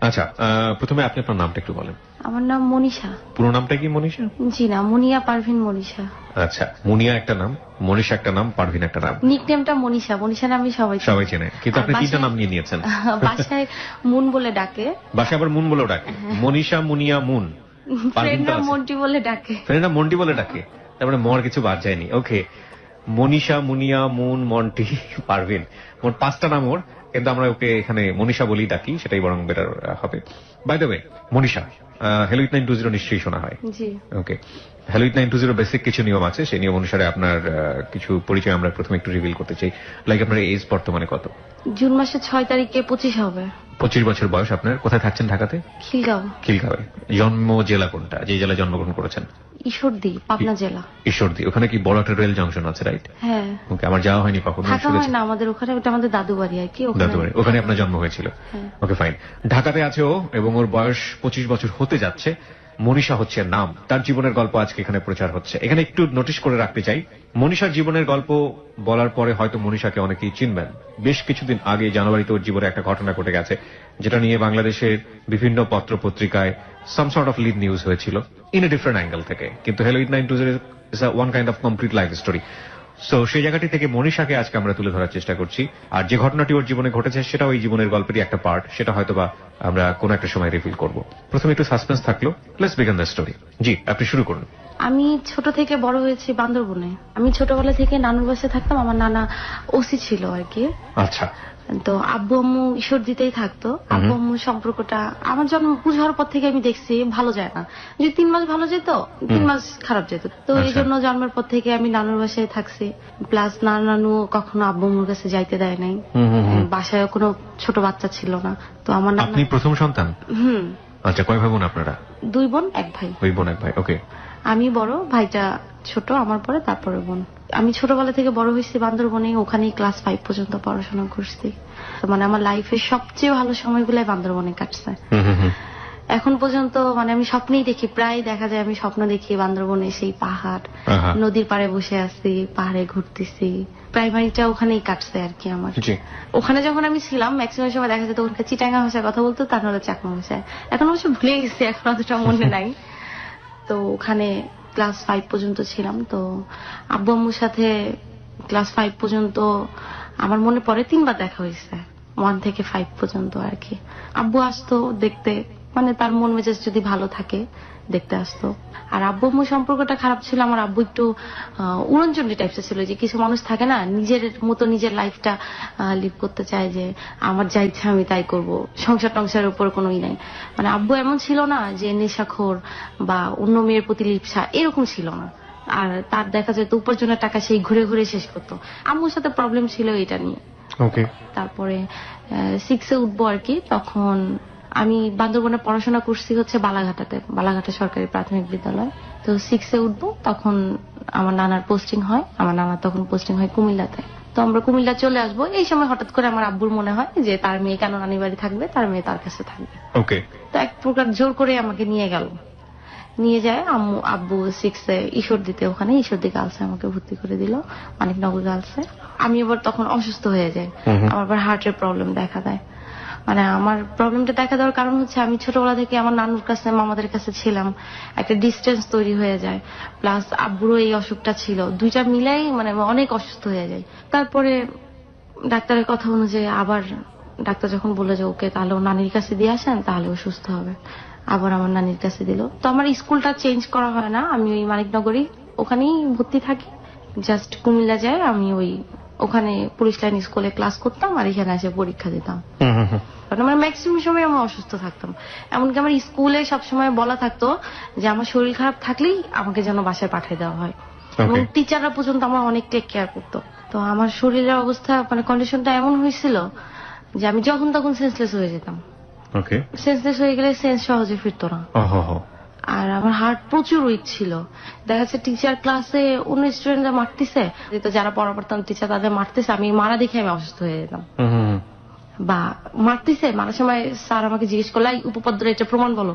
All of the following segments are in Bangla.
আচ্ছা, প্রথমে আপনি আপনার নামটা একটু বলেন। আমার নাম মনীষা। পুরো নামটা কি মনীষা? জি না, মুনিয়া পারভিন মনীষা। আচ্ছা, মুনিয়া একটা নাম, মনীষা একটা নাম, পারভিন একটা নাম। নিকনেমটা মনীষা। মনীষা নামই সবাই চেনে, কিন্তু আপনি তিনটা নাম নিয়ে নিয়েছেন। বাসায় মুন বলে ডাকে। বাসায় আবার মুন বলেও ডাকে। মনীষা, মুনিয়া, মুন। ফ্রেন্ডরা মন্টি বলে ডাকে। ফ্রেন্ডরা মন্টি বলে ডাকে, তারপরে মর কিছু বাদ যায়নি। ওকে, মনীষা, মুনিয়া, মুন, মন্টি, পারভিন, মোট 5টা নাম ওর, কিন্তু আমরা ওকে এখানে মনীষা বলেই ডাকি, সেটাই বরং বেটার হবে। By the way, Manisha, hello it 920 নিশ্চয়ই শোনা হয়। জি। ওকে, হ্যালো ইট 920 বেসিক কিছু নিয়ম আছে, সেই নিয়ম অনুসারে আপনার কিছু পরিচয় আমরা প্রথমে একটু রিভিল করতে চাই। লাইক আপনার এজ বর্তমানে কত? জুন মাসের 6 তারিখে 25 হবে। 25 বছর বয়স আপনার। কোথায় থাকছেন ঢাকাতে? খিলগাঁও। খিলগাঁওয়ে। জন্ম জেলা কোনটা, যে জেলায় জন্মগ্রহণ করেছেন? ঈশ্বরদী, পাবনা জেলা। ঈশ্বরদী। ওখানে কি বড় একটা রেল জংশন আছে, রাইট? হ্যাঁ। ওকে, আমার যাওয়া হয়নি কখনো। থাকা হয় না আমাদের ওখানে, ওটা আমাদের দাদু বাড়ি আর কি। দাদু বাড়ি, ওখানে আপনার জন্ম হয়েছিল? ওকে, ফাইন। ঢাকাতে আছে ও, এবং ওর বয়স 25 বছর হতে যাচ্ছে। মনীষা হচ্ছে নাম, তার জীবনের গল্প আজকে এখানে প্রচার হচ্ছে। এখানে একটু নোটিশ করে রাখতে চাই, মনীষার জীবনের গল্প বলার পরে হয়তো মনীষাকে অনেকেই চিনবেন। বেশ কিছুদিন আগে জানুয়ারিতে ওর জীবনে একটা ঘটনা ঘটে গেছে, যেটা নিয়ে বাংলাদেশের বিভিন্ন পত্র পত্রিকায় some sort of lead news হয়েছিল, ইন এ ডিফারেন্ট অ্যাঙ্গেল থেকে। কিন্তু hello it 920 is one kind of complete life story. So সেই জায়গাটি থেকে মনীষাকে আজকে আমরা তুলে ধরার চেষ্টা করছি। আর যে ঘটনাটি ওর জীবনে ঘটেছে সেটাও এই জীবনের গল্পেরই একটা পার্ট, সেটা হয়তোবা আমরা কোনো একটা সময় রিভিল করব। প্রথমে একটু সাসপেন্স থাকলো, লেটস বিগিন দ্য স্টোরি। জি, আপনি শুরু করুন। আমি ছোট থেকে বড় হয়েছি বান্দরবনে। আমি ছোটবেলা থেকে নানুর বাসায় থাকতাম, আমার নানা ওসি ছিল আর কি। আচ্ছা। তো আব্বু আম্মু ঈশ্বরদীতেই থাকতো। আব্বু আম্মুর সম্পর্কটা আমার জন্ম বুঝার পর থেকে আমি দেখছি ভালো যায় না। যে 3 মাস ভালো যেত, 3 মাস খারাপ যেত। তো এই জন্য জন্মের পর থেকে আমি নানুর বাসায় থাকছি। প্লাস নানু কখনো আব্বু আম্মুর কাছে যাইতে দেয় নাই। বাসায় কোনো ছোট বাচ্চা ছিল না। তো আমার নানা। আপনি প্রথম সন্তান? আচ্ছা, কয় ভাই বোন আপনারা? 2 বোন 1 ভাই। 2 বোন 1 ভাই। ওকে। আমি বড়, ভাইটা ছোট আমার পরে, তারপরে বোন। আমি ছোটবেলা থেকে বড় হয়েছি বান্দরবনে, ওখানেই ক্লাস 5 পর্যন্ত পড়াশোনা করছি। মানে আমার লাইফের সবচেয়ে ভালো সময়গুলাই বান্দরবনে কাটছে। এখন পর্যন্ত মানে আমি স্বপ্নেই দেখি, প্রায় দেখা যায় আমি স্বপ্ন দেখি বান্দরবনে সেই পাহাড়, নদীর পাড়ে বসে আছি, পাহাড়ে ঘুরতেছি। প্রাইমারিটা ওখানেই কাটছে আর কি আমার। ওখানে যখন আমি ছিলাম ম্যাক্সিমাম সময় দেখা যেত ওখানে চিটাঙ্গা ভাষায় কথা বলতো, তার নাহলে চাকমা ভাষায়। এখন অবশ্য ভুলে গেছি, এখন অতটা মনে নাই। তো ওখানে ক্লাস 5 পর্যন্ত ছিলাম। তো আব্বু আম্মুর সাথে ক্লাস 5 পর্যন্ত আমার মনে পড়ে 3 বার দেখা হয়েছে, 1 থেকে 5 পর্যন্ত আর কি। আব্বু আসতো দেখতে, মানে তার মন মেজাজ যদি ভালো থাকে দেখতে আসতো। আর আব্বু আম্মুর সম্পর্কটা খারাপ ছিল। আমার আব্বু একটু উড়নচণ্ডী টাইপসের ছিল, যে কিছু মানুষ থাকে না নিজের মতো নিজের লাইফটা লিভ করতে চায়, যে আমার যা ইচ্ছা আমি তাই করব, সংসার টংসারের উপর কোনো নাই। মানে আব্বু এমন ছিল না যে নেশাখোর বা অন্য মেয়ের প্রতি লিপ্সা, এরকম ছিল না। আর তার দেখা যেত উপার্জনের টাকা সেই ঘুরে ঘুরে শেষ করতো। আম্মুর সাথে প্রবলেম ছিল এটা নিয়ে। তারপরে 6-এ উঠবো আর কি, তখন আমি বান্দরবনে পড়াশোনা করছি হচ্ছে বালাঘাটাতে, বালাঘাটা সরকারি প্রাথমিক বিদ্যালয়। তো 6-এ উঠবো, তখন আমার নানার পোস্টিং হয়। আমার নানার তখন পোস্টিং হয় কুমিল্লাতে। তো আমরা কুমিল্লা চলে আসবো। এই সময় হঠাৎ করে আমার আব্বুর মনে হয় যে তার মেয়ে কেন নানির বাড়ি থাকবে, তার মেয়ে তার কাছে থাকবে। তো এক প্রকার জোর করে আমাকে নিয়ে গেল, নিয়ে যায় আব্বু 6-এ ঈশ্বরদীতে, ওখানে ঈশ্বরদী গার্লসে আমাকে ভর্তি করে দিল, মানিকনগর গার্লসে। আমি আবার তখন অসুস্থ হয়ে যাই, আমার আবার হার্টের প্রবলেম দেখা দেয়। মানে আমার প্রবলেমটা দেখা দেওয়ার কারণ হচ্ছে আমি ছোটবেলা থেকে আমার নানুর কাছে মামাদের কাছে ছিলাম, একটা ডিস্টেন্স তৈরি হয়ে যায়। প্লাস আব্বুরও এই অসুখটা ছিল, দুইটা মিলাই মানে অনেক অসুস্থ হয়ে যায়। তারপরে ডাক্তারের কথা অনুযায়ী আবার ডাক্তার যখন বলে যে ওকে তাহলে ও নানির কাছে দিয়ে আসেন, তাহলে ও সুস্থ হবে, আবার আমার নানির কাছে দিল। তো আমার স্কুলটা চেঞ্জ করা হয় না, আমি ওই মানিকনগরই ওখানেই ভর্তি থাকি। জাস্ট কুমিল্লা যায়, আমি ওই ওখানে পুলিশ লাইন স্কুলে ক্লাস করতাম আর এখানে এসে পরীক্ষা দিতাম। মানে ম্যাক্সিমাম সময় আমি অসুস্থ থাকতাম। এমনকি আমার স্কুলে সবসময় বলা থাকতো যে আমার শরীর খারাপ থাকলেই আমাকে যেন বাসায় পাঠিয়ে দেওয়া হয়, এবং টিচাররা পর্যন্ত আমার অনেক টেক কেয়ার করতো। তো আমার শরীরের অবস্থা মানে কন্ডিশনটা এমন হয়েছিল যে আমি যখন তখন সেন্সলেস হয়ে যেতাম। সেন্সলেস হয়ে গেলে সেন্স সহজে ফিরতো না। আর আমার হার্ট প্রচুর উইক ছিল। দেখা যাচ্ছে টিচার ক্লাসে অন্য স্টুডেন্টরা মারতেছে, যারা পড়া পড়তাম টিচার তাদের মারতেছে, আমি মারা দেখে আমি অসুস্থ হয়ে যেতাম। বা মারতেছে, মারার সময় স্যার আমাকে জিজ্ঞেস করলো এই উপপাদ্য এটা প্রমাণ বলো,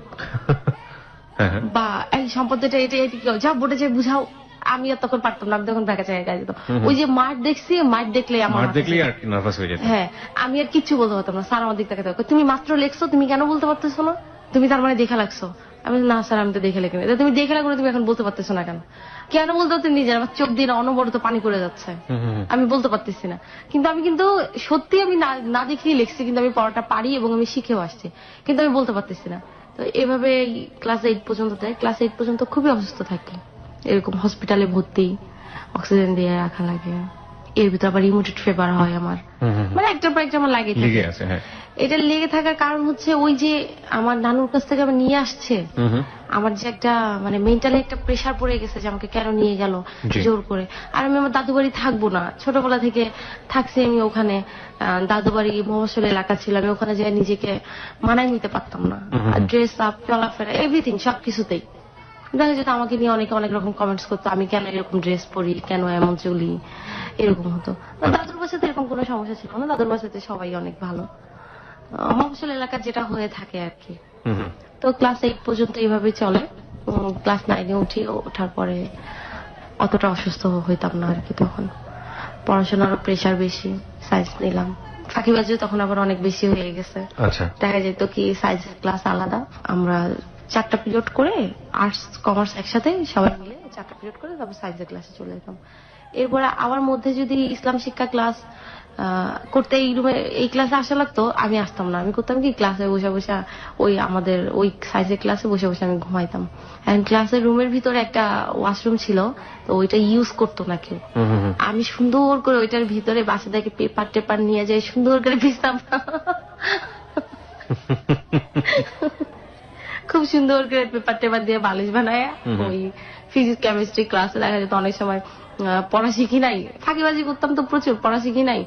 বা এই সম্পদ এটা এটা যা বোর্ডে যে বুঝাও, আমি আর তখন পারতাম না, আমি তখন ব্যাকা জায়গায় গায়ে যেতাম। ওই যে মাঠ দেখছি, মাঠ দেখলে আমার মাঠ দেখলেই আর নার্ভাস হয়ে যেত। হ্যাঁ, আমি আর কিচ্ছু বলতে পারতাম না। স্যার আমার দিক থেকে তুমি মাত্র লেখছো, তুমি কেন বলতে পারতেছো না? তুমি তার মানে দেখা লাগছো? আমি না স্যার, আমি তো দেখে লেখিনি। তুমি দেখে লাগো, তুমি এখন বলতে পারতেছো না কেন? কেন বলতে পারতেন নিজের? আমার চোখ দিয়ে অনবরত পানি করে যাচ্ছে, আমি বলতে পারতেছি না। কিন্তু আমি সত্যি আমি না দেখিয়ে লিখছি, কিন্তু আমি পড়াটা পারি এবং আমি শিখেও আসছি, কিন্তু আমি বলতে পারতেছি না। তো এভাবে ক্লাস 8 পর্যন্ত দেয়। ক্লাস 8 পর্যন্ত খুবই অসুস্থ থাকি, এরকম হসপিটালে ভর্তি, অক্সিজেন দিয়ে রাখা লাগে। এর ভিতরে আবার রিমোটেড ফেভার হয় আমার, মানে একটার পর একটা আমার লাগে থাকে। এটা লেগে থাকার কারণ হচ্ছে ওই যে আমার নানুর কাছ থেকে আমার নিয়ে আসছে, আমার যে একটা মানে মেন্টালি একটা প্রেশার পড়ে গেছে যে আমাকে কেন নিয়ে গেল জোর করে। আর আমি আমার দাদু বাড়ি থাকবো না, ছোটবেলা থেকে থাকছি আমি ওখানে। দাদু বাড়ি মহাশল এলাকা ছিল, আমি ওখানে যাই নিজেকে মানায় নিতে পারতাম না। ড্রেস আপ, চলাফেরা, এভরিথিং, সবকিছুতেই দেখা যেত আমাকে নিয়ে অনেকে অনেক রকম কমেন্টস করতো, আমি কেন এরকম ড্রেস পরি, কেন এমন চলি, এরকম হতো। দাদুর বাসাতে এরকম কোনো সমস্যা ছিল না, দাদুর বাসাতে সবাই অনেক ভালো। মফস্বল এলাকার যেটা হয়ে থাকে আর কি। তো ক্লাস 8 পর্যন্ত এইভাবে চলে। ক্লাস 9 উঠি, ওঠার পরে অতটা অসুস্থ হইতাম না আর কি। তখন পড়াশোনারও প্রেশার বেশি, সায়েন্স নিলাম, ফাঁকিবাজিও তখন আবার অনেক বেশি হয়ে গেছে। দেখা যেত কি সায়েন্সের ক্লাস আলাদা, আমরা 4টা পিরিয়ড করে, আর্টস কমার্স একসাথে সবাই মিলে 4টা পিরিয়ড করে তারপর সায়েন্সের ক্লাসে চলে যেতাম। এরপরে আমার মধ্যে যদি ইসলাম শিক্ষা ক্লাস করতে এই রুমে এই ক্লাসে আসা লাগতো, আমি আসতাম না। আমি করতাম কি, ক্লাসে বসে বসে ওই আমাদের ওই সায়েন্সের ক্লাসে বসে বসে আমি ঘুমাইতাম। এখন ক্লাসের রুমের ভিতরে একটা ওয়াশরুম ছিল, তো ওইটা ইউজ করতো না কেউ। আমি সুন্দর করে ওইটার ভিতরে বাসা থেকে পেপার টেপার নিয়ে যাই, সুন্দর করে ভিজতাম, খুব সুন্দর করে পেপার টেপার দিয়ে বালিশ বানায়। ওই ফিজিক্স কেমিস্ট্রি ক্লাসে দেখা যেত অনেক সময় পড়া শিখি নাই, ফাঁকিবাজি করতাম, তো প্রচুর পড়া শিখি নাই,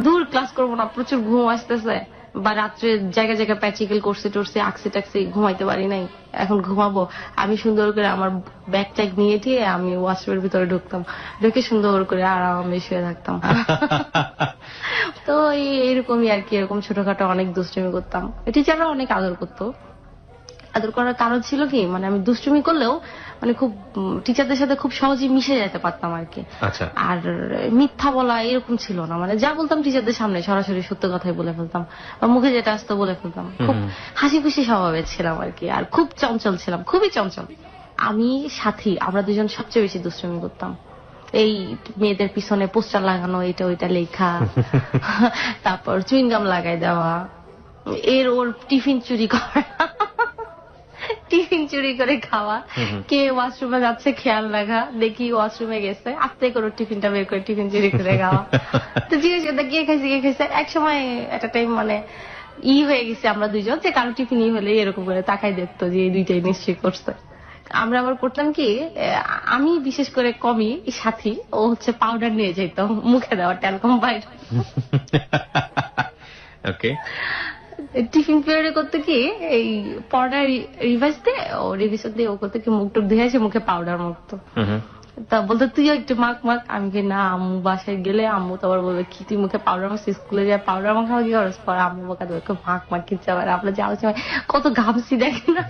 দূর ক্লাস করবো না, প্রচুর ঘুম আসতেছে, বা রাত্রে জায়গায় জায়গায় প্র্যাকটিক্যাল করছি টরছি, আঁকছি টাকছি, ঘুমাইতে পারি নাই, এখন ঘুমাবো। আমি সুন্দর করে আমার ব্যাগ ট্যাগ নিয়ে দিয়ে আমি ওয়াশরুমের ভিতরে ঢুকতাম, ঢুকে সুন্দর করে আরামে শুয়ে থাকতাম। তো এইরকমই আর কি, এরকম ছোটখাটো অনেক দুষ্টুমি করতাম। টিচাররা অনেক আদর করতো। আদর করার কারণ ছিল কি, মানে আমি দুষ্টুমি করলেও মানে খুব টিচারদের সাথে খুব সহজেই মিশে যেতে পারতাম আর কি। আর মিথ্যা বলা এরকম ছিল না, মানে যা বলতাম টিচারদের সামনে সরাসরি সত্য কথাই বলে ফেলতাম, বা মুখে যেটা আসতো বলে ফেলতাম। খুব হাসি খুশি স্বভাবের ছিলাম আর কি, আর খুব চঞ্চল ছিলাম, খুবই চঞ্চল। আমি সাথী, আমরা দুজন সবচেয়ে বেশি দুষ্টুমি করতাম। এই মেয়েদের পিছনে পোস্টার লাগানো, এটা ওইটা লেখা, তারপর চুইংগাম লাগাই দেওয়া, ওর টিফিন চুরি করা, টিফিন চুরি করে খাওয়া, কে ওয়াশরুমে যাচ্ছে খেয়াল রাখা, দেখি ওয়াশরুমে গেছে, আস্তে করে টিফিনটা বের করে টিফিন চুরি করে খাওয়া। তো জিজ্ঞেস করতে কে খাইছে কে খাইছে, এক সময় একটা টাইম মানে হয়ে গেছে আমরা দুইজন, যে কারো টিফিন হলে এরকম করে তাকাই দেখতো যে এই দুইটাই নিশ্চয়ই করছে। আমরা আবার করতাম কি, আমি বিশেষ করে কমই সাথী, ও হচ্ছে পাউডার নিয়ে যেত মুখে দেওয়া, ট্যালকম পাউডার। টিফিন পিরিয়ডে করতে কি, এই পাউডার রিভাইজ দিয়ে, ও রিভিশন দিয়ে ও করতে কি মুখ টুক ধুয়ে আসে, মুখে পাউডার মাখতো। তা বলতো তুইও একটু মাখ মাখ। আমি কি না, আম্মু বাসায় গেলে আম্মু তো আবার বলবে কি তুই মুখে পাউডার মাখছিস, স্কুলে যায় পাউডার মাখাও কি খরচ পর, আম্মু বোকা দেবে মাখ মাখ কিনছে। আবার আপনার যাওয়ার সময় কত ঘামছি দেখেন না।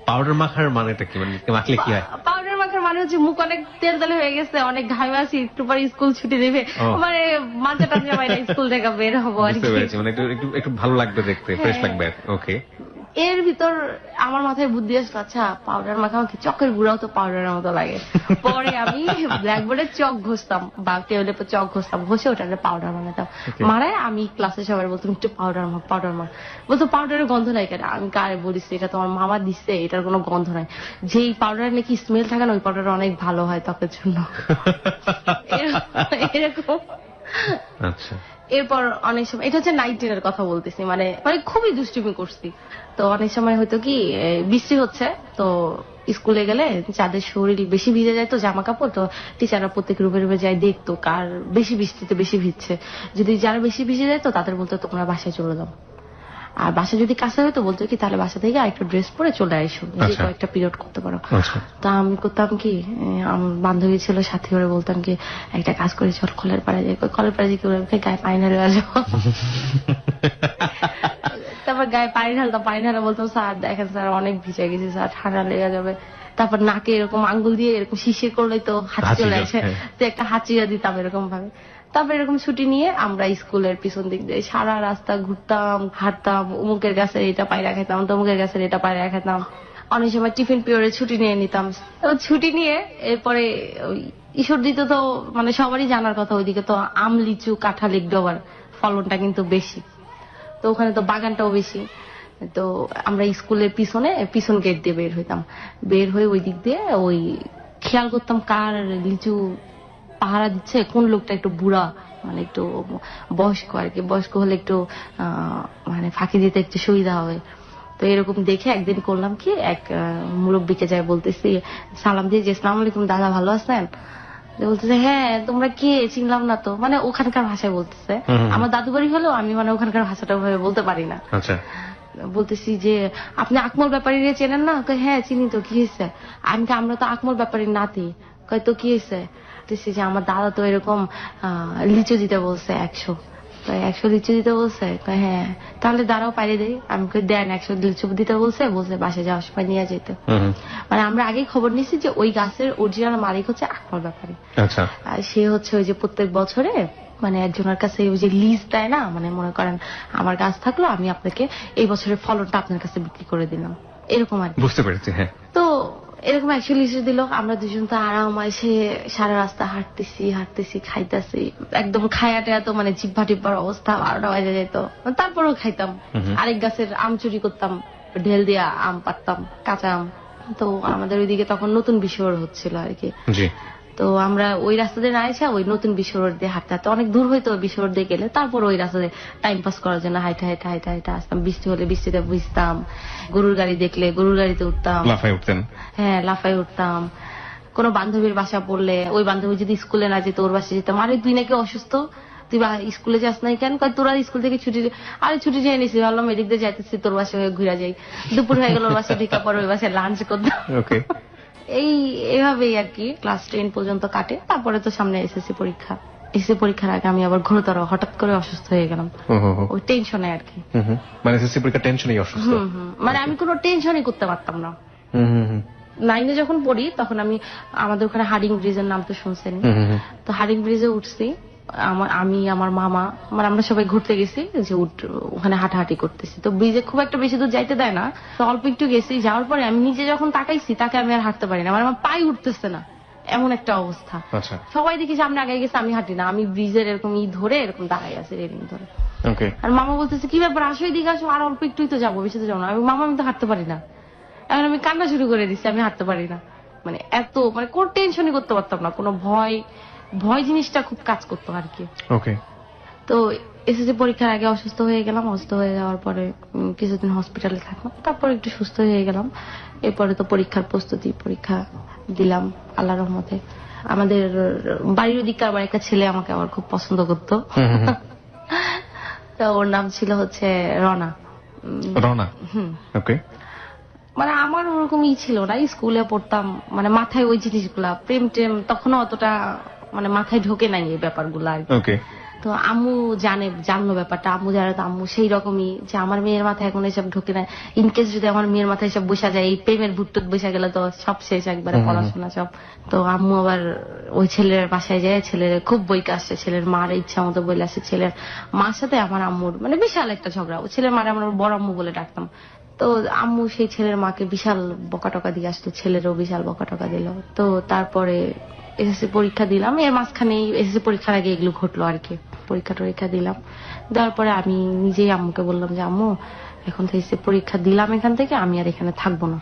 পাউডার মাখার মানেটা কি, মানে মাখলে কি হয়? পাউডার মাখার মানে হচ্ছে মুখ অনেক তেল তেলে হয়ে গেছে, অনেক ঘামে আছি, একটু পরে স্কুল ছুটি দেবে, মানে মাঝে টাঝে স্কুল থেকে বের হবো আর কি, মানে একটু ভালো লাগবে দেখতে, ফ্রেশ লাগবে। ওকে, এর ভিতর আমার মাথায় বুদ্ধি আসলো, আচ্ছা পাউডার মাখা কি চকের গুঁড়াও তো পাউডারের মতো লাগে। পরে আমি ব্ল্যাকবোর্ডে চক ঘষতাম বা টেবিলের উপর চক ঘষতাম, ঘষে ওটাতে পাউডার বানাতাম। মারায় আমি ক্লাসে সবাই বলতাম একটু পাউডার মাখ, পাউডার মাখ। বলতো পাউডারের গন্ধ নাই কেন? আমি কারে বলিস, এটা তোমার মামা দিচ্ছে, এটার কোনো গন্ধ নাই। যেই পাউডার নাকি স্মেল থাকে না, ওই পাউডার অনেক ভালো হয় ত্বকের জন্য। এরকম। আচ্ছা, এরপর অনেক সময়, এটা হচ্ছে 9-10 এর কথা বলতেছি, মানে খুবই দুষ্টুমি করছি। তো অনেক সময় হয়তো কি, বৃষ্টি হচ্ছে, তো স্কুলে গেলে যাদের শরীর বেশি ভিজে যায়, তো জামা কাপড়, তো টিচাররা প্রত্যেক রুমে রুমে যায় দেখতো কার বেশি বৃষ্টিতে বেশি ভিজছে। যদি যারা বেশি ভিজে যায় তো তাদের বলতো তোমরা বাসায় চলে যাও। আর বাসা যদি কাছে হয়তো বলতো কি তাহলে বাসা থেকে আরেকটা ড্রেস পরে চলে আইসো, যে কয়েকটা পিরিয়ড করতে পারো। তা আমি করতাম কি, আমার বান্ধবী ছিল সাথী, করে বলতাম কি একটা কাজ করে চল কলের পাড়ে যাই। কলের পাড়ে যাই গায়ে পানি ঢালে আসবো। তারপর গায়ে পানি ঢালতাম, পানি ঢালা বলতাম স্যার দেখেন স্যার অনেক ভিজে গেছি স্যার, ঠান্ডা লেগে যাবে। তারপর নাকে এরকম আঙ্গুল দিয়ে এরকম শিশির করলে তো হাঁচি হাঁচি চলে চলে, আসে, হ্যাঁ। তো একটা হাঁচিয়া দিতাম এরকম ভাবে। তারপর এরকম ছুটি নিয়ে আমরা স্কুলের পিছন দিক দিয়ে সারা রাস্তা ঘুরতাম, হাঁটতাম, অমুকের গাছের এটা পায়রা খেতাম, তমুকের গাছের এটা পায়রা খেতাম। অনেক সময় টিফিন পিরিয়ডে ছুটি নিয়ে নিতাম। এবার ছুটি নিয়ে এরপরে ওই ঈশ্বরদীতে তো মানে সবারই জানার কথা, ওইদিকে তো আম, লিচু, কাঁঠাল ইকডোবার ফলনটা কিন্তু বেশি, তো ওখানে তো বাগানটাও বেশি। তো আমরা স্কুলের পিছন গেট দিয়ে বের হইতাম, বের হয়ে ওই দিক দিয়ে ওই খেয়াল করতাম কার লিচু পাহারা দিচ্ছে, কোন লোকটা একটু বুড়া মানে একটু বয়স্ক আর কি, বয়স্ক হলে একটু মানে ফাঁকি দিতে একটু সুবিধা হবে। তো এরকম দেখে একদিন করলাম কি, এক মুরব্বীকে যাই বলতেছি, সালাম দিয়ে যে আসসালামু আলাইকুম দাদা ভালো আছেন, বলতেছে হ্যাঁ তোমরা কে, চিনলাম না তো, মানে ওখানকার ভাষায় বলতেছে। আমার দাদু বাড়ি হলেও আমি মানে ওখানকার ভাষাটা ভাবে বলতে পারি না। আচ্ছা, বলতেছি যে আপনি আকমল ব্যাপারী চেনেন না? কই হ্যাঁ চিনি তো, কি হয়েছে? আমি কি আমরা তো আকমল ব্যাপারীর নাতি। কই তো কি হয়েছে? বলতেছি যে আমার দাদা তো এরকম লিচু দিতে বলছে 100, 100 লিচু দিতে বলছে। কই হ্যাঁ তাহলে দাঁড়াও পাইরে দেই। আমি কই দেন 100 লিচু দিতে বলছে, বাসে যাওয়ার সময় নিয়ে যেতে। মানে আমরা আগেই খবর নিছি যে ওই গাছের অরিজিনাল মালিক হচ্ছে আকমল ব্যাপারী। আচ্ছা, আর সে হচ্ছে ওই যে প্রত্যেক বছরে মানে একজনের কাছে ওই যে লিজ দেয় না, মানে মনে করেন আমার গাছ থাকলো, আমি আপনাকে এই বছরের ফলনটা আপনার কাছে বিক্রি করে দিলাম, এরকম আর কি। বুঝতে পেরেছি, হ্যাঁ। তো এরকম 100 লিচু দিল, আমরা দুজন তো আরাম এসে সারা রাস্তা হাঁটতেছি খাইতেছি, একদম খায়াটা তো মানে জিহ্বা টিব্বার অবস্থা 12টা বাজে যেত, তারপরেও খাইতাম। আরেক গাছের আম চুরি করতাম, ঢেল দিয়া আম পাড়তাম, কাঁচা আম। তো আমাদের ওইদিকে তখন নতুন বিশ্বর হচ্ছিল আর কি। জি, তো আমরা ওই রাস্তা দিয়ে না এসে ওই নতুন বিশ্বর দিয়ে হাঁটতে হাঁটতে, অনেক দূর হইতো বিশ্বর দিয়ে গেলে, তারপর ওই রাস্তা দিয়ে টাইম পাস করার জন্য হাইটে আসতাম। বৃষ্টি হলে বৃষ্টিতে ভিজতাম, গরুর গাড়ি দেখলে গরুর গাড়িতে উঠতাম, লাফায় উঠতেন। হ্যাঁ লাফাই উঠতাম। কোনো বান্ধবীর বাসা পড়লে ওই বান্ধবী যদি স্কুলে না যেত ওর বাসায় যেতাম, আরে তুই নাকি অসুস্থ, তুই স্কুলে যাস নাই কেন? তোরা স্কুল থেকে ছুটি, আরে ছুটি নিয়ে নিছি, ভাবলাম এদিক দিয়ে যাইতেছি তোর বাসায় হয়ে ঘুরা যাই। দুপুর হয়ে গেল, ওর বাসায় ঢেকা পরে ওই বাসায় লাঞ্চ করতাম। ওকে, এইভাবেই আর কি ক্লাস 10 পর্যন্ত কাটে। তারপরে তো সামনে এসএসসি পরীক্ষা। এসএসসি পরীক্ষার আগে আমি আবার ঘোরতর হঠাৎ করে অসুস্থ হয়ে গেলাম, ওই টেনশনে আর কি। মানে এসএসসি পরীক্ষা টেনশনই অসুস্থ। মানে আমি কোনো টেনশনই করতে পারতাম না। 9 যখন পড়ি তখন আমি, আমাদের ওখানে হার্ডিং ব্রিজের নাম তো শুনছেন, তো হার্ডিং ব্রিজে উঠছি আমি, আমার মামা, মানে আমরা সবাই ঘুরতে গেছি, যে ওখানে হাঁটাহাঁটি করতেছি। তো ব্রিজে খুব একটা বেশি দূর যাইতে দেয় না, তো অল্প একটু গেছি। যাওয়ার পরে আমি নিজে যখন তাকাইছি, তাকে আমি আর হাঁটতে পারি না, মানে আমার পায়ে উঠতেছে না, এমন একটা অবস্থা। আচ্ছা, সবাই দেখি সামনে আগে গেছে, আমি হাঁটি না, আমি ব্রিজের এরকম ধরে এরকম দাঁড়াই আছি রেলিং ধরে। ওকে, আর মামা বলতেছে কি ব্যাপার, আসো এদিকে আসো, আর অল্প একটুই তো যাবো, বেশি তো যাবো না। আমি মামা আমি তো হাঁটতে পারি না। এখন আমি কান্না শুরু করে দিচ্ছি, আমি হাঁটতে পারি না। মানে এত মানে কোন টেনশনই করতে পারতাম না, কোনো ভয় জিনিসটা খুব কাজ করতো আর কি। ওকে। তো এসএসসি পরীক্ষার আগে অসুস্থ হয়ে গেলাম। অসুস্থ হয়ে যাওয়ার পরে কিছুদিন হসপিটালে থাকলাম, তারপর একটু সুস্থ হয়ে গেলাম। এরপরে তো পরীক্ষার প্রস্তুতি, পরীক্ষা দিলাম আল্লাহর রহমতে। আমাদের বাড়ির ওদিককার আবার একটা ছেলে আমাকে আবার খুব পছন্দ করতো। তো ওর নাম ছিল হচ্ছে রনা। ওকে। মানে আমার ওরকম ছিল না, স্কুলে পড়তাম, মানে মাথায় ওই জিনিসগুলা প্রেম টেম তখনও অতটা মানে মাথায় ঢোকে নাই এই ব্যাপারগুলা। ওকে। তো আম্মু জানলো ব্যাপারটা, আম্মু জানে, তো আম্মু সেই রকমই যে আমার মেয়ের মাথায় এখন এসব ঢোকে না, ইনকেস যদি আমার মেয়ের মাথায় সব বসা যায়, এই প্রেমের ভুট্টুত বসা গেলে তো সব শেষ, একবারে পড়াশোনা সব। তো আম্মু আবার ওই ছেলের বাসায় যায়, ছেলের খুব বইকে আসছে, ছেলের মার ইচ্ছা মতো বলে আসছে। ছেলের মার সাথে আমার আম্মুর মানে বিশাল একটা ঝগড়া। ও ছেলের মারে আমরা বড় আম্মু বলে ডাকতাম। তো আম্মু সেই ছেলের মাকে বিশাল বকাটকা দিয়ে আসতো, ছেলেরও বিশাল বকাটকা দিল। তো তারপরে এসএসসি পরীক্ষা দিলাম, এর মাঝখানে এসএসসি পরীক্ষার আগে এগুলো ঘটলো আর কি। পরীক্ষা দিলাম, দেওয়ার পরে আমি নিজেই আম্মুকে বললাম যে আম্মু এখন তো এসএসসি পরীক্ষা দিলাম, এখান থেকে আমি আর এখানে থাকবো না,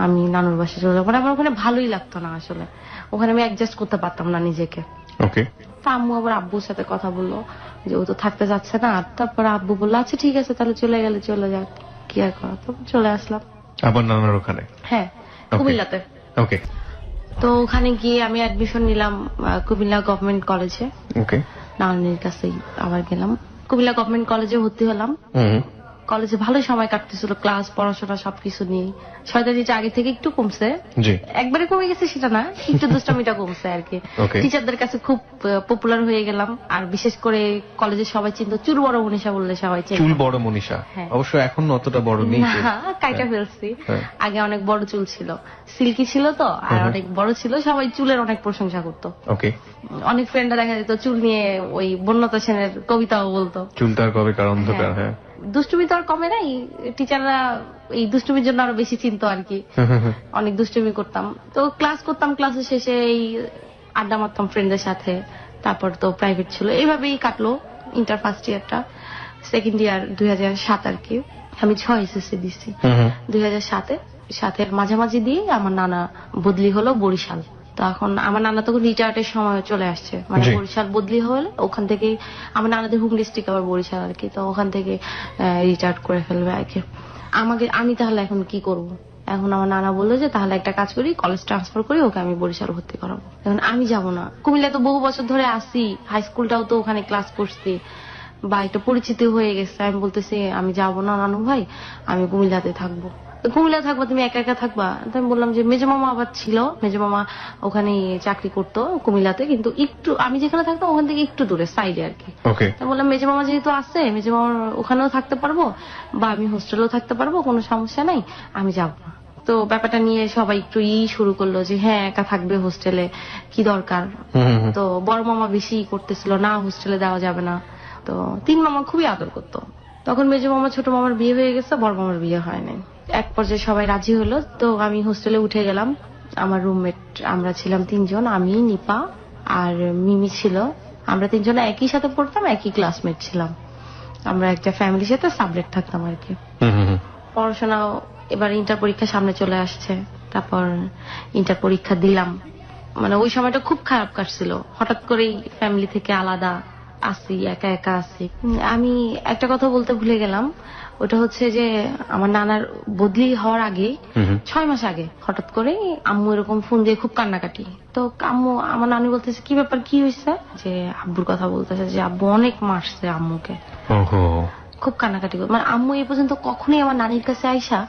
আমি নানুর বাসায় চলে যাবো। মানে আমার ওখানে ভালোই লাগতো না আসলে, ওখানে আমি অ্যাডজাস্ট করতে পারতাম না নিজেকে। ওকে। তা আম্মু আবার আব্বুর সাথে কথা বললো যে ও তো থাকতে যাচ্ছে না। তারপরে আব্বু বললো আচ্ছা ঠিক আছে তাহলে চলে গেলে চলে যাক, কি আর করা। তো চলে আসলাম আবার নানার ওখানে। হ্যাঁ, কুমিল্লাতে। ওকে। তো ওখানে গিয়ে আমি অ্যাডমিশন নিলাম কুমিল্লা গভর্নমেন্ট কলেজে। ওকে। নানির কাছেই আবার গেলাম, কুমিল্লা গভর্নমেন্ট কলেজে ভর্তি হলাম। কলেজে ভালো সময় কাটতেছিল, ক্লাস পড়াশোনা সবকিছু নিয়ে। শয়তানিটা আগে থেকে একটু কমছে, জি একবারে কমে গেছে সেটা না, একটু দুষ্টামিটা কমছে আর কি। Okay. টিচারদের কাছে খুব পপুলার হয়ে গেলাম, আর বিশেষ করে কলেজে সবাই চিনতো, চুল বড় মনীষা বললে সবাই চিনতো। চুল বড় মনীষা, হ্যাঁ। অবশ্য এখন অতটা বড় নেই চুল। না, কাইটা ফেলছি। হ্যাঁ। আগে অনেক বড় চুল ছিল, সিল্কি ছিল তো, আর অনেক বড় ছিল, সবাই চুলের অনেক প্রশংসা করতো। ওকে, অনেক ফ্রেন্ডরা দেখা যেত চুল নিয়ে ওই বন্যতা সেনের কবিতাও বলতো। চুলটার কবে কার অন্ধকার। হ্যাঁ দুষ্টুমি তো আর কমে নাই, টিচাররা এই দুষ্টুমির জন্য আরো বেশি চিনতো আর কি। অনেক দুষ্টুমি করতাম, তো ক্লাস করতাম, ক্লাসের শেষে এই আড্ডা মারতাম ফ্রেন্ডদের সাথে। তারপর তো প্রাইভেট ছিল, এইভাবেই কাটলো ইন্টার ফার্স্ট ইয়ারটা। সেকেন্ড ইয়ার 2007 আর কি, আমি 6 এসএসসি দিচ্ছি 2007-এ। সাথের মাঝামাঝি দিয়ে আমার নানা বদলি হলো বরিশাল। তো এখন আমার নানা তখন রিটায়ার্ডের সময় চলে আসছে, মানে জি। বরিশাল বদলি হলে ওখান থেকে, আমার নানাদের হোম ডিস্ট্রিক্ট আবার বরিশাল আর কি, তো ওখান থেকে রিটায়ার্ড করে ফেলবে আর কি। আমি তাহলে এখন কি করব? এখন আমার নানা বললো যে তাহলে একটা কাজ করি, কলেজ ট্রান্সফার করি, ওকে আমি বরিশাল ভর্তি করাবো। এখন আমি যাব না, কুমিল্লা তো বহু বছর ধরে আসি, হাই স্কুলটাও তো ওখানে ক্লাস করছি, বা একটা পরিচিতি হয়ে গেছে। আমি বলতেছি আমি যাব না নানু ভাই, আমি কুমিল্লাতে থাকবো। কুমিল্লা থাকবা, তুমি একা একা থাকবা? তো আমি বললাম যে মেজো মামা আবার ছিল, মেজো মামা ওখানে চাকরি করতো কুমিল্লাতে, কিন্তু একটু আমি যেখানে থাকতাম ওখান থেকে একটু দূরে সাইডে আর কি। ওকে, তো বললাম মেজো মামা যেহেতু আছে, মেজো মামার ওখানেও থাকতে পারবো, বা আমি হোস্টেলেও থাকতে পারবো, কোনো সমস্যা নাই, আমি যাব না। তো ব্যাপারটা নিয়ে সবাই একটু শুরু করলো যে হ্যাঁ একা থাকবে হোস্টেলে, কি দরকার। তো বড় মামা বেশি করতেছিল, না হোস্টেলে দেওয়া যাবে না। তো 3 মামা খুবই আদর করতো। তখন মেজো মামা ছোট মামার বিয়ে হয়ে গেছে, বড় মামার বিয়ে হয় নাই। এক পর্যায়ে সবাই রাজি হলো, তো আমি হোস্টেলে উঠে গেলাম। আমার রুমমেট আমরা ছিলাম 3 জন, আমি, নিপা আর মিমি ছিল। আমরা 3 জন একই সাথে পড়তাম, একই ক্লাসমেট ছিলাম। আমরা একটা ফ্যামিলির সাথে সাবলেট থাকতাম আর কি। পড়াশোনাও এবার ইন্টার পরীক্ষা সামনে চলে আসছে, তারপর ইন্টার পরীক্ষা দিলাম। মানে ওই সময়টা খুব খারাপ কাটছিল, হঠাৎ করেই ফ্যামিলি থেকে আলাদা আসি, একা একা আসি। আমি একটা কথা বলতে ভুলে গেলাম, ওটা হচ্ছে যে আমার নানার বদলি হওয়ার আগে 6 মাস আগে হঠাৎ করে আম্মু এরকম ফোন দিয়ে খুব কান্নাকাটি। তো আম্মু, আমার নানি বলতেছে কি ব্যাপার, কি হয়েছে? যে আব্বুর কথা বলতেছে, যে আব্বু অনেক মারছে আম্মুকে, খুব কান্নাকাটি করে। মানে আম্মু এই পর্যন্ত কখনোই আমার নানির কাছে আইসা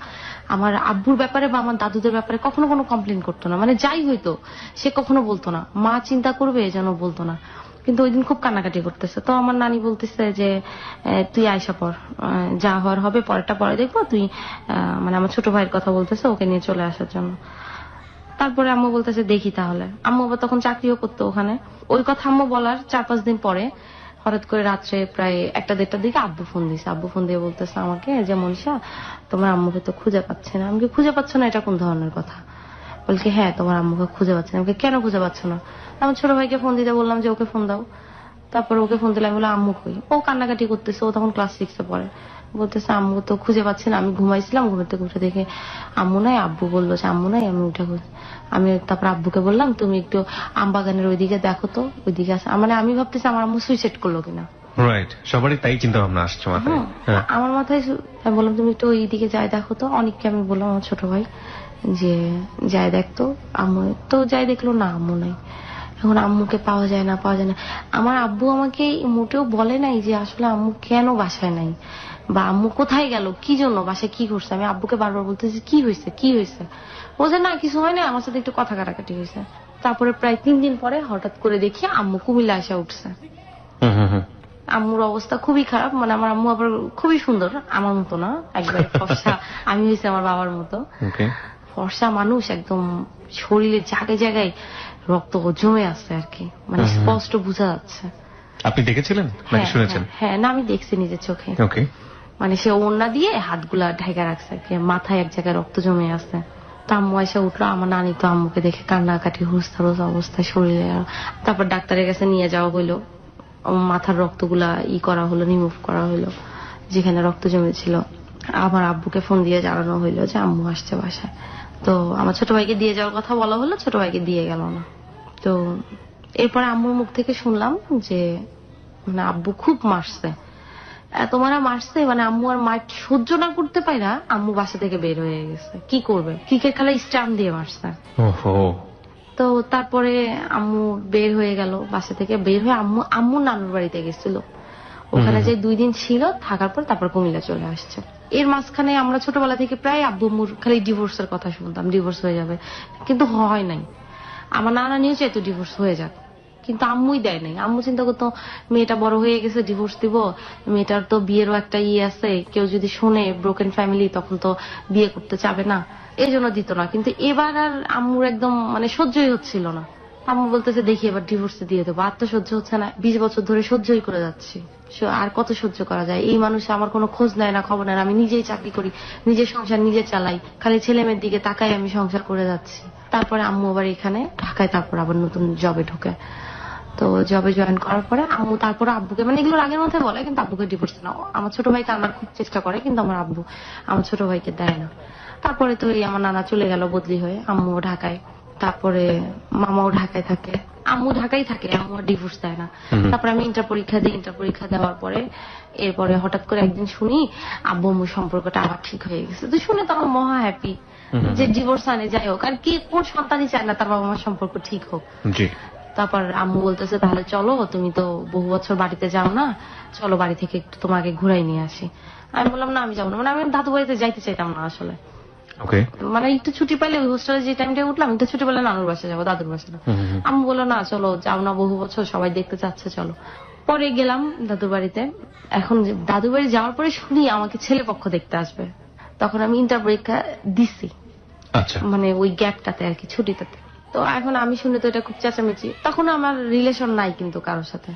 আমার আব্বুর ব্যাপারে বা আমার দাদুদের ব্যাপারে কখনো কোনো কমপ্লেন করতো না, মানে যাই হইতো সে কখনো বলতো না, মা চিন্তা করবে যেন বলতো না। কিন্তু ওই দিন খুব কান্নাকাটি করতেছে। তো আমার নানি বলতেছে যে তুই আয়সা পর, যা হওয়ার হবে পরেরটা পরে দেখবো, তুই মানে আমার ছোট ভাইয়ের কথা বলতেছে, ওকে নিয়ে চলে আসার জন্য। তারপরে আম্মু বলতেছে দেখি তাহলে। আম্মু আবার তখন চাকরিও করতো ওখানে। ওই কথা আম্মু বলার 4-5 দিন পরে হঠাৎ করে রাত্রে প্রায় 1-1:30টার দিকে আব্বু ফোন দিছে। আব্বু ফোন দিয়ে বলতেছে আমাকে যে মনীষা, তোমার আম্মুকে তো খুঁজে পাচ্ছে না। আমাকে খুঁজে পাচ্ছ না, এটা কোন ধরনের কথা? বলছি হ্যাঁ তোমার আম্মুকে খুঁজে পাচ্ছে না। আমাকে কেন খুঁজে পাচ্ছ না? আমার ছোট ভাইকে ফোন দিতে বললাম যে ওকে ফোন দাও। তারপর ওকে ফোন দিলাম, বলে আম্মু কই? ও কান্নাকাটি করতেছে, ও তখন ক্লাস 6-এ পড়ে। বলতেছে আম্মু তো খুঁজে পাচ্ছে না, আমি ঘুমাইছিলাম, ঘুমের থেকে উঠে দেখে আম্মু নাই। আব্বু বললো যে আম্মু নাই, আমি উঠে আমি তারপর আব্বুকে বললাম তুমি একটু আমবাগানের ওইদিকে দেখো তো, ওইদিকে আছে। মানে আমি ভাবতেছি আমার আম্মু সুইসাইড করলো কিনা। রাইট, সবারই তাই চিন্তা ভাবনা আসছে মাথায়। হ্যাঁ। আমার মাথায় আমি বললাম তুমি একটু ওইদিকে যাই দেখো তো। অনেককে আমি বললাম, আমার ছোট ভাই, যে যাই দেখতো। আম্মু তো যাই দেখলো না, আম্মু নাই। এখন আম্মুকে পাওয়া যায় না, পাওয়া যায় না। আমার আব্বু আমাকে মোটেও বলে নাই যে আসলে আম্মু কেন বাসায় নাই, বা আম্মু কোথায় গেল, কি জন্য, বাসায় কি করছে। আমি আব্বুকে বারবার বলতেছি কি হয়েছে, কি হয়েছে। বলছে না কিছু হয় না, আমার সাথে একটু কথা কাটাকাটি হয়েছে। তারপরে প্রায় 3 দিন পরে হঠাৎ করে দেখি আম্মু কুমিল্লা এসে উঠছে। আম্মুর অবস্থা খুবই খারাপ। মানে আমার আম্মু আবার খুবই সুন্দর, আমার মতো না, একবার ফর্সা। আমি হয়েছে আমার বাবার মতো ফর্সা মানুষ, একদম শরীরে জায়গায় জায়গায় রক্ত জমে আছে আর কি, মানে স্পষ্ট বোঝা যাচ্ছে। আপনি দেখেছিলেন নাকি শুনেছেন? হ্যাঁ, না আমি দেখছি নিজের চোখে। ওকে, মানে সে ওড়না দিয়ে হাতগুলা ঢাকা রাখছে আর কি, মাথায় এক জায়গায় রক্ত জমে আছে। তো আম্মু এসে উঠলো, আমার নানি তো আম্মুকে দেখে কান্নাকাটি, হুঁশতারুস অবস্থায় শরীরে। তারপর ডাক্তারের কাছে নিয়ে যাওয়া হইলো, মাথার রক্তগুলা করা হলো, রিমুভ করা হইলো যেখানে রক্ত জমেছিল। আমার আব্বুকে ফোন দিয়ে জানানো হইলো যে আম্মু আসছে বাসায়। তো আমার ছোট ভাইকে দিয়ে যাওয়ার কথা বলা হলো, ছোট ভাইকে দিয়ে গেল না। তো এরপরে আম্মুর মুখ থেকে শুনলাম যে মানে আব্বু খুব মারছে, এত মারছে, মানে আম্মু আর মার সহ্য না করতে পারে না, আম্মু বাসা থেকে বের হয়ে গেছে। কি করবে, ক্রিকেট খেলা স্টাম্প দিয়ে মারছে। তো তারপরে আম্মু বের হয়ে গেল বাসা থেকে, বের হয়ে আম্মু নানুর বাড়িতে গেছিল। ওখানে যে 2 দিন ছিল, থাকার পর তারপর কুমিল্লা চলে আসছে। এর মাঝখানে আমরা ছোটবেলা থেকে প্রায় আব্বু আম্মুর খালি ডিভোর্সের কথা শুনতাম, ডিভোর্স হয়ে যাবে, কিন্তু হয় নাই। আমার নানা নিয়ে চাইতো ডিভোর্স হয়ে যাক, কিন্তু আম্মুই দেয় নাই। আম্মু চিন্তা করতো মেয়েটা বড় হয়ে গেছে, ডিভোর্স দিব, মেয়েটার তো বিয়েরও একটা আছে, কেউ যদি শুনে ব্রোকেন ফ্যামিলি তখন তো বিয়ে করতে চাবে না, এই জন্য দিত না। কিন্তু এবার আর আম্মুর একদম মানে সহ্যই হচ্ছিল না। আম্মু বলতেছে দেখি এবার ডিভোর্সে দিয়ে দেবো, আর তো সহ্য হচ্ছে না, 20 বছর ধরে সহ্যই করে যাচ্ছি, আর কত সহ্য করা যায়। এই মানুষ আমার কোনো খোঁজ নেয় না, খবর নেয় না, আমি নিজেই চাকরি করি, নিজের সংসার নিজে চালাই, খালি ছেলে মেয়ের দিকে তাকাই আমি সংসার করে যাচ্ছি। তারপরে আম্মু আবার এখানে ঢাকায় তারপর আবার নতুন জবে ঢোকে। তো জবে জয়েন করার পরে আম্মু তারপর আব্বুকে, মানে এগুলো আগের মধ্যে বলে, কিন্তু আব্বুকে ডিভোর্স না। আমার ছোট ভাইকে আনার খুব চেষ্টা করে, কিন্তু আমার আব্বু আমার ছোট ভাইকে দেয় না। তারপরে তো এই আমার নানা চলে গেল বদলি হয়ে, আম্মুও ঢাকায়, তারপরে মামাও ঢাকায় থাকে, আম্মু ঢাকায় থাকে, আম্মু ডিভোর্স দেয় না। তারপরে আমি ইন্টার পরীক্ষা দিই, ইন্টার পরীক্ষা দেওয়ার পরে এরপরে হঠাৎ করে একদিন শুনি আব্বু আম্মুর সম্পর্কটা আবার ঠিক হয়ে গেছে। তো শুনে তো আমার মহা হ্যাপি যে ডিভোর্স আনে যাই হোক, আর কি কোন সন্তানই চায় না তার বাবা মার সম্পর্ক ঠিক হোক। তারপর আম্মু বলতেছে তাহলে চলো, তুমি তো বহু বছর বাড়িতে যাও না, চলো বাড়ি থেকে একটু তোমাকে ঘুরাই নিয়ে আসি। আমি বললাম না আমি যাবো না, মানে আমি দাদু বাড়িতে যাইতে চাইতাম না আসলে। মানে একটু ছুটি পাইলে ওই হোস্টেলে যে টাইমটা উঠলাম, একটু ছুটি পেলে নানুর বাসা যাবো, দাদুর বাসা না। আম্মু বললো না চলো, যাও না, বহু বছর সবাই দেখতে চাচ্ছে, চলো। পরে গেলাম দাদুর বাড়িতে। এখন দাদুর বাড়ি যাওয়ার পরে শুনি আমাকে ছেলে পক্ষ দেখতে আসবে। তখন আমি ইন্টার পরীক্ষা দিছি, মানে ওই গ্যাপটাতে আর কি, ছুটিটাতে। তো এখন আমি শুনে তো এটা খুব চেঁচামেচি, তখন আমার রিলেশন নাই কিন্তু কারোর সাথে।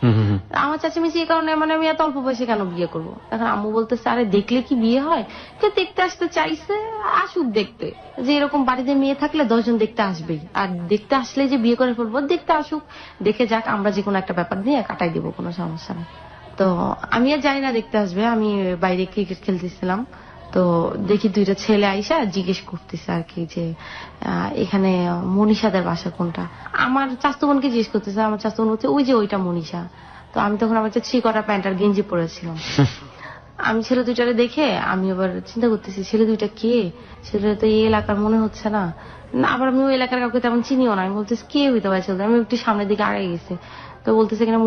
আমার চেঁচামেচি এই কারণে, মানে আমি এত অল্প বয়সে কেন বিয়ে করবো। এখন আম্মু বলতেছে আরে দেখলে কি বিয়ে হয়, কে দেখতে আসতে চাইছে আসুক দেখতে, যে এরকম বাড়িতে মেয়ে থাকলে 10 জন দেখতে আসবেই, আর দেখতে আসলে যে বিয়ে করে ফেলবো, দেখতে আসুক, দেখে যাক, আমরা যে কোনো একটা ব্যাপার নিয়ে কাটাই দিব, কোনো সমস্যা নেই। তো আমি আর জানি না দেখতে আসবে, আমি বাইরে ক্রিকেট খেলতেছিলাম, তো দেখি 2টা ছেলে আইসা জিজ্ঞেস করতেছে আর কি যে এখানে মনীষাদের বাসা কোনটা। আমার চাচতো বোনকে জিজ্ঞেস করতেছে, আমার চাচতো বোন বলছে ওই যে ওইটা মনীষা। তো আমি তখন আমার 3 কটা প্যান্ট আর গেঞ্জি পরেছিলাম। আমি ছেলে 2টারে দেখে আমি আবার চিন্তা করতেছি ছেলে 2টা কে, ছেলে তো এই এলাকার মনে হচ্ছে না, আবার আমি ওই এলাকার কাউকে তেমন চিনিও না। আমি বলতেছি কে হইতে পারে ছেলে, আমি একটু সামনের দিকে আগে গেছি। তো বলতেছে এখানে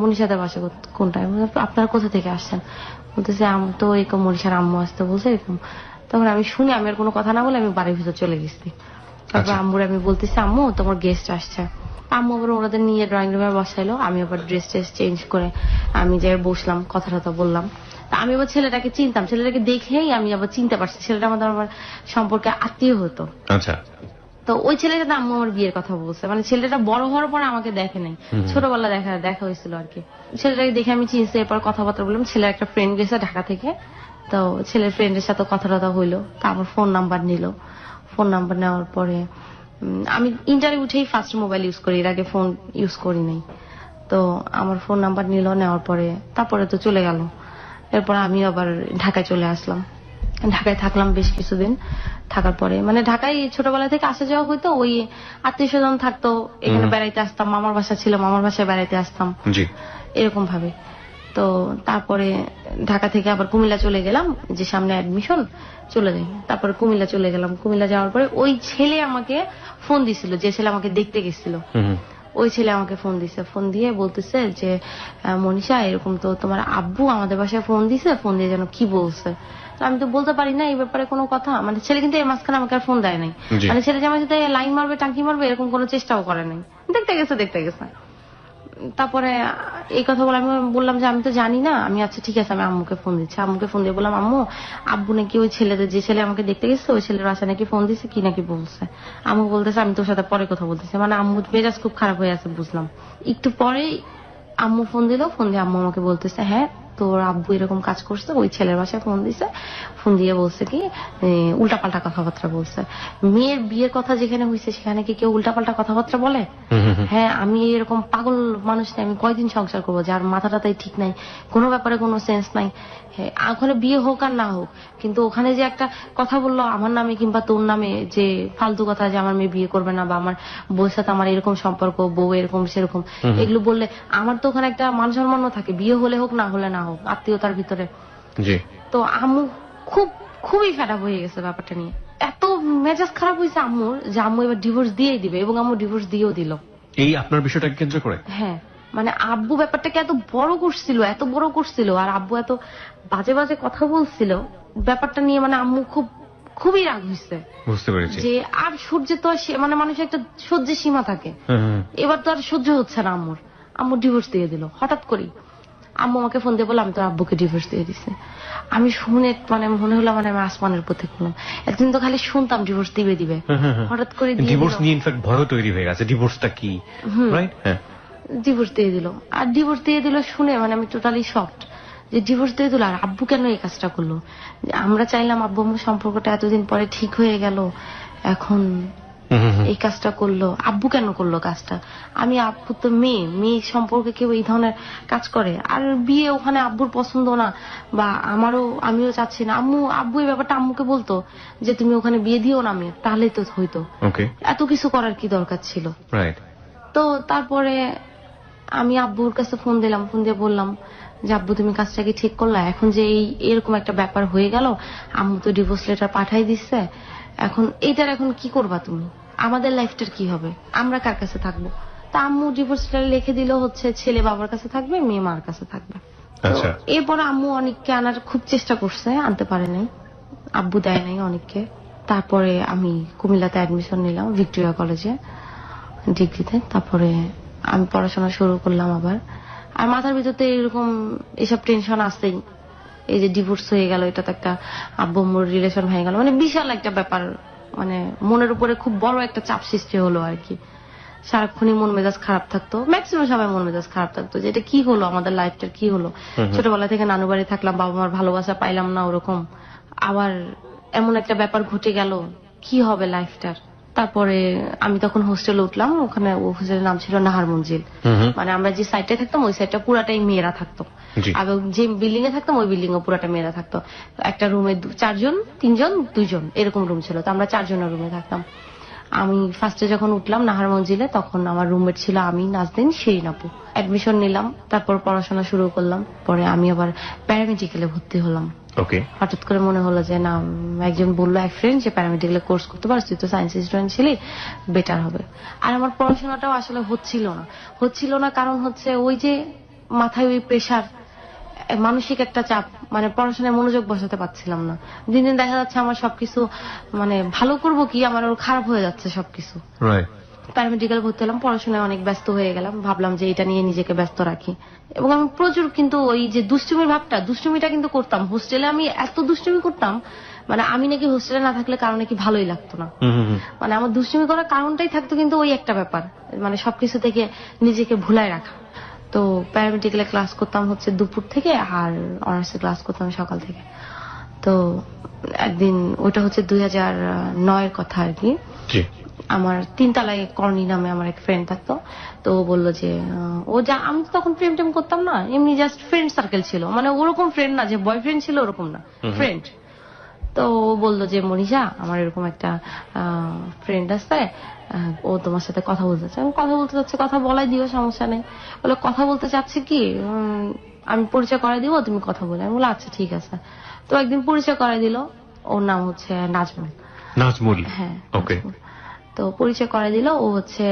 মনীষাদের বাসা কোনটা। আপনারা কোথা থেকে আসছেন? বলতেছে আমি তো এরকম মনীষার আম্মু আসতে বলছে এরকম। তখন আমি শুনি, আমি আর কোনো কথা না বলে আমি বাড়ির ভিতর চলে গেছি। তারপর আম্মুর আমি বলতেছি আম্মু তোমার গেস্ট আসছে। আম্মু আবার ওনাদের নিয়ে ড্রয়িং রুমে বসাইলো, আমি আবার ড্রেস চেঞ্জ করে আমি যাই বসলাম, কথা বললাম। আমি আবার ছেলেটাকে চিনতাম, ছেলেটাকে দেখেই আমি আবার চিনতে পারছি, ছেলেটা আমাদের আমার সম্পর্কে আত্মীয় হতো। তো ওই ছেলেটাতে আম্মু আমার বিয়ের কথা বলছে, মানে ছেলেটা বড় হওয়ার পরে আমাকে দেখে নাই, ছোটবেলা দেখা হয়েছিল আর কি। ছেলেটাকে দেখে আমি চিনছি, এরপর কথাবার্তা বললাম। ছেলের একটা ফ্রেন্ড গেছে ঢাকা থেকে, তো ছেলের ফ্রেন্ডের সাথে কথা হইলো, তা আমার ফোন নাম্বার নিল। ফোন নাম্বার নেওয়ার পরে আমি ইন্টারে উঠেই ফার্স্ট মোবাইল ইউজ করি, এর আগে ফোন ইউজ করি নাই। তো আমার ফোন নাম্বার নিল, নেওয়ার পরে তারপরে তো চলে গেল। এরপর আমি আবার ঢাকায় চলে আসলাম, ঢাকায় থাকলাম বেশ কিছুদিন। থাকার পরে মানে ঢাকায় ছোটবেলা থেকে আসা যাওয়া হইতো, ওই আত্মীয় স্বজন থাকতো, এখানে বেড়াইতে আসতাম, মামার বাসা ছিল, মামার বাসায় বেড়াইতে আসতাম, এরকম ভাবে। তো তারপরে ঢাকা থেকে আবার কুমিল্লা চলে গেলাম, যে সামনে অ্যাডমিশন, চলে যাই। তারপরে কুমিল্লা চলে গেলাম। কুমিল্লা যাওয়ার পরে ওই ছেলে আমাকে ফোন দিছিল, যে ছেলে আমাকে দেখতে গেছিল, ওই ছেলে আমাকে ফোন দিছে। ফোন দিয়ে বলতেছে যে মনীষা এরকম তো তোমার আব্বু আমাদের বাসায় ফোন দিছে, ফোন দিয়ে যেন কি বলছে। আমি তো বলতে পারি না এই ব্যাপারে কোনো কথা, মানে ছেলে কিন্তু এই মাঝখানে আমাকে আর ফোন দেয় নাই, মানে ছেলে যে আমার সাথে লাইন মারবে টাঙ্কি মারবে এরকম কোনো চেষ্টাও করে নাই, দেখতে গেছে। তারপরে এই কথা বলে আমি বললাম যে আমি তো জানি না। আমি আচ্ছা ঠিক আছে, আমি আম্মুকে ফোন দিচ্ছি। আম্মুকে ফোন দিয়ে বললাম আম্মু আব্বু নাকি ওই ছেলেদের, যে ছেলে আমাকে দেখতে গেছে ওই ছেলের বাসা নাকি ফোন দিচ্ছে, কি নাকি বলছে। আম্মু বলতেছে আমি তোর সাথে পরে কথা বলতেছি, মানে আম্মু মেজাজ খুব খারাপ হয়ে আছে বুঝলাম। একটু পরেই আম্মু ফোন দিল, ফোন দিয়ে আম্মু আমাকে বলতেছে হ্যাঁ তোর আব্বু এরকম কাজ করছে, ওই ছেলের বাসায় ফোন দিছে, ফোন দিয়ে বলছে কি উল্টাপাল্টা কথাবার্তা বলছে। মেয়ের বিয়ের কথা যেখানে হয়েছে সেখানে কি কেউ উল্টাপাল্টা কথাবার্তা বলে? হ্যাঁ আমি এরকম পাগল মানুষ নাই, আমি কয়দিন সংসার করবো, যার মাথাটা তাই ঠিক নাই, কোনো ব্যাপারে কোনো সেন্স নাই। হ্যাঁ ওখানে বিয়ে হোক আর না হোক, কিন্তু ওখানে যে একটা কথা বললো আমার নামে কিংবা তোর নামে, যে ফালতু কথা, যে আমার মেয়ে বিয়ে করবে না, বা আমার বউর সাথে আমার এরকম সম্পর্ক, বউ এরকম সেরকম, এগুলো বললে আমার তো ওখানে একটা মান সম্মানও থাকে, বিয়ে হলে হোক না হলে না হোক, আত্মীয়তার ভিতরে। তো আম্মু খুবই ফেড আপ হয়ে গেছে ব্যাপারটা নিয়ে, এত মেজাজ খারাপ হয়েছে আম্মুর যে আম্মু এবার ডিভোর্স দিয়েই দিবে, এবং আম্মু ডিভোর্স দিয়েও দিল। এই আপনার বিষয়টাকে কেন্দ্র করে? হ্যাঁ, মানে আব্বু ব্যাপারটাকে এত বড় করছিল আর আব্বু এত বাজে বাজে কথা বলছিল ব্যাপারটা নিয়ে, মানে আম্মু খুবই রাগ হয়েছে। বুঝতে পেরেছি যে আর সহ্যের তো মানে মানুষের একটা সহ্যের সীমা থাকে, এবার তো আর সহ্য হচ্ছে না আম্মুর ডিভোর্স দিয়ে দিল হঠাৎ করেই। আম্মু আমাকে ফোন দিয়ে বললো আমি তোর আব্বুকে ডিভোর্স দিয়ে দিছে। আমি শুনে মানে মনে হলো মানে আমি আসমানের পথে গেলাম। একদিন তো খালি শুনতাম ডিভোর্স দিবে, হঠাৎ করে ডিভোর্স নিয়ে ইনফ্যাক্ট ভয় তৈরি হয়ে গেছে, ডিভোর্সটা কি, রাইট? হ্যাঁ, ডিভোর্স দিয়ে দিল। আর ডিভোর্স দিয়ে দিল শুনে মানে আমি টোটালি শকড যে ডিভোর্স দিয়ে দিল। আর আব্বু কেন এই কাজটা করলো? আমরা চাইলাম আব্বু আম্মুর সম্পর্কটা এতদিন পরে ঠিক হয়ে গেল, এখন এই কাজটা করলো। আব্বু কেন করলো কাজটা? আমি আব্বু তো মেয়ে সম্পর্কে কেউ এই ধরনের কাজ করে? আর বিয়ে ওখানে আব্বুর পছন্দ না, বা আমিও চাচ্ছি না। আব্বু এই ব্যাপারটা আম্মুকে বলতো যে তুমি ওখানে বিয়ে দিও না মেয়ে, তাহলেই তো হইতো। এত কিছু করার কি দরকার ছিল? তো তারপরে আমি আব্বুর কাছে ফোন দিলাম, ফোন দিয়ে বললাম যে আব্বু তুমি কাজটা কি ঠিক করলা? এখন যে এরকম একটা ব্যাপার হয়ে গেল, আম্মু তো ডিভোর্স লেটার পাঠাই দিচ্ছে, এখন কি করবা তুমি? আমাদের লাইফটার কি হবে? আমরা কার কাছে থাকবো? তা আম্মু ডিভোর্স লেটার লিখে দিল হচ্ছে ছেলে বাবার কাছে থাকবে, মেয়ে মার কাছে থাকবে। এরপরে আম্মু অনেককে আনার খুব চেষ্টা করছে, আনতে পারে নাই, আব্বু দেয় নাই অনেককে। তারপরে আমি কুমিল্লাতে অ্যাডমিশন নিলাম ভিক্টোরিয়া কলেজে ডিগ্রিতে। তারপরে আমি পড়াশোনা শুরু করলাম আবার। আর মাথার ভিতরতে এরকম এসব টেনশন আসছেই, এই যে ডিভোর্স হয়ে গেল, এটা তো একটা আব্বু আম্মুর রিলেশন হয়ে গেল, মানে বিশাল একটা ব্যাপার, মানে মনের উপরে খুব বড় একটা চাপ সৃষ্টি হলো আর কি। সারাক্ষণই মন মেজাজ খারাপ থাকতো, ম্যাক্সিমাম সময় মন মেজাজ খারাপ থাকতো যে এটা কি হলো, আমাদের লাইফটার কি হলো। ছোটবেলা থেকে নানু বাড়ি থাকলাম, বাবা মার ভালোবাসা পাইলাম না ওরকম, আবার এমন একটা ব্যাপার ঘটে গেল, কি হবে লাইফটার। তারপরে আমি তখন হোস্টেলে উঠলাম, ওখানে হোস্টেলের নাম ছিল নাহার মঞ্জিল। মানে আমরা যে সাইডটায় থাকতাম ওই সাইডটা পুরাটাই মেয়েরা থাকতো, আর যে বিল্ডিং এ থাকতাম ওই বিল্ডিং এ পুরাটা মেয়েরা থাকতো। একটা রুমে 4 জন 3 জন 2 জন এরকম রুম ছিল, তো আমরা 4 জনের রুমে থাকতাম। আমি ফার্স্টে যখন উঠলাম নাহার মঞ্জিলে, তখন আমার রুমমেট ছিল আমি, নাজদিন, শিরিন আপু। অ্যাডমিশন নিলাম, তারপর পড়াশোনা শুরু করলাম। পরে আমি আবার প্যারামেডিক্যালে ভর্তি হলাম। হঠাৎ করে মনে হলো যে না, একজন বললো এক ফ্রেন্ড যে প্যারামেডিক্যালে কোর্স করতে পারছিস, তুই তো সায়েন্স স্টুডেন্ট ছিলি, বেটার হবে। আর আমার পড়াশোনাটাও আসলে হচ্ছিল না, কারণ হচ্ছে ওই যে মাথায় ওই প্রেশার, মানসিক একটা চাপ, মানে পড়াশোনায় মনোযোগ বসাতে পারছিলাম না। দিন দিন দেখা যাচ্ছে আমার সবকিছু মানে ভালো করব কি, আমার ওর খারাপ হয়ে যাচ্ছে সবকিছু। প্যারামেডিক্যাল ভর্তি হলাম, পড়াশোনায় অনেক ব্যস্ত হয়ে গেলাম, ভাবলাম যে এটা নিয়ে নিজেকে ব্যস্ত রাখি। এবং আমি প্রচুর কিন্তু ওই যে দুষ্টুমিটা কিন্তু করতাম। হোস্টেলে আমি এত দুষ্টুমি করতাম, মানে আমি নাকি হোস্টেলে না থাকলে কারো নাকি ভালোই লাগতো না। মানে আমার দুষ্টুমি করার কারণটাই থাকতো কিন্তু ওই একটা ব্যাপার, মানে সবকিছু থেকে নিজেকে ভুলায় রাখা। তো প্যারামেডিক্যালে ক্লাস করতাম হচ্ছে দুপুর থেকে, আর অনার্সে ক্লাস করতাম সকাল থেকে। তো একদিন, ওটা হচ্ছে 2009 কথা আর কি, আমার 3 তলায় কর্নি নামে আমার এক ফ্রেন্ড থাকতো। তো ও বললো যে আমি তো তখন প্রেম টেম করতাম না, এমনি জাস্ট ফ্রেন্ড সার্কেল ছিল, মানে ওরকম ফ্রেন্ড না যে বয়ফ্রেন্ড ছিল ওরকম না, ফ্রেন্ড। তো ও বললো যে মনীষা, আমার এরকম একটা ফ্রেন্ড আছে, ও তোমার সাথে কথা বলতে চাচ্ছে। আমি কথা বলতে চাচ্ছি, কথা বলাই দিও, সমস্যা নেই। বলে কথা বলতে চাচ্ছে কি, আমি পরিচয় করাই দিব, তুমি কথা বলে। আমি বললাম আচ্ছা ঠিক আছে। তো একদিন পরিচয় করাই দিল, ওর নাম হচ্ছে নাজমুল। হ্যাঁ, তো পরিচয় করাই দিল। ও হচ্ছে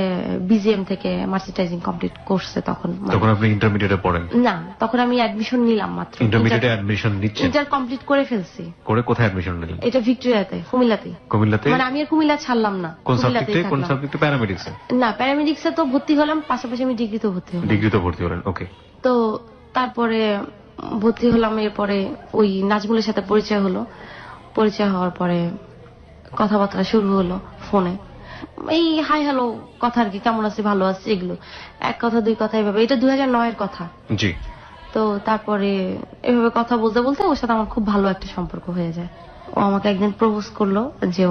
বিজিএম থেকে মার্চেন্টাইজিং কমপ্লিট করছে তখন। আপনি ইন্টারমিডিয়েটে পড়েন? না, তখন আমি অ্যাডমিশন নিলাম মাত্র। ইন্টারমিডিয়েটে অ্যাডমিশন নিচ্ছেন? ইন্টার কমপ্লিট করে ফেলছি। কোথায় অ্যাডমিশন নিলেন? এটা ভিক্টোরিয়াতে, কুমিল্লাতে। মানে আমি আর কুমিল্লা ছাড়লাম না। কোন সাবজেক্টে? প্যারামেডিক্সে? না, প্যারামেডিক্সে তো ভর্তি হলাম, পাশাপাশি আমি ডিগ্রিতেও ভর্তি হলাম। ওকে। তো তারপরে ভর্তি হলাম, এরপরে ওই নাজমুলের সাথে পরিচয় হলো। পরিচয় হওয়ার পরে কথাবার্তা শুরু হলো ফোনে, এই হাই হ্যালো কথা আর কি, কেমন আছে, ভালো আছে, এগুলো এক কথা দুই কথা এভাবে। এটা 2009 কথা। জি। তো তারপরে এভাবে কথা বলতে বলতে ওর সাথে আমার খুব ভালো একটা সম্পর্ক হয়ে যায়। ও আমাকে একদিন প্রপোজ করলো যে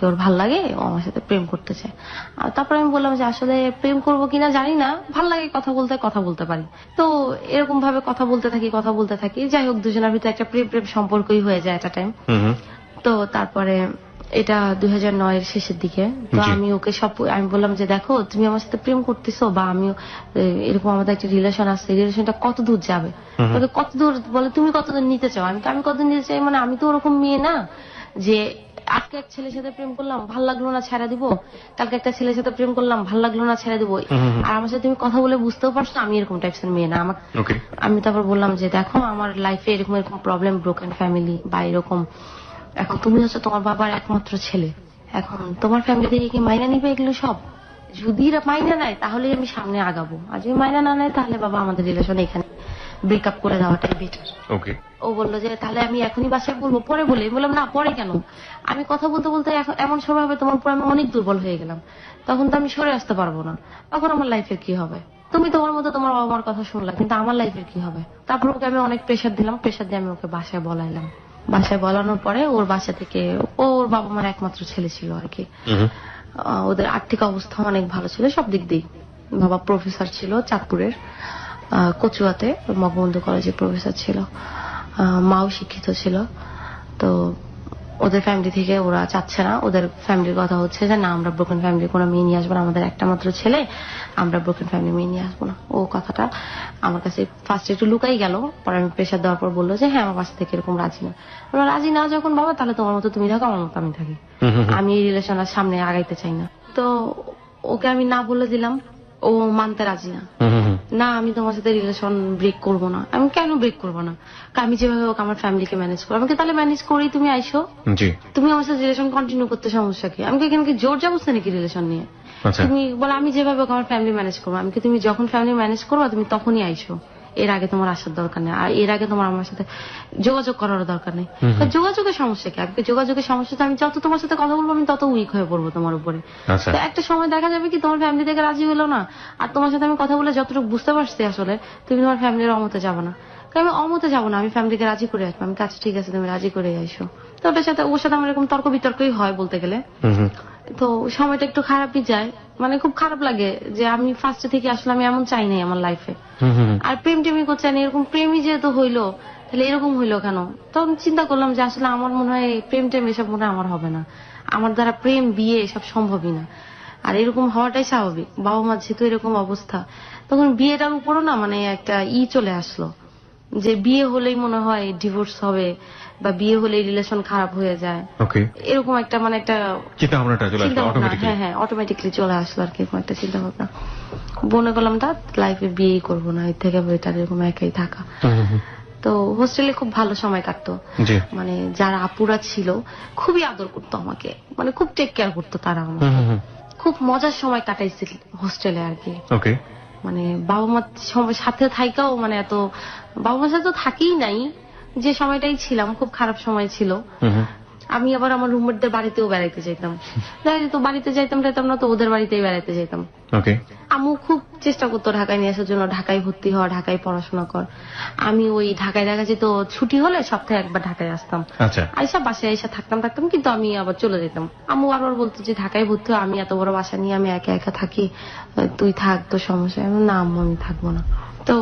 ওর ভাল লাগে, ও আমার সাথে প্রেম করতে চায়। আর তারপরে আমি বললাম যে আসলে প্রেম করবো কিনা জানি না, ভাল লাগে কথা বলতে পারি। তো এরকম ভাবে কথা বলতে থাকি। যাই হোক, দুজনের ভিতরে একটা প্রেম সম্পর্কই হয়ে যায় একটা টাইম। তো তারপরে এটা 2009 শেষের দিকে। তো আমি ওকে আমি বললাম যে দেখো, তুমি আমার সাথে প্রেম করতেছো, বা আমিও এরকম আমাদের একটা রিলেশন আছে, রিলেশনটা কত দূর যাবে, কত দূর বলে, তুমি কতদূর নিতে চাও? আমি কতদূর নিতে চাই, মানে আমি তো ওরকম মেয়ে না যে আজকে এক ছেলের সাথে প্রেম করলাম, ভাল লাগলো না, ছেড়ে দিব। কালকে একটা ছেলের সাথে প্রেম করলাম, ভাল লাগলো না, ছেড়ে দিব। আর আমার সাথে তুমি কথা বলে বুঝতেও পারছো আমি এরকম টাইপসের মেয়ে না। আমি তারপর বললাম যে দেখো আমার লাইফে এরকম এরকম প্রবলেম, ব্রোকেন ফ্যামিলি বা এরকম। এখন তুমি হচ্ছে তোমার বাবার একমাত্র ছেলে, এখন তোমার ফ্যামিলি থেকে কি মাইনা নিবে এগুলো সব? যদি এরা মাইনা নেয় তাহলে আমি সামনে আগাবো, আর যদি মাইনা না নেয় তাহলে বাবা আমাদের রিলেশন এখানে ব্রেকআপ করে দেওয়াটাই বেটার। ও বললো যে তাহলে আমি এখনই বাসায় বলবো, পরে বলে। বললাম না, পরে কেন? আমি কথা বলতে বলতে এমন সময় হবে তোমার উপর আমি অনেক দুর্বল হয়ে গেলাম, তখন তো আমি সরে আসতে পারবো না। তখন আমার লাইফের কি হবে? তুমি তোমার মতো তোমার বাবা মার কথা শুনলা, কিন্তু আমার লাইফের কি হবে? তারপর ওকে আমি অনেক প্রেশার দিলাম, প্রেশার দিয়ে আমি ওকে বাসায় বলাইলাম। বাসায় বলানোর পরে ওর বাসা থেকে, ওর বাবা মার একমাত্র ছেলে ছিল আর কি, ওদের আর্থিক অবস্থা অনেক ভালো ছিল সব দিক দিয়ে। বাবা প্রফেসর ছিল চাঁদপুরের কচুয়াতে, বঙ্গবন্ধু কলেজের প্রফেসর ছিল। মাও শিক্ষিত ছিল। তো ওদের ফ্যামিলি থেকে ওরা চাচ্ছে না, ওদের ফ্যামিলির কথা হচ্ছে যে না, আমরা ব্রোকেন ফ্যামিলির কোনো মেয়ে নিয়ে আসবো না, আমাদের একটা মাত্র ছেলে, আমরা ব্রোকেন ফ্যামিলি মেয়ে নিয়ে আসবো না। ও কথাটা আমার কাছে ফার্স্টে একটু লুকাই গেল, পরে আমি প্রেশার দেওয়ার পর বললো যে হ্যাঁ আমার বাসা থেকে এরকম রাজি না। রাজি না যখন বাবা, তাহলে তোমার মতো তুমি থাকো, আমার মতো আমি থাকি, আমি এই রিলেশন আর সামনে আগাইতে চাই না। তো ওকে আমি না বলে দিলাম, ও মানতে রাজি না। না আমি তোমার সাথে রিলেশন ব্রেক করবো না। আমি কেন ব্রেক করবো না? আমি যেভাবে হোক আমার ফ্যামিলিকে ম্যানেজ করবো। আমাকে তাহলে ম্যানেজ করেই তুমি আইসো, তুমি আমার সাথে রিলেশন কন্টিনিউ করতে সমস্যা কি? আমি এখানে কি জোর জবরদস্তি নাকি রিলেশন নিয়ে? তুমি বলো আমি যেভাবে হোক আমার ফ্যামিলি ম্যানেজ করবো। আমি তুমি যখন ফ্যামিলি ম্যানেজ করবো তুমি তখনই আইসো, এর আগে তোমার আসার দরকার নেই, আর এর আগে তোমার আমার সাথে যোগাযোগ করার দরকার নেই। যোগাযোগের সমস্যা কি? আমি যোগাযোগের সমস্যা তো আমি যত তোমার সাথে কথা বলবো আমি তত উইক হয়ে পড়বো তোমার উপরে। তো একটা সময় দেখা যাবে কি তোমার ফ্যামিলি থেকে রাজি হলো না, আর তোমার সাথে আমি কথা বলে যতটুকু বুঝতে পারছি আসলে তুমি তোমার ফ্যামিলির অমতে যাবো না। আমি অমতে যাবো না, আমি ফ্যামিলিকে রাজি করে আসবো। আমি কাছে ঠিক আছে তুমি রাজি করে আইসো। তো ওটার সাথে ওর সাথে আমার এরকম তর্ক বিতর্কই হয় বলতে গেলে। তো সময়টা একটু খারাপই যায়, মানে খুব খারাপ লাগে যে আমি ফার্স্টে থেকে আসলে আমি এমন চাই নাই আমার লাইফে। আর প্রেম টেমি করছে না, এরকম প্রেমই যেহেতু হইলো তাহলে এরকম হইলো কেন? তখন চিন্তা করলাম যে আসলে আমার মনে হয় প্রেম টেম এসব মনে হয় আমার হবে না, আমার দ্বারা প্রেম বিয়ে এসব সম্ভবই না, আর এরকম হওয়াটাই স্বাভাবিক। বাবা মা যেহেতু এরকম অবস্থা, তখন বিয়েটার উপরও না মানে একটা চলে আসলো যে বিয়ে হলেই মনে হয় ডিভোর্স হবে বা বিয়ে হলেই রিলেশন খারাপ হয়ে যায়, এরকম একটা মানে একটা চিন্তা ভাবনা। হ্যাঁ অটোমেটিকলি চলে আসলো আর কি, এরকম একটা চিন্তা ভাবনা। মনে করলাম তা লাইফে বিয়েই করবো না, এর থেকে বেটার এরকম একাই থাকা। তো হোস্টেলে খুব ভালো সময় কাটতো, মানে যারা আপুরা ছিল খুবই আদর করতো আমাকে, মানে খুব টেক কেয়ার করতো তারা আমাকে, খুব মজার সময় কাটাইছি হোস্টেলে আর কি। মানে বাবা মার সাথে থাইকাও মানে এত বাবা মার সাথে তো থাকিই নাই, যে সময়টাই ছিলাম খুব খারাপ সময় ছিল। আমি আবার আমার রুমমেটদের বাড়িতেও বেড়াইতে যাইতাম, দেখা যেত বাড়িতে যাইতাম না তো ওদের বাড়িতেই বেড়াইতে যাইতাম। আম্মু খুব চেষ্টা করতো ঢাকায় নিয়ে আসার জন্য, ঢাকায় ভর্তি হওয়া, ঢাকায় পড়াশোনা কর। আমি ওই ঢাকায় দেখা যেত ছুটি হলে সপ্তাহে একবার ঢাকায় আসতাম, আইসা বাসায় আইসা থাকতাম, কিন্তু আমি আবার চলে যেতাম। আম্মু বারবার বলতো যে ঢাকায় ভর্তি হওয়া, আমি এত বড় বাসা নিয়ে আমি একা একা থাকি, তুই থাক, তো সমস্যা। না আম্মু আমি থাকবো না। তো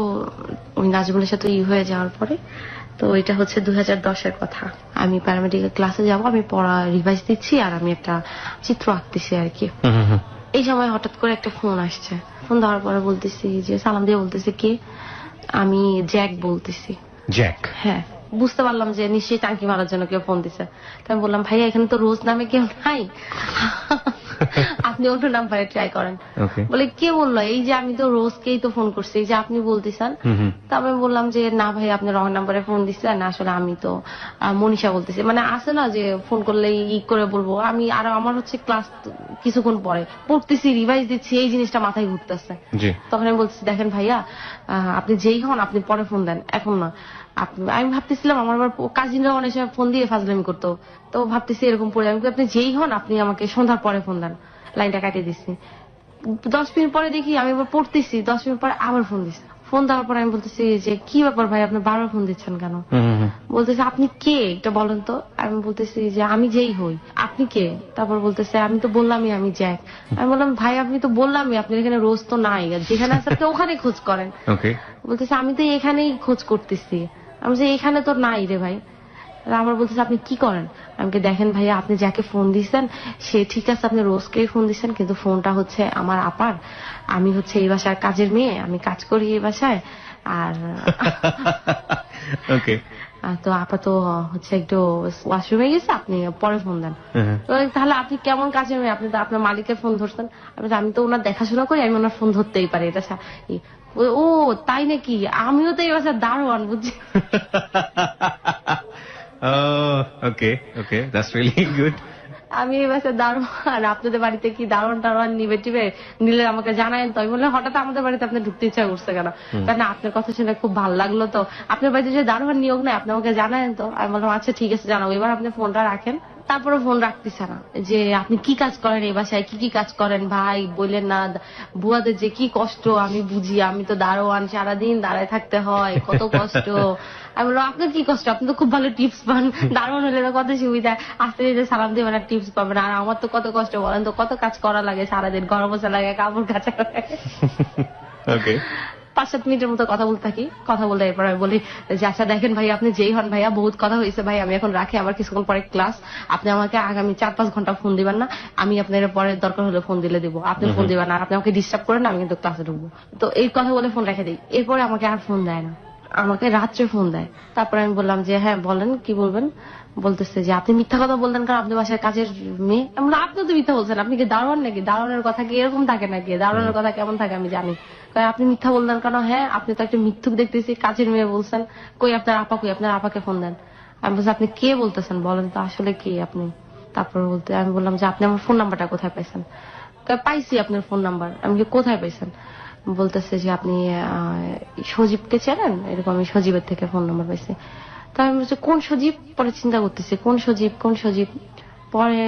ওই নাজমুলের সাথে হয়ে যাওয়ার পরে, তো এটা হচ্ছে 2010-এর কথা, আমি প্যারামেডিক্যাল ক্লাসে যাব, আমি পড়া রিভাইজ দিচ্ছি আর আমি একটা চিত্র আঁকতেছি আর কি। এই সময় হঠাৎ করে একটা ফোন আসছে, ফোন দেওয়ার পরে বলতেছি যে সালাম দিয়ে বলতেছি কে? আমি জ্যাক বলতেছি। জ্যাক? হ্যাঁ, বুঝতে পারলাম যে নিশ্চয়ই টাঙ্কি মারার জন্য কেউ ফোন দিছে। তাই আমি বললাম ভাইয়া এখানে তো রোজ নামে কেউ নাই, আপনি অন্য নাম্বারে ট্রাই করেন। বলে কে বললো? এই যে আমি তো রোজকেই তো ফোন করছি, এই যে আপনি বলতেছেন। তারপরে বললাম যে না ভাই আপনি রং নাম্বারে ফোন দিচ্ছেন, আসলে আমি তো মনীষা বলতেছি। মানে আসে না যে ফোন করলে করে বলবো আমি, আর আমার হচ্ছে ক্লাস কিছুক্ষণ পরে পড়তেছি, রিভাইজ দিচ্ছি, এই জিনিসটা মাথায় ঘুরতেছে। তখন আমি বলতেছি দেখেন ভাইয়া আপনি যেই হন আপনি পরে ফোন দেন, এখন না। আমি ভাবতেছিলাম আমার আবার কাজিনরা অনেক সময় ফোন দিয়ে ফাজলামি করতো, তো ভাবতেছি এরকম পড়ে আমি আপনি যেই হন আপনি আমাকে সন্ধ্যার পরে ফোন দেন। লাইনটা কাটিয়ে দিচ্ছি। 10 মিনিট পরে দেখি আমি আবার পড়তেছি, 10 মিনিট পরে আবার ফোন দিচ্ছি। ফোন দেওয়ার পর আমি বলতেছি যে কি ব্যাপার ভাই আপনি বারবার ফোন দিচ্ছেন কেন? বলতেছে আপনি কে এটা বলেন তো। আমি বলতেছি যে আমি যেই হই, আপনি কে? তারপর বলতেছে আমি তো বললামই আমি জ্যাক। আমি বললাম ভাই আপনি তো বললামই আপনি এখানে রোজ তো নাই, যেখানে আছে আপনি ওখানে খোঁজ করেন। বলতেছে আমি তো এখানেই খোঁজ করতেছি। আমি বলছি এখানে তো নাই রে ভাই। আমার বলতেছে আপনি কি করেন? আমাকে দেখেন ভাইয়া আপনি যাকে ফোন দিচ্ছেন সে ঠিক আছে, আপনি রোজকেই ফোন দিচ্ছেন, কিন্তু ফোনটা হচ্ছে আমার আপার, আমি হচ্ছে এই বাসার কাজের মেয়ে, আমি কাজ করি এই বাসায়। আর তো আপাতত হচ্ছে একটু ওয়াশরুমে গেছে, আপনি পরে ফোন দেন। তো তাহলে আপনি কেমন কাজে মেয়ে, আপনি তো আপনার মালিকের ফোন ধরছেন। আমি তো ওনার দেখাশোনা করি, আমি ওনার ফোন ধরতেই পারি, এটা ও তাই নাকি, আমিও তো এই বাসার দারোয়ান বুঝছি। ওকে ওকে, দ্যাটস রিয়েলি গুড। আমি এই বাসার দারোয়ান, আপনাদের বাড়িতে কি দারোয়ান টারোয়ান নিবে টিবে নিলে আমাকে জানায়েন তো। আমি বললাম হঠাৎ আমাদের বাড়িতে আপনি ঢুকতে ইচ্ছা করছে কেন? কারণ আপনার কথা শুনে খুব ভালো লাগলো, তো আপনার বাড়িতে যে দারোয়ান নিয়োগ নাই আপনি আমাকে জানায়েন তো। আমি বললাম আচ্ছা ঠিক আছে জানাবো। এবার আপনি ফোনটা রাখেন। তারপরে ফোন রাখতেছে না, যে আপনি কি কাজ করেন এই বাসায়, কি কি কাজ করেন ভাই বললেন না, বুয়াদের যে কি কষ্ট আমি বুঝি, আমি তো দারোয়ান, সারাদিন দাঁড়ায় থাকতে হয়, কত কষ্ট। আমি বললাম আপনার কি কষ্ট, আপনি তো খুব ভালো টিপস পান, দারোয়ান হলে তো কত সুবিধা, আস্তে আস্তে সালাম দিবেন আর টিপস পাবেন। আর আমার তো কত কষ্ট বলেন তো, কত কাজ করা লাগে সারাদিন, ঘর মোছা লাগে, কাপড় কাচা লাগে। ওকে, 5-7 মিনিটের মতো কথা বলতে থাকি। কথা বলতে এরপর আমি বলি যে আচ্ছা দেখেন ভাই, আপনি যেই হন ভাইয়া, বহুত কথা হয়েছে ভাই, আমি এখন রাখি, আমার কিছুক্ষণ পরে ক্লাস, আপনি আমাকে আগামী 4-5 ঘন্টা ফোন দিবেন না, আমি আপনার পরে দরকার হলে ফোন দিলে দিব, আপনি ফোন দিবেন না, আর আপনি আমাকে ডিস্টার্ব করেন না, আমি কিন্তু ক্লাসে ঢুকবো। তো এই কথা বলে ফোন রেখে দিই। এরপরে আমাকে আর ফোন দেয় না, আমাকে রাত্রে ফোন দেয়। তারপরে আমি বললাম যে হ্যাঁ বলেন কি বলবেন। বলতেছে যে আপনি মিথ্যা কথা বলতেন কারণ আপনি বাসায় কাজের মেয়ে। আপনি তো মিথ্যা বলছেন, আপনি কি দারোয়ান নাকি, দারোয়ানের কথা কি এরকম থাকে নাকি, দারোয়ানের কথা কেমন থাকে আমি জানি। আপনি মিথ্যা বললেন কেন? হ্যাঁ আপনি তো একটা মিথ্যুক দেখতেছি, কাজের মেয়ে বলছেন, কই আপনার আপা, কই আপনার আপাকে ফোন দেন। আমি বলছি আপনি কে বলতেছেন বলেন তো আসলে কি আপনি। তারপর বলতে আমি বললাম যে আপনি আমার ফোন নাম্বারটা কোথায় পাইছেন। পাইছি আপনার ফোন নাম্বার। আমি কি কোথায় পাইছেন? বলতেছে যে আপনি সজীবকে চেনেন, এরকম। আমি সজীবের থেকে ফোন নাম্বার পাইছি। তো আমি বলছি কোন সজীব, পরে চিন্তা করতেছি কোন সজীব কোন সজীব। পরে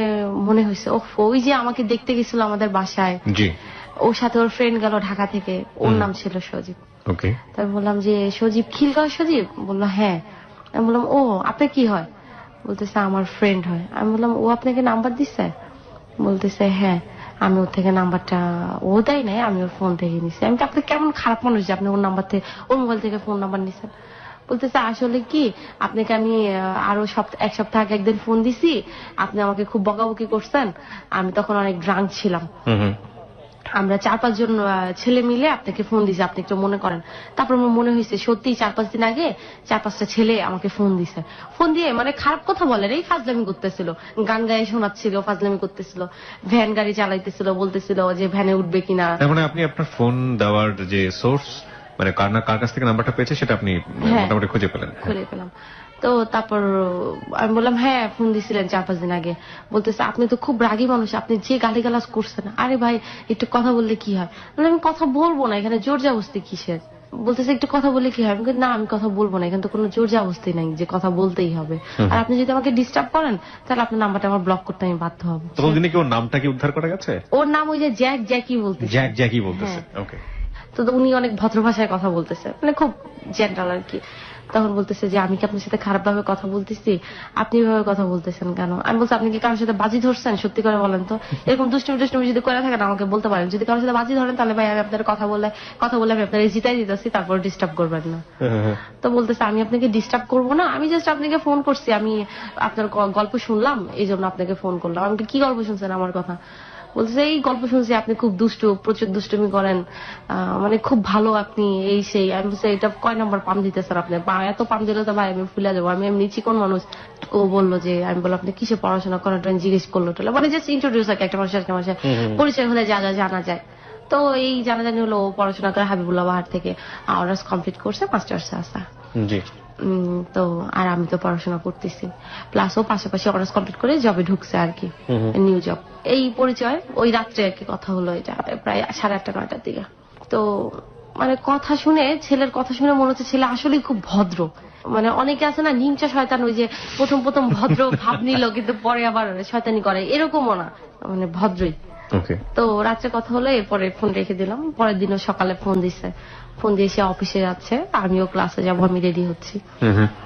মনে হয়েছে ওই যে আমাকে দেখতে গেছিল আমাদের বাসায়, জি, ওর সাথে ওর ফ্রেন্ড গেল ঢাকা থেকে, ওর নাম ছিল সজীব। ওকে, তাই বললাম যে সজীব খিলগাঁও সজীব। বললো হ্যাঁ। আমি বললাম ও আপনার কি হয়? বলতেছে আমার ফ্রেন্ড হয়। আমি বললাম ও আপনাকে নাম্বার দিচ্ছে? বলতেছে হ্যাঁ, আমি ওর থেকে নাম্বারটা, ও দেয় নাই, আমি ওর ফোন থেকে নিছি। আমি তো আপনি কেমন খারাপ মানুষ যে আপনি ওর নাম্বার থেকে, ওর মোবাইল থেকে ফোন নাম্বার নিছেন। বলতেছে আসলে কি আপনাকে আমি আরো এক সপ্তাহ আগে একদিন ফোন দিছি, আপনি আমাকে খুব বকাবকি করছেন, আমি তখন অনেক ড্রাঙ্ক ছিলাম, আমরা 4-5 জন ছেলে মিলে আপনাকে ফোন দিছে, আপনি একটু মনে করেন। তারপর আমার মনে হয়েছে সত্যি 4-5 দিন আগে 4-5টা ছেলে আমাকে ফোন দিছে, ফোন দিয়ে মানে খারাপ কথা বলেন, এই ফাজলামি করতেছিল, গান গায়ে শোনাচ্ছিল, ফাজলামি করতেছিল, ভ্যান গাড়ি চালাইতেছিল, বলতেছিল যে ভ্যানে উঠবে কিনা। তার মানে আপনি আপনার ফোন দেওয়ার যে সোর্স, মানে কার কাছ থেকে নাম্বারটা পেয়েছে সেটা আপনি মোটামুটি খুঁজে পেলেন? খুঁজে পেলাম। তো তারপর আমি বললাম হ্যাঁ ফোন দিছিলেন 4-5 দিন আগে। বলতেছে আপনি তো খুব রাগী মানুষ, আপনি যে গালিগালাজ করছেন। আরে ভাই একটু কথা বললে কি হয়? আমি কথা বলবো না, এখানে জোর জবরদস্তি কিসের? বলতেছে একটু কথা বললে কি হয়? আমি না আমি কথা বলবো না, এখানে তো কোনো জোর জবরদস্তি নাই যে কথা বলতেই হবে। আর আপনি যদি আমাকে ডিস্টার্ব করেন তাহলে আপনার নাম্বারটা আমার ব্লক করতে আমি বাধ্য হবো। তখন দিনে কি ওর নামটা কি উদ্ধার করা গেছে? ওর নাম ওই যে জ্যাকি বলতেছে। জ্যাকি বলতেছে, ওকে। তো উনি অনেক ভদ্র ভাষায় কথা বলতেছে, মানে খুব জেন্টাল আর কি। তখন বলতেছে যে আমি কি আপনার সাথে খারাপ ভাবে কথা বলতেছি, আপনি এভাবে কথা বলতেছেন কেন? আমি বলছি আপনি কি কারোর সাথে বাজি ধরছেন, সত্যি করে বলেন তো। এরকম দুষ্টুমি যদি করে থাকেন আমাকে বলতে পারেন, যদি কারোর সাথে বাজি ধরেন তাহলে ভাই আমি আপনার কথা বলে আমি আপনার জিতাই দিতেছি, তারপর ডিস্টার্ব করবেন না। তো বলতেছে আমি আপনাকে ডিস্টার্ব করবো না, আমি জাস্ট আপনাকে ফোন করছি, আমি আপনার গল্প শুনলাম এই জন্য আপনাকে ফোন করলাম। আমি কি গল্প শুনছেন আমার কথা? বলছে এই গল্প শুনছি আপনি খুব দুষ্টু, প্রচুর দুষ্টুমি করেন, মানে খুব ভালো আপনি, এই সেই। আমি বলছি এটা কয় নম্বর পাম দিতেছেন আপনি? এত পাম দিলে তো ভাই আমি ফুলে যাবো, আমি এমনি চিকন মানুষ। ও বললো যে, আমি বললাম আপনি কিসে পড়াশোনা করেন, জিজ্ঞেস করলো, মানে জাস্ট ইন্ট্রোডিউস আর একটা মানুষের পরিচয় হলে যা যা জানা যায়। তো এই জানাজানি হলো, ও পড়াশোনা করে হাবিবুল্লাহ বাহার থেকে অনার্স কমপ্লিট করছে, মাস্টার্সে আসা। তো আর আমি তো পড়াশোনা করতেছি, প্লাস ও পাশাপাশি অনার্স কমপ্লিট করে জবে ঢুকছে আর কি, নিউ জব। এই পরিচয় ওই রাত্রে আর কি কথা হলো, এটা প্রায় 8:30-9টার দিকে। তো মানে কথা শুনে, ছেলের কথা শুনে মনে হচ্ছে ছেলে আসলে খুব ভদ্র। মানে অনেকে আছে না নিমচা শয়তান, ওই যে প্রথম ভদ্র ভাব নিল কিন্তু পরে আবার শয়তানি করে, এরকমও না, মানে ভদ্রই। তো রাত্রে কথা হলো, এরপরে ফোন রেখে দিলাম। পরের দিনও সকালে ফোন দিছে, ফোন দিয়ে সে অফিসে যাচ্ছে, আমিও ক্লাসে যাবো, আমি রেডি হচ্ছি।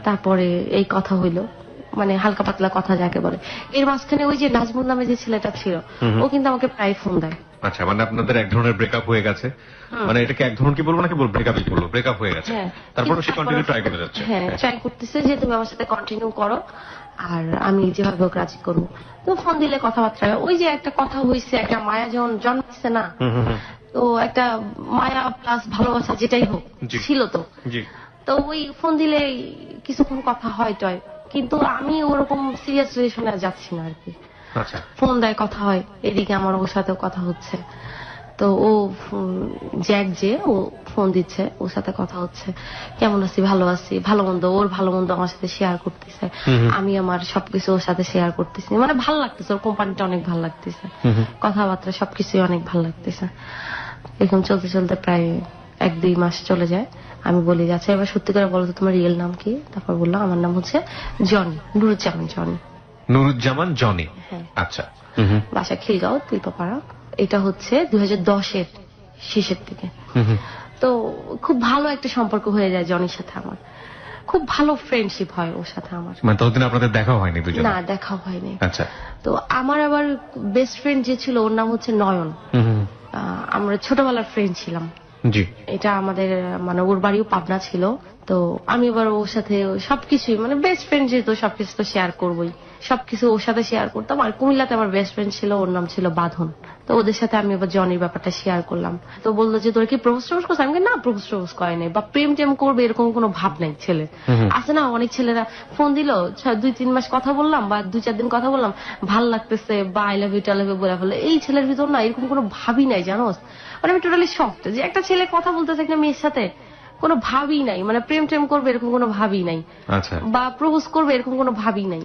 তারপরে এই কথা হইলো, মানে হালকা পাতলা কথা যাকে বলে। এর মাঝখানে ওই যে নাজমুল নামে যে ছেলেটা ছিল, ও কিন্তু আমাকে প্রায় ফোন দেয়। আচ্ছা, মানে আপনাদের এক ধরনের ব্রেকআপ হয়ে গেছে, মানে এটাকে এক ধরনের কি বলবো নাকি ব্রেকআপই বলবো, ব্রেকআপ হয়ে গেছে। তারপর সে কন্টিনিউ ট্রাই করে যাচ্ছে, হ্যাঁ ট্রাই করতেছে যে তুমি আমার সাথে কন্টিনিউ করো আর আমি যেভাবে হোক রাজি করবো। তো ফোন দিলে কথাবার্তা, ওই যে একটা কথা হয়েছে, একটা মায়া যখন জন্মাচ্ছে না, তো একটা মায়া প্লাস ভালোবাসা যেটাই হোক ছিল তো। তো ওই ফোন দিলে কিছুক্ষণ কথা হয় টয়, কিন্তু আমি ওরকম সিরিয়াস রিলেশনে যাচ্ছি না আর কি। আচ্ছা, ফোন দেয়, কথা হয়, এদিকে আমার ওর সাথেও কথা হচ্ছে। তো ও জ্যাক যে ও ফোন দিচ্ছে, ওর সাথে কথা হচ্ছে, কেমন আছি, ভালো আছি, ভালো মন্দ, ওর ভালো মন্দ আমার সাথে শেয়ার করতেছে, আমি আমার সবকিছু ওর সাথে শেয়ার করতেছি, মানে ভালো লাগতেছে, ওর কোম্পানিটা অনেক ভালো লাগতেছে, কথাবার্তা সবকিছুই অনেক ভালো লাগতেছে। এরকম চলতে চলতে প্রায় 1-2 মাস চলে যায়। আমি বলি, আচ্ছা এবার সত্যি করে বলো তো তোমার রিয়েল নাম কি? তারপর বললাম আমার নাম হচ্ছে Johnny, Nuruzzaman Johnny. Nuruzzaman Johnny. হ্যাঁ। আচ্ছা। বাসা খিলগাঁও, তিলপাড়া। এটা হচ্ছে 2010-এর শেষের দিকে। তো খুব ভালো একটা সম্পর্ক হয়ে যায় জনির সাথে আমার, খুব ভালো ফ্রেন্ডশিপ হয় ওর সাথে আমার। মানে ততদিন আপনাদের দেখা হয়নি দুজনে? না, দেখা হয়নি। আচ্ছা। তো আমার আবার বেস্ট ফ্রেন্ড যে ছিল ওর নাম হচ্ছে নয়ন। আমরা ছোটবেলার ফ্রেন্ড ছিলাম। জি। এটা আমাদের মানে ওর বাড়িও পাবনা ছিল। তো আমি এবার ওর সাথে সবকিছুই, মানে বেস্ট ফ্রেন্ড যেহেতু সবকিছু তো শেয়ার করবোই, সবকিছু ওর সাথে শেয়ার করতাম। আর কুমিল্লাতে আমার বেস্ট ফ্রেন্ড ছিল, ওর নাম ছিল বাঁধন। তো ওদের সাথে আমি এবার জনির ব্যাপারটা শেয়ার করলাম। তো বললো যে তোর কি প্রপোজ টোপোজ করছে? আমি না, প্রপোজ টোপোজ করে নাই বা প্রেম টেম করবে এরকম কোনো ভাব নাই ছেলে। আছে না অনেক ছেলেরা ফোন দিল, 2-3 মাস কথা বললাম বা 2-4 দিন কথা বললাম, ভাল লাগতেছে বা আই লাভ ইউ টা লাভ ইউ বলে ফেলে। এই ছেলের ভিতর না এরকম কোনো ভাবই নাই, জানোস। মানে আমি টোটালি শকড যে একটা ছেলে কথা বলতেছে একটা মেয়ের সাথে, কোনো ভাবই নাই, মানে প্রেম টেম করবে এরকম কোনো ভাবই নাই, আচ্ছা, বা প্রপোজ করবে এরকম কোনো ভাবই নাই।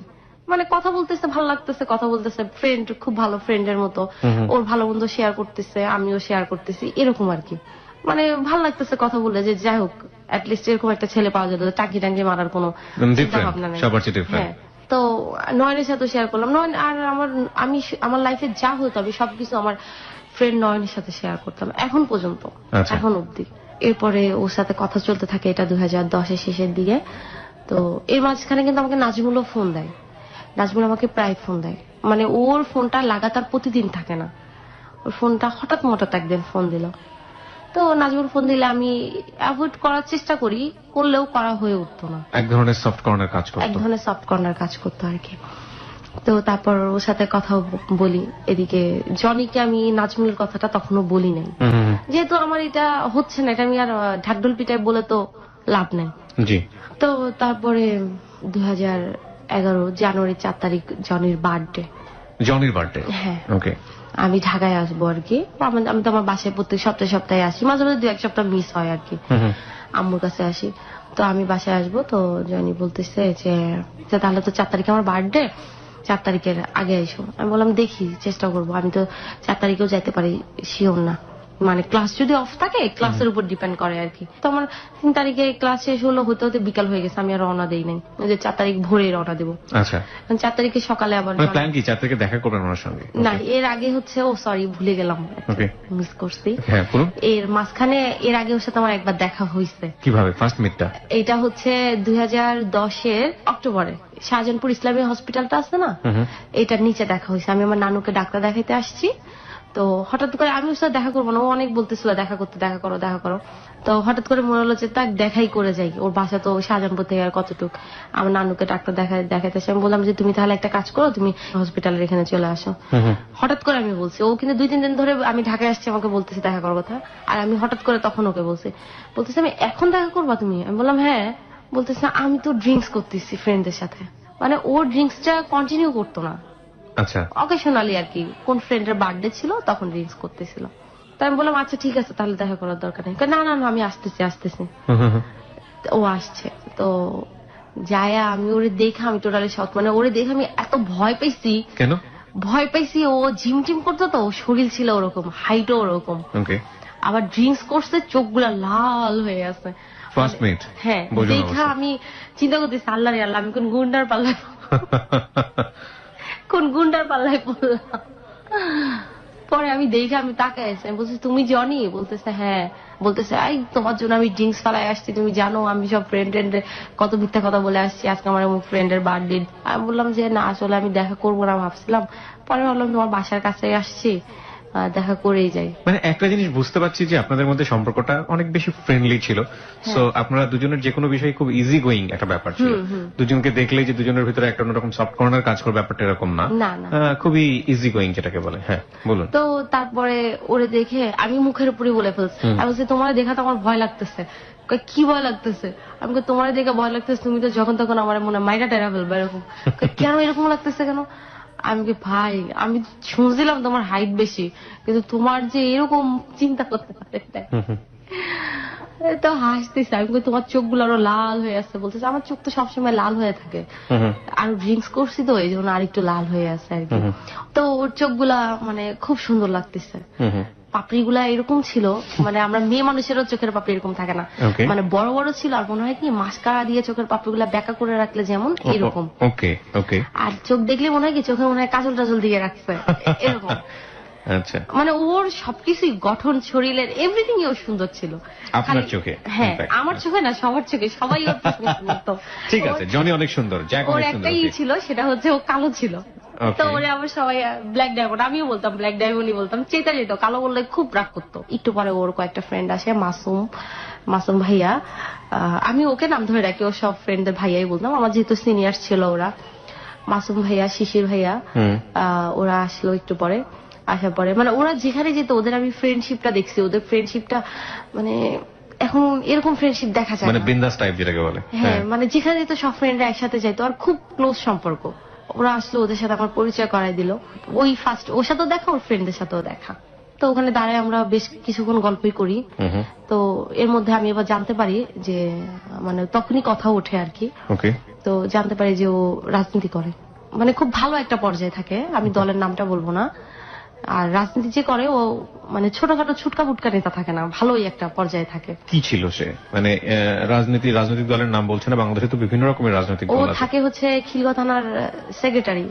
মানে কথা বলতেছে, ভালো লাগতেছে, কথা বলতেছে, ফ্রেন্ড, খুব ভালো ফ্রেন্ডের মতো, ওর ভালো মন্দ শেয়ার করতেছে, আমিও শেয়ার করতেছি, এরকম আর কি। মানে ভালো লাগতেছে কথা বলে, যে যাই হোক অ্যাটলিস্ট এরকম একটা ছেলে পাওয়া যেত, টাকি টাঙ্কি মারার কোনো চিন্তা ভাবনা নেই। হ্যাঁ। তো নয়নের সাথে শেয়ার করলাম। নয়ন আর আমার লাইফে যা হতো আমি সবকিছু আমার ফ্রেন্ড নয়নের সাথে শেয়ার করতাম এখন পর্যন্ত, এখন অব্দি। এরপরে ওর সাথে কথা চলতে থাকে, এটা 2010-এর শেষের দিকে। তো এর মাঝখানে কিন্তু আমাকে নাজমুলও ফোন দেয়। নাজমুল আমাকে প্রায় ফোন দেয়, মানে ওর ফোনটা লাগাতার প্রতিদিন থাকে না, ওর ফোনটা হঠাৎ মঠাৎ একদিন ফোন দিল। তো নাজমুল ফোন দিলে আমি অ্যাভয়েড করার চেষ্টা করি, করলেও করা হয়ে উঠতো না। এক ধরনের সফট কর্নার কাজ করতো, এক ধরনের সফট কর্নার কাজ করতো আর কি। তো তারপর ওর সাথে কথা বলি। এদিকে জনিকে আমি নাজমুলের কথাটা তখনও বলি নাই, যেহেতু আমার এটা হচ্ছে না, এটা আমি আর ঢাকঢোল পিটায় বলে তো লাভ নেই। জি। তো তারপরে 2011 জানুয়ারি 4 তারিখ জনির বার্থডে। জনির বার্থডে? হ্যাঁ। ওকে। আমি ঢাকায় আসবো আর কি। আমি তো আমার বাসায় প্রত্যেক সপ্তাহে আসি, মাঝে মাঝে 2-1 সপ্তাহ মিস হয় আর কি, আম্মুর কাছে আসি। তো আমি বাসায় আসবো, তো জনি বলতেছে যে তাহলে তো 4 তারিখে আমার বার্থডে, 4 তারিখের আগে এসো। আমি বললাম দেখি, চেষ্টা করবো, আমি তো 4 তারিখেও যাইতে পারি, শিওর না, মানে ক্লাস যদি অফ থাকে ক্লাসের উপর ডিপেন্ড করে আর কি। তো আমার 3 তারিখে ক্লাস শেষ হলো, হতে হতে বিকাল হয়ে গেছে, আমি আর রওনা দেই নাই, যে 4 তারিখ ভোরে রওনা দেবো। আচ্ছা। 4 তারিখে সকালে আবার প্ল্যান কি 4 তারিখে দেখা করবেন ওনার সঙ্গে? না, এর আগে হচ্ছে, ও সরি ভুলে গেলাম, মিস করছি। হ্যাঁ, এর মাঝখানে এর আগে ওর সাথে আমার একবার দেখা হয়েছে। কিভাবে ফার্স্ট মিটটা? এটা হচ্ছে 2010-এর অক্টোবরে, শাহজাহানপুর ইসলামী হসপিটালটা আছে না, এটার নিচে দেখা হয়েছে। আমি আমার নানুকে ডাক্তার দেখাইতে আসছি, তো হঠাৎ করে আমি ওর সাথে দেখা করবো না, ও অনেক বলতেছিল দেখা করতে, দেখা করো। তো হঠাৎ করে মনে হলো যে তাক দেখাই করে যাই, ওর বাসা তো শাহজাহানপুর থেকে আর কতটুক। আমার নানুকে ডাক্তার দেখাইতে আসি। আমি বললাম যে তুমি তাহলে একটা কাজ করো, তুমি হসপিটালের এখানে চলে আসো। হঠাৎ করে আমি বলছি, ও কিন্তু 2-3 দিন ধরে আমি ঢাকায় আসছি আমাকে বলতেছি দেখা করার কথা, আর আমি হঠাৎ করে তখন ওকে বলতেছি আমি এখন দেখা করবা তুমি? আমি বললাম হ্যাঁ। বলতেছে আমি তো ড্রিঙ্কস করতেছি ফ্রেন্ডদের সাথে, মানে ওর ড্রিঙ্কসটা কন্টিনিউ করতো না, আচ্ছা, অকেশনালি আর কি, কোন ফ্রেন্ডের বার্থডে ছিল তখন ড্রিঙ্কস করতেছিল। তাই আমি বললাম আচ্ছা ঠিক আছে, তাহলে দেখা করার দরকার নেই। না না আমি আসতেছি। ও আসছে, তো যায়া আমি ওরে দেখে আমি টোটালি শক, মানে ওরে দেখে আমি এত ভয় পাইছি। কেন ভয় পাইছি? ও জিম টিম করতো, তো শরীর ছিল ওরকম, হাইটও ওরকম, আবার ড্রিঙ্কস করছে, চোখগুলা লাল হয়ে আছে। First meet? হ্যাঁ, দেখা আমি চিন্তা করতেছি আল্লাহ রে আল্লাহ, আমি কোন গুন্ডার পাল্লায় পড়লাম। পরে আমি দেখে আমি তাকাই আছি, আমি বলছি তুমি জনি? বলতেছে হ্যাঁ। বলতেছে এই তোমার জন্য আমি ড্রিঙ্কস ফেলায় আসছি, তুমি জানো আমি সব ফ্রেন্ড কত মিথ্যা কথা বলে আসছি, আজকে আমার ফ্রেন্ডের বার্থডে। আমি বললাম যে না আসলে আমি দেখা করবো না ভাবছিলাম, পরে ভাবলাম তোমার বাসার কাছে আসছি, দেখা করেই যাই। মানে একটা জিনিস বুঝতে পারছি যে আপনাদের মধ্যে সম্পর্কটা অনেক বেশি ফ্রেন্ডলি ছিল, সো আপনারা দুজনের যে কোনো বিষয়ে খুব ইজি গোয়িং একটা ব্যাপার ছিল। দুজনকে দেখলেই যে দুজনের ভিতরে একটা অন্যরকম সফট কর্নার কাজ করবে ব্যাপারটা এরকম না, খুবই ইজি গোয়িং যেটাকে বলে। হ্যাঁ বলুন। তো তারপরে ওরে দেখে আমি মুখের উপরে বলে ফেলছি, আমি বলছি তোমার দেখা তো আমার ভয় লাগতেছে, কয়, কি ভয় লাগতেছে? আমি কই, তোমার দেখে ভয় লাগতেছে, তুমি তো যখন তখন আমার মনে মাইরা টেরা ফেলবে এরকম। কয়, কেন এরকম লাগতেছে কেন? আমি কি, ভাই আমি শুনছিলাম তোমার হাইট বেশি, কিন্তু তোমার যে এরকম চিন্তা করতে পারে তো হাসতেছে। আমি কই, তোমার চোখগুলো আরো লাল হয়ে আছে। বলতেছে, আমার চোখ তো সবসময় লাল হয়ে থাকে, আর ড্রিঙ্কস করছি তো এই জন্য আরেকটু লাল হয়ে আছে আর কি। তো ওর চোখগুলা মানে খুব সুন্দর লাগতেছে। পাপড়িগুলা এরকম ছিল, মানে আমরা মেয়ে মানুষেরও চোখের পাপড়ি এরকম থাকে না, মানে বড় বড় ছিল। আর মনে হয় কি মাস্কারা দিয়ে চোখের পাপড়িগুলা বেঁকা করে রাখলে যেমন এরকম। আর চোখ দেখলে মনে হয় কি চোখে মনে হয় কাজল টাজল দিয়ে রাখছে এরকম। আচ্ছা, মানে ওর সবকিছুই গঠন, শরীরের এভরিথিং ওর সুন্দর ছিল। আপনার চোখে? হ্যাঁ, আমার চোখে না, সবার চোখে, সবাই ওর পছন্দ। ঠিক আছে, জনি অনেক সুন্দর, জ্যাক ওর অনেক সুন্দর। একটাই ছিল, সেটা হচ্ছে ও কালো ছিল। তো ওরে আবার সবাই ব্ল্যাক ডায়মন্ড, আমিও বলতাম ব্ল্যাক ডায়মন্ডই বলতাম। চেতা যেত, কালো বললে খুব রাগ করতো। একটু পরে ওর কয়েকটা ফ্রেন্ড আসে, মাসুম ভাইয়া, আমি ওকে নাম ধরে রাখি, ও সব ফ্রেন্ডদের ভাইয়াই বলতাম, আমার যেহেতু সিনিয়র ছিল ওরা। মাসুম ভাইয়া, শিশির ভাইয়া, ওরা আসলো একটু পরে। আসার পরে মানে ওরা যেখানে যেত ওদের আমি ফ্রেন্ডশিপটা দেখছি, ওদের ফ্রেন্ডশিপটা মানে এখন এরকম ফ্রেন্ডশিপ দেখা যায় মানে বিন্দাস টাইপ যেটাকে বলে। হ্যাঁ, মানে যেখানে যেত সব ফ্রেন্ডরা একসাথে যাইতো, আর খুব ক্লোজ সম্পর্ক। ওরা আসলো, ওদের সাথে আমার পরিচয় করাই দিল। ওই ফার্স্ট ওর সাথেও দেখা, ওর ফ্রেন্ডদের সাথেও দেখা। তো ওখানে দাঁড়ায় আমরা বেশ কিছুক্ষণ গল্পই করি। তো এর মধ্যে আমি এবার জানতে পারি যে মানে তখনই কথা ওঠে আর কি। তো জানতে পারি যে ও রাজনীতি করে, মানে খুব ভালো একটা পর্যায়ে থাকে, আমি দলের নামটা বলবো না। আর রাজনীতি যে করে ও মানে ছোটখাটো ছুটকা বুটকা নেতা থাকে না, ভালোই একটা পর্যায়ে থাকে। কি ছিল সে? মানে রাজনৈতিক দলের নাম বলছে না, বাংলাদেশে তো বিভিন্ন রকমের রাজনৈতিক দল আছে। ও থাকে হচ্ছে খিলগাঁও থানার সেক্রেটারি।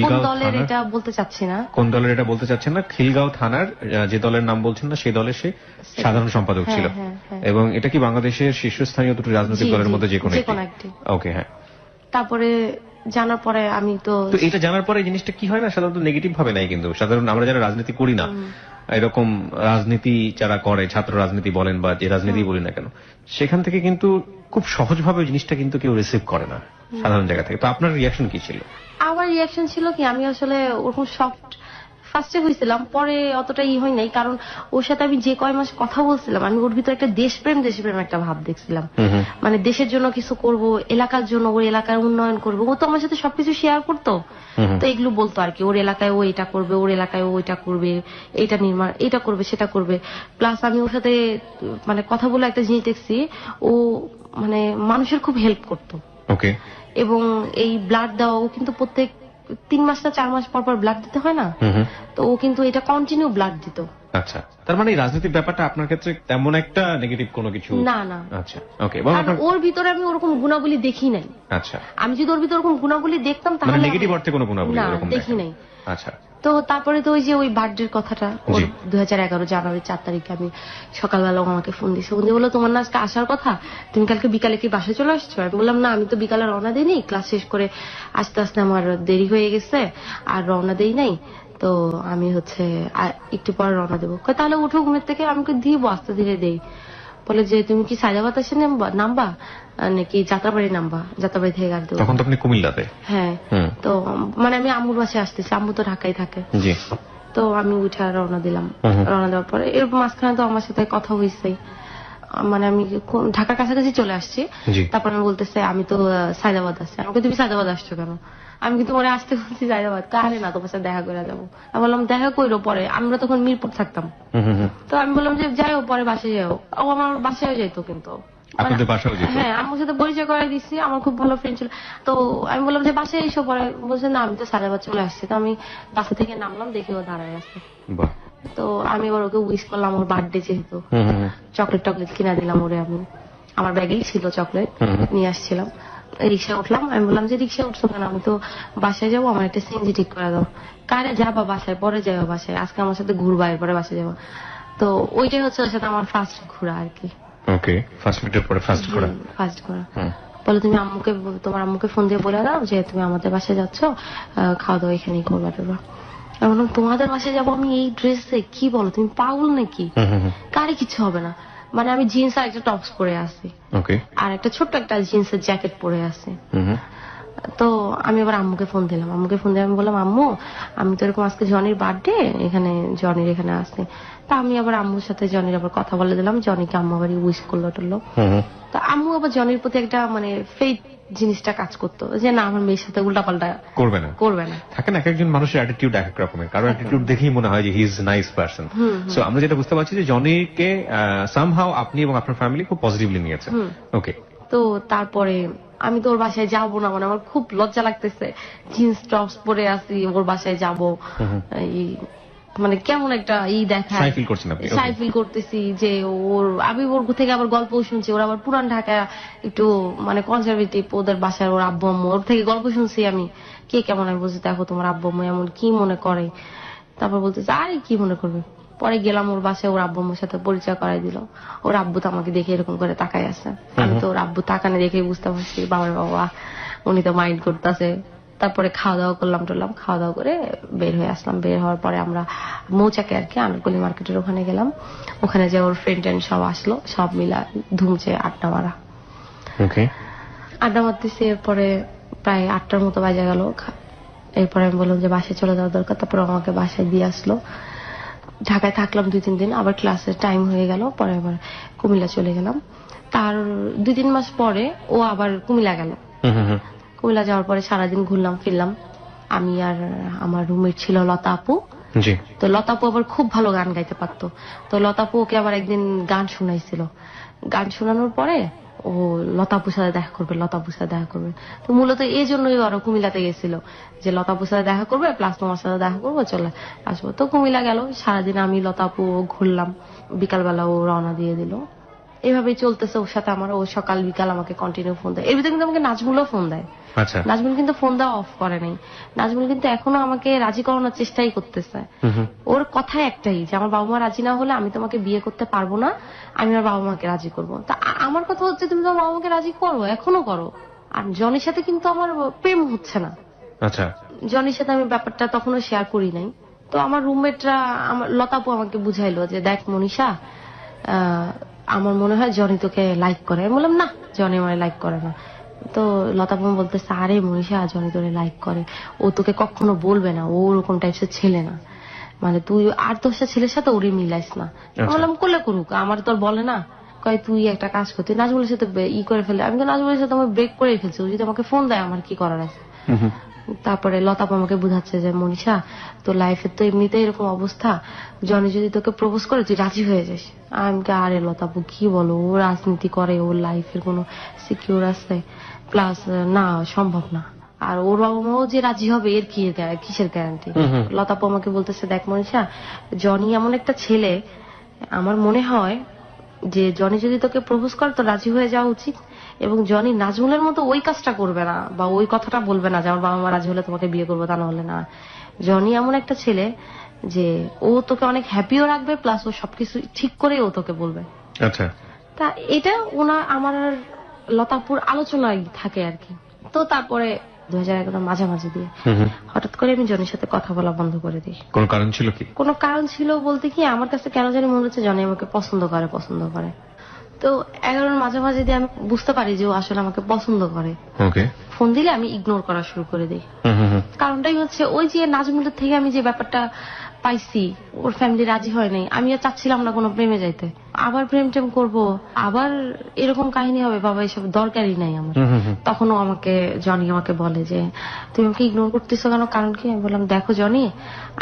কোন দলের এটা বলতে চাচ্ছি না। কোন দলের এটা বলতে চাচ্ছেন না? খিলগাঁও থানার যে দলের নাম বলছেন না, সেই দলের সে সাধারণ সম্পাদক ছিল। এবং এটা কি বাংলাদেশের শীর্ষস্থানীয় দুটো রাজনৈতিক দলের মধ্যে যে কোনো একটি? ওকে, হ্যাঁ। তারপরে জানার পরে আমি তো এটা জানার পরে জিনিসটা কি হয় না, সাধারণত নেগেটিভ ভাবে নাই, কিন্তু সাধারণ আমরা যারা রাজনীতি করি না, এরকম রাজনীতি যারা করে, ছাত্র রাজনীতি বলেন বা যে রাজনীতি বলি না কেন, সেখান থেকে কিন্তু খুব সহজভাবে জিনিসটা কিন্তু কেউ রিসিভ করে না সাধারণ জায়গা থেকে। তো আপনার রিয়াকশন কি ছিল? আমার রিয়াকশন ছিল কি, আমি আসলে ওরকম সফট ফার্স্টে হয়েছিলাম, পরে অতটা হয় নাই, কারণ ওর সাথে আমি যে কয় মাস কথা বলছিলাম, আমি ওর ভিতরে একটা দেশপ্রেম একটা ভাব দেখছিলাম। মানে দেশের জন্য কিছু করব, এলাকার জন্য, ওর এলাকার উন্নয়ন করবো। ও তো আমার সাথে সবকিছু শেয়ার করতো, তো এগুলো বলতো আর কি, ওর এলাকায় ও এটা করবে, ওর এলাকায় ও এটা করবে, এটা নির্মাণ, এটা করবে, সেটা করবে। প্লাস আমি ওর সাথে মানে কথা বলে একটা জিনিস দেখছি, ও মানে মানুষের খুব হেল্প করতো। এবং এই ব্লাড দেওয়া, ও কিন্তু প্রত্যেক 3 মাস না 4 মাস পর পর ব্লাড দিতে হয় না, তো ও কিন্তু এটা কন্টিনিউ ব্লাড দিত। আচ্ছা, তার মানে এই রাজনীতির ব্যাপারটা আপনার ক্ষেত্রে তেমন একটা নেগেটিভ কোনো কিছু না না। আচ্ছা, ওকে। ওর ভিতরে আমি ওরকম গুণাবলী দেখি নাই। আচ্ছা, আমি যদি ওর ভিতরে ওরকম গুণাবলী দেখতাম তাহলে নেগেটিভ অর্থে কোনো গুণাবলী এরকম দেখি নাই। আচ্ছা। তো তারপরে তো ওই যে ওই বার্থডের কথাটা, 2011 জানুয়ারি 4 তারিখে আমি সকালবেলা আমাকে ফোন দিয়েছে, ফোন দিয়ে বললো, তোমার না আজকে আসার কথা, তুমি কালকে বিকালে কি বাসায় চলে আসছো? আমি বললাম না, আমি তো বিকালে রওনা দিইনি, ক্লাস শেষ করে আস্তে আস্তে আমার দেরি হয়ে গেছে, আর রওনা দেই নাই, তো আমি হচ্ছে একটু পরে রওনা দেবো। তাহলে উঠো ঘুমের থেকে। আমি দিব আস্তে ধীরে দেই। বলে যে তুমি কি সায়দাবাদ এসে নামবা নাকি যাত্রাবাড়ি নামবা? যাত্রাবাড়ি থেকে গাড়ি দেবো। তখন তো আপনি কুমিল্লাতে? হ্যাঁ। তো মানে আমি আম্মুর বাসায় আসতেছি, আম্মু তো ঢাকায় থাকে। তো আমি উঠে রওনা দিলাম। রওনা দেওয়ার পরে এর মাঝখানে তো আমার সাথে কথা হয়েছেই, মানে আমি ঢাকার কাছাকাছি চলে আসছি। তারপর আমি বলতেছে আমি তো সায়দাবাদ আসছি। আমাকে তুমি সায়দাবাদ আসছো কেন? আমি কিন্তু পরে আসতে বলছি সায়দাবাদ, কারে না তোমার সাথে দেখা করে যাবো। আমি বললাম দেখা করো পরে, আমরা তখন মিরপুর থাকতাম। তো আমি বললাম যে যাইও পরে বাসায় যাও। ও আমার বাসায় যাইতো, কিন্তু হ্যাঁ আমার সাথে পরিচয় করাই দিচ্ছি, আমার খুব ভালো ফ্রেন্ড ছিল। তো আমি বললাম যে বাসায় এসো পরে, বলছে না আমি তো সায়দাবাদ চলে আসছি। তো আমি বাসা থেকে নামলাম, দেখি ও দাঁড়ায় আছে। তো আমি এবার ওকে উইশ করলাম, ওর বার্থডে যেহেতু, চকলেট কিনা দিলাম ওরে। আমি আমার ব্যাগেই ছিল চকলেট, নিয়ে আসছিলাম। রিক্সা উঠলাম, আমি বললাম যে রিক্সা উঠছো কেন? আমি তো বাসায় যাবো, আমার একটা সিএনজি ঠিক করে দাও। কারে যাবা বাসায়? পরে যাবো বাসায়, আজকে আমার সাথে ঘুরবা, এরপরে বাসায় যাবো। তো ওইটাই হচ্ছে ওর সাথে আমার ফার্স্ট ঘোরা আর কি। ফার্স্ট ঘোরা। বলে তুমি আম্মুকে, তোমার আম্মুকে ফোন দিয়ে বলে দাও যে তুমি আমাদের বাসায় যাচ্ছ, খাওয়া দাওয়া এখানেই করবা টোবা। আমি বললাম তোমাদের বাসায় যাবো আমি এই ড্রেসে? কি বলো, তুমি পাগল নাকি? কারে কিছু হবে না। মানে আমি জিন্স আর একটা টপস পরে আছি, আর একটা ছোট্ট একটা জিন্সের জ্যাকেট পরে আছি। তো আমি আবার আম্মুকে ফোন দিলাম, আমি বললাম আম্মু আমি তো এরকম আজকে জনির বার্থডে, জনির এখানে আসছে। তা আমি আবার আম্মুর সাথে জনির আবার কথা বলে দিলাম, জনিকে আম্মু আবার উইশ করলো টললো। তো আম্মু আবার জনির প্রতি একটা ফেথ জিনিসটা কাজ করতো যে না আমার মেয়ের সাথে উল্টাপাল্টা করবে না। থাকে না, এক একজন মানুষের অ্যাটিটিউড এক এক রকমের, কারো অ্যাটিটিউড দেখেই মনে হয় যে he is nice person. So আমরা যেটা বুঝতে পারছি যে জনিকে সামহাউ আপনি এবং আপনার ফ্যামিলি খুব পজিটিভলি নিয়েছে। ওকে, তো তারপরে আমি তো ওর বাসায় যাবো না, আমার খুব লজ্জা লাগতেছে, জিন্স টপস পরে আসি, ওর বাসায় যাবো, কেমন একটা দেখায় সাই ফিল করতেছি যে আমি ওর থেকে আবার গল্প শুনছি, ওর আবার পুরান ঢাকা একটু কনজারভেটিভ, ওদের বাসায় ওর আব্বু আম্মু, ওর থেকে গল্প শুনছি আমি কে কেমন। আমি বলছি দেখো তোমার আব্বু আম্মু এমন কি মনে করে, তারপর বলতেছে আরে কি মনে করবে। পরে গেলাম ওর বাসায়, ওর আব্বু আম্মুর সাথে পরিচয় করাই দিল। ওর আব্বু তো আমাকে দেখে এরকম করে তাকাই আছে, আমি তো ওর আব্বু তাকানে দেখে বুঝতে পারছি বাবার বাবা উনি তো মাইন্ড করতেছে। তারপরে খাওয়া দাওয়া করলাম, খাওয়া দাওয়া করে বের হয়ে আসলাম। বের হওয়ার পরে আমরা মৌচাকে আর কি আনারকলি মার্কেটের ওখানে গেলাম। ওখানে যে ওর ফ্রেন্ড ট্রেন্ড সব আসলো, সব মিলা ধুমছে আড্ডা মারা। আড্ডা মারতেছি, এরপরে প্রায় 8টার মতো বাজে গেল। এরপরে আমি বললাম যে বাসায় চলে যাওয়া দরকার, তারপরে আমাকে বাসায় দিয়ে আসলো। ঢাকায় থাকলাম 2-3 দিন, আবার ক্লাসের টাইম হয়ে গেল, পরে আবার কুমিল্লা চলে গেলাম। তার 2-3 মাস পরে ও আবার কুমিল্লা গেল। কুমিল্লা যাওয়ার পরে সারাদিন ঘুরলাম ফিরলাম। আমি আর আমার রুমমেট ছিল লতা আপু। তো লতা আপু আবার খুব ভালো গান গাইতে পারতো। তো লতা আপু ওকে আবার একদিন গান শোনাইছিল। গান শোনানোর পরে ও লতাপুর সাথে দেখা করবে। তো মূলত এই জন্যই ওরা কুমিল্লাতে গেছিল যে লতাপুর সাথে দেখা করবে, প্লাস তোমার সাথে দেখা করবো, চলে আসবো। তো কুমিল্লা গেল, সারাদিন আমি লতাপু ঘুরলাম, বিকালবেলা ও রওনা দিয়ে দিল। এভাবেই চলতেছে ওর সাথে আমার। ও সকাল বিকাল আমাকে কন্টিনিউ ফোন দেয়। এর ভিতরে কিন্তু আমাকে নাজমুলও ফোন দেয়। নাজমুল কিন্তু ফোন দেওয়া অফ করে নাই। নাজমুল কিন্তু এখনো আমাকে রাজি করানোর চেষ্টাই করতেছে। ওর কথা একটাই যে আমার বাবা মা রাজি না হলে আমি তোমাকে বিয়ে করতে পারবো না, আমি আমার বাবা মাকে রাজি করবো। তা আমার কথা হচ্ছে তুমি তোমার বাবা মাকে রাজি করো, এখনো করো। আর জনির সাথে কিন্তু আমার প্রেম হচ্ছে না। জনির সাথে আমি ব্যাপারটা তখনও শেয়ার করি নাই। তো আমার রুমমেটরা, আমার লতাপু আমাকে বুঝাইলো যে দেখ মনীষা, আমার মনে হয় জনি তোকে লাইক করে। আমি বললাম না, জনি আমার লাইক করে না। তো লতাপু বলতেছে আরে মনীষা, জনি তোরে লাইক করে, ও তোকে কখনো বলবে না, ও ওরকম টাইপের ছেলে না, তুই আর 10টা ছেলের সাথে ওরে মিলাইস না। বললাম করলে করুক, আমার তো আর বলে না। কয় তুই একটা কাজ করতি, নাজমুলের সাথে করে ফেলে। আমি তো নাজমুলের সাথে আমার ব্রেক করে ফেলছি, ও যদি আমাকে ফোন দেয় আমার কি করার আছে। তারপরে লতাপ আমাকে বুঝাচ্ছে যে মনীষা তোর লাইফের তো এমনিতে এরকম অবস্থা, জনি যদি তোকে প্রপোজ করে তুই রাজি হয়ে যাস। আমি আরে লতাপু কি বলো, ও রাজনীতি করে, ওর লাইফের কোনো সিকিউর আছে, প্লাস না সম্ভব না। আর ওর বাবা মাও যে রাজি হবে এর কিসের গ্যারান্টি। লতাপু আমাকে বলতেছে দেখ মনীষা, জনি এমন একটা ছেলে, আমার মনে হয় যে জনি যদি তোকে প্রপোজ করে তো রাজি হয়ে যাওয়া উচিত। এবং জনি নাজমুলের মতো ওই কাজটা করবে না বা ওই কথাটা বলবে না যে আমার বাবা মা রাজি হলে তোমাকে বিয়ে করবো, তা না হলে না। জনি এমন একটা ছেলে যে ও তোকে অনেক হ্যাপিও রাখবে, প্লাস ও সবকিছু ঠিক করে ও তোকে বলবে। আচ্ছা, তা এটা আমার লতাপুর আলোচনায় থাকে আর কি। তো তারপরে 2011 মাঝামাঝি দিয়ে হঠাৎ করে আমি জনির সাথে কথা বলা বন্ধ করে দিই। কোনো কারণ ছিল কি? কোনো কারণ ছিল বলতে কি, আমার কাছে কেন জানি মনে হচ্ছে জনি আমাকে পছন্দ করে। তো 11 মাঝামাঝি দিয়ে আমি বুঝতে পারি যে ও আসলে আমাকে পছন্দ করে। ফোন দিলে আমি ইগনোর করা শুরু করে দিই। কারণটাই হচ্ছে ওই যে নাজমুলের থেকে আমি যে ব্যাপারটা পাইছি, ওর ফ্যামিলি রাজি হয় নাই, আমি আর চাচ্ছিলাম না কোনো প্রেমে যাইতে। আবার প্রেম টেম করবো, আবার এরকম কাহিনী হবে, বাবা এসব দরকারই নাই আমার। তখনও জনি আমাকে বলে যে তুমি আমাকে ইগনোর করতেছো কেন, কারণ কি? আমি বললাম দেখো জনি,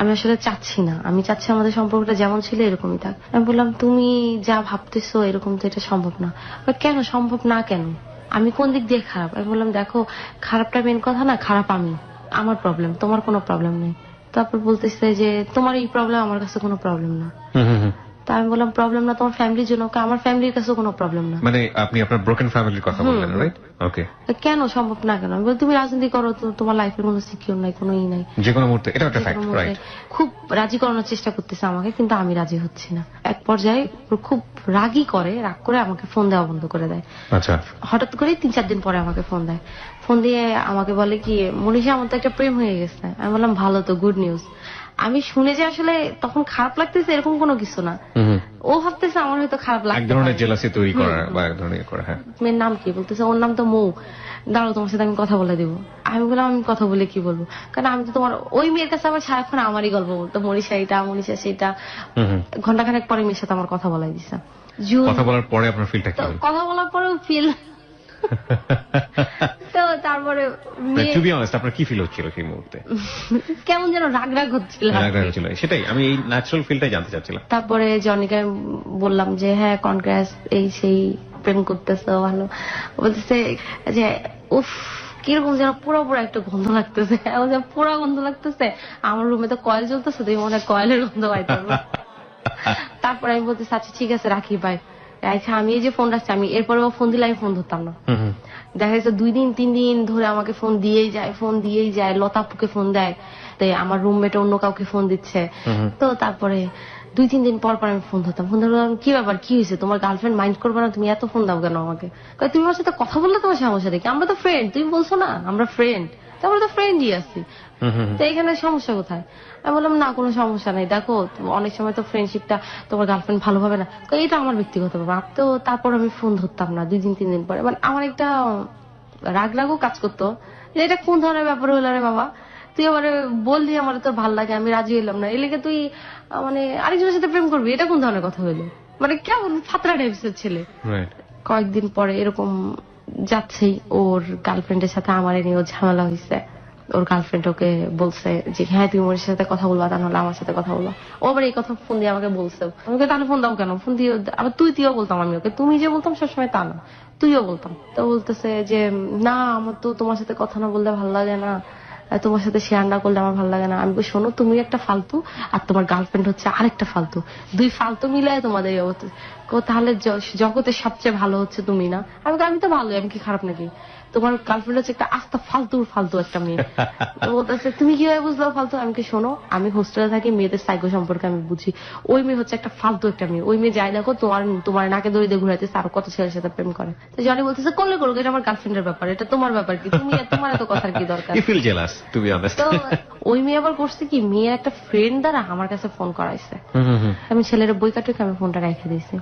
আমি আসলে চাচ্ছি না, আমি চাচ্ছি আমাদের সম্পর্কটা যেমন ছিল এরকমই থাক। আমি বললাম তুমি যা ভাবতেছো এরকম তো এটা সম্ভব না। কেন সম্ভব না কেন? আমি কোন দিক দিয়ে খারাপ? আমি বললাম দেখো, খারাপটা মেন কথা না, খারাপ আমি, আমার প্রবলেম, তোমার কোনো প্রবলেম নেই। তারপর বলতেছে যে তোমার এই প্রবলেম, আমার কাছে কোনো প্রবলেম না। তা আমি বললাম প্রবলেম না তোমার ফ্যামিলির জন্য, আমার ফ্যামিলির কাছে কোনো প্রবলেম না। আপনি আপনার ব্রোকেন ফ্যামিলির কথা বললেন, রাইট? ওকে, কেন সম্ভব না কেন? আমি বলি তুমি রাজনীতি করো, তোমার লাইফের কোনো সিকিউর নাই, কোনো নাই, যে কোনো মুহূর্তে এটা একটা ফ্যাক্ট, রাইট? খুব রাজি করানোর চেষ্টা করতেছে আমাকে, কিন্তু আমি রাজি হচ্ছি না। এক পর্যায়ে খুব রাগ করে আমাকে ফোন দেওয়া বন্ধ করে দেয়। আচ্ছা, হঠাৎ করে 3-4 দিন পরে আমাকে ফোন দেয়। ফোন দিয়ে আমাকে বলে কি মনীষা, আমার তো একটা প্রেম হয়ে গেছে। আমি বললাম ভালো তো, গুড নিউজ। আমি শুনে যে আসলে তখন খারাপ লাগতেছে এরকম কোনো কিছু না, ও ভাবতেছে আমার হয়তো খারাপ লাগছে, এক ধরনের জেলাসি তৈরি করা বা এক ধরনের করা। হ্যাঁ, মেয়ের নাম কি বলতেছে, ওর নাম তো মৌ, দাঁড়াও তোমার সাথে আমি কথা বলে দিব। আমি বললাম আমি কথা বলে কি বলবো, কারণ আমি তো তোমার ওই মেয়ের কাছে আবার সারাক্ষণ আমারই গল্প বলতো, মনীষা এটা মনীষা সেটা। ঘন্টাখানেক পরে মেয়ের সাথে আমার কথা বলাই দিছে। কথা বলার পরে আপনার ফিলটা কি হলো? কথা বলার পরেও ফিল তো তারপরে টু বি অনেস্ট আপনার কি ফিল হচ্ছিল সেই মুহূর্তে? কেমন যেন রাগ রাগ হচ্ছিল। সেটাই আমি এই ন্যাচারাল ফিলটাই জানতে চাচ্ছিলাম। তারপরে জনিকে বললাম যে হ্যাঁ কনগ্রেস, এই সেই প্রেম করতেছে ভালো। বলতেছে যে উফ কিরকম যেন পুরো একটা গন্ধ লাগতেছে, পুরো গন্ধ লাগতেছে, আমার রুমে তো কয়েল জ্বলতেছে, তুই মনে হয় কয়েলের গন্ধ পাইতে। তারপরে আমি বলতেছি আচ্ছা ঠিক আছে রাখি ভাই। আচ্ছা আমি এই যে ফোন রাখছি, আমি এরপরে ফোন দিলে আমি ফোন ধরতাম না। দেখা যাচ্ছে 2 দিন 3 দিন ধরে আমাকে ফোন দিয়েই যায়, লতাপুকে ফোন দেয়, তাই আমার রুমমেট অন্য কাউকে ফোন দিচ্ছে। তো তারপরে 2-3 দিন পর আমি ফোন ধরতাম, কি ব্যাপার, কি হয়েছে, তোমার গার্লফ্রেন্ড মাইন্ড করবে না, তুমি এত ফোন দাও কেন আমাকে? তুমি আমার সাথে কথা বললে তোমার সমস্যা দেখি, আমরা তো ফ্রেন্ড, তুমি বলছো না আমরা ফ্রেন্ড, আমরা তো ফ্রেন্ডই আছি, তো এখানে সমস্যা কোথায়? আমি বললাম না কোনো সমস্যা নেই, দেখো অনেক সময় তো ফ্রেন্ডশিপটা তোমার গার্লফ্রেন্ড ভালো হবে না, এটা আমার ব্যক্তিগত ব্যাপার। তো তারপর আমি ফোন ধরতাম না 2-3 দিন পরে, মানে আমার একটা রাগও কাজ করতো যে এটা কোন ধরনের ব্যাপার হলো রে বাবা, তুই আমার বললি আমার তো ভাল লাগে, আমি রাজি হইলাম না, এলাকে তুই মানে আরেকজনের সাথে প্রেম করবি, এটা কোন ধরনের কথা হইলো? মানে কেমন ফাতরা টাইপসের ছেলে। কয়েকদিন পরে এরকম যাচ্ছেই ওর গার্লফ্রেন্ডের সাথে আমার নিয়েও ঝামেলা হয়েছে। ওর গার্লফ্রেন্ড ওকে বলছে যে হ্যাঁ তুমি ওর সাথে কথা বলবা, তা নাহলে আমার সাথে কথা বলবা। ও আবার এই কথা ফোন দিয়ে আমাকে বলছে, আমাকে তাহলে ফোন দাও কেন, ফোন দিয়ে আবার তুইও বলতাম আমি ওকে, তুমি যে বলতাম সবসময় তা না, তুইও বলতাম। তো বলতেছে যে না আমার তো তোমার সাথে কথা না বললে ভালো লাগে না, তোমার সাথে শেয়ার না করলে আমার ভালো লাগে না। আমি শোনো তুমি একটা ফালতু আর তোমার গার্লফ্রেন্ড হচ্ছে আরেকটা ফালতু, 2 ফালতু মিলায় তোমাদের অবস্থা, তাহলে জগতের সবচেয়ে ভালো হচ্ছে তুমি না? আমি তো ভালো, আমি কি খারাপ নাকি? তোমার গার্লফ্রেন্ড হচ্ছে একটা আস্তা ফালতু একটা মেয়ে। বলতেছে তুমি কিভাবে বুঝলো ফালতু? আমি কি শোনো, আমি হোস্টেলে থাকি, মেয়েদের সাইকো সম্পর্কে আমি বুঝি, ওই মেয়ে হচ্ছে একটা ফালতু একটা মেয়ে, ওই মেয়ে যাই দেখো তোমার নাকে দড়ি দিয়ে ঘুরাইতেছে, আর কত ছেলের সাথে প্রেম করে। তো জনি বলতেছে করলে করুক, এটা আমার গার্লফ্রেন্ডের ব্যাপার, এটা তোমার ব্যাপার কি, তোমার এত কথার কি দরকার? তো ওই মেয়ে আবার করছে কি, মেয়ের একটা ফ্রেন্ড দ্বারা আমার কাছে ফোন করাইছে, আমি ছেলের বই কাটুক আমি ফোনটা রেখে দিয়েছি।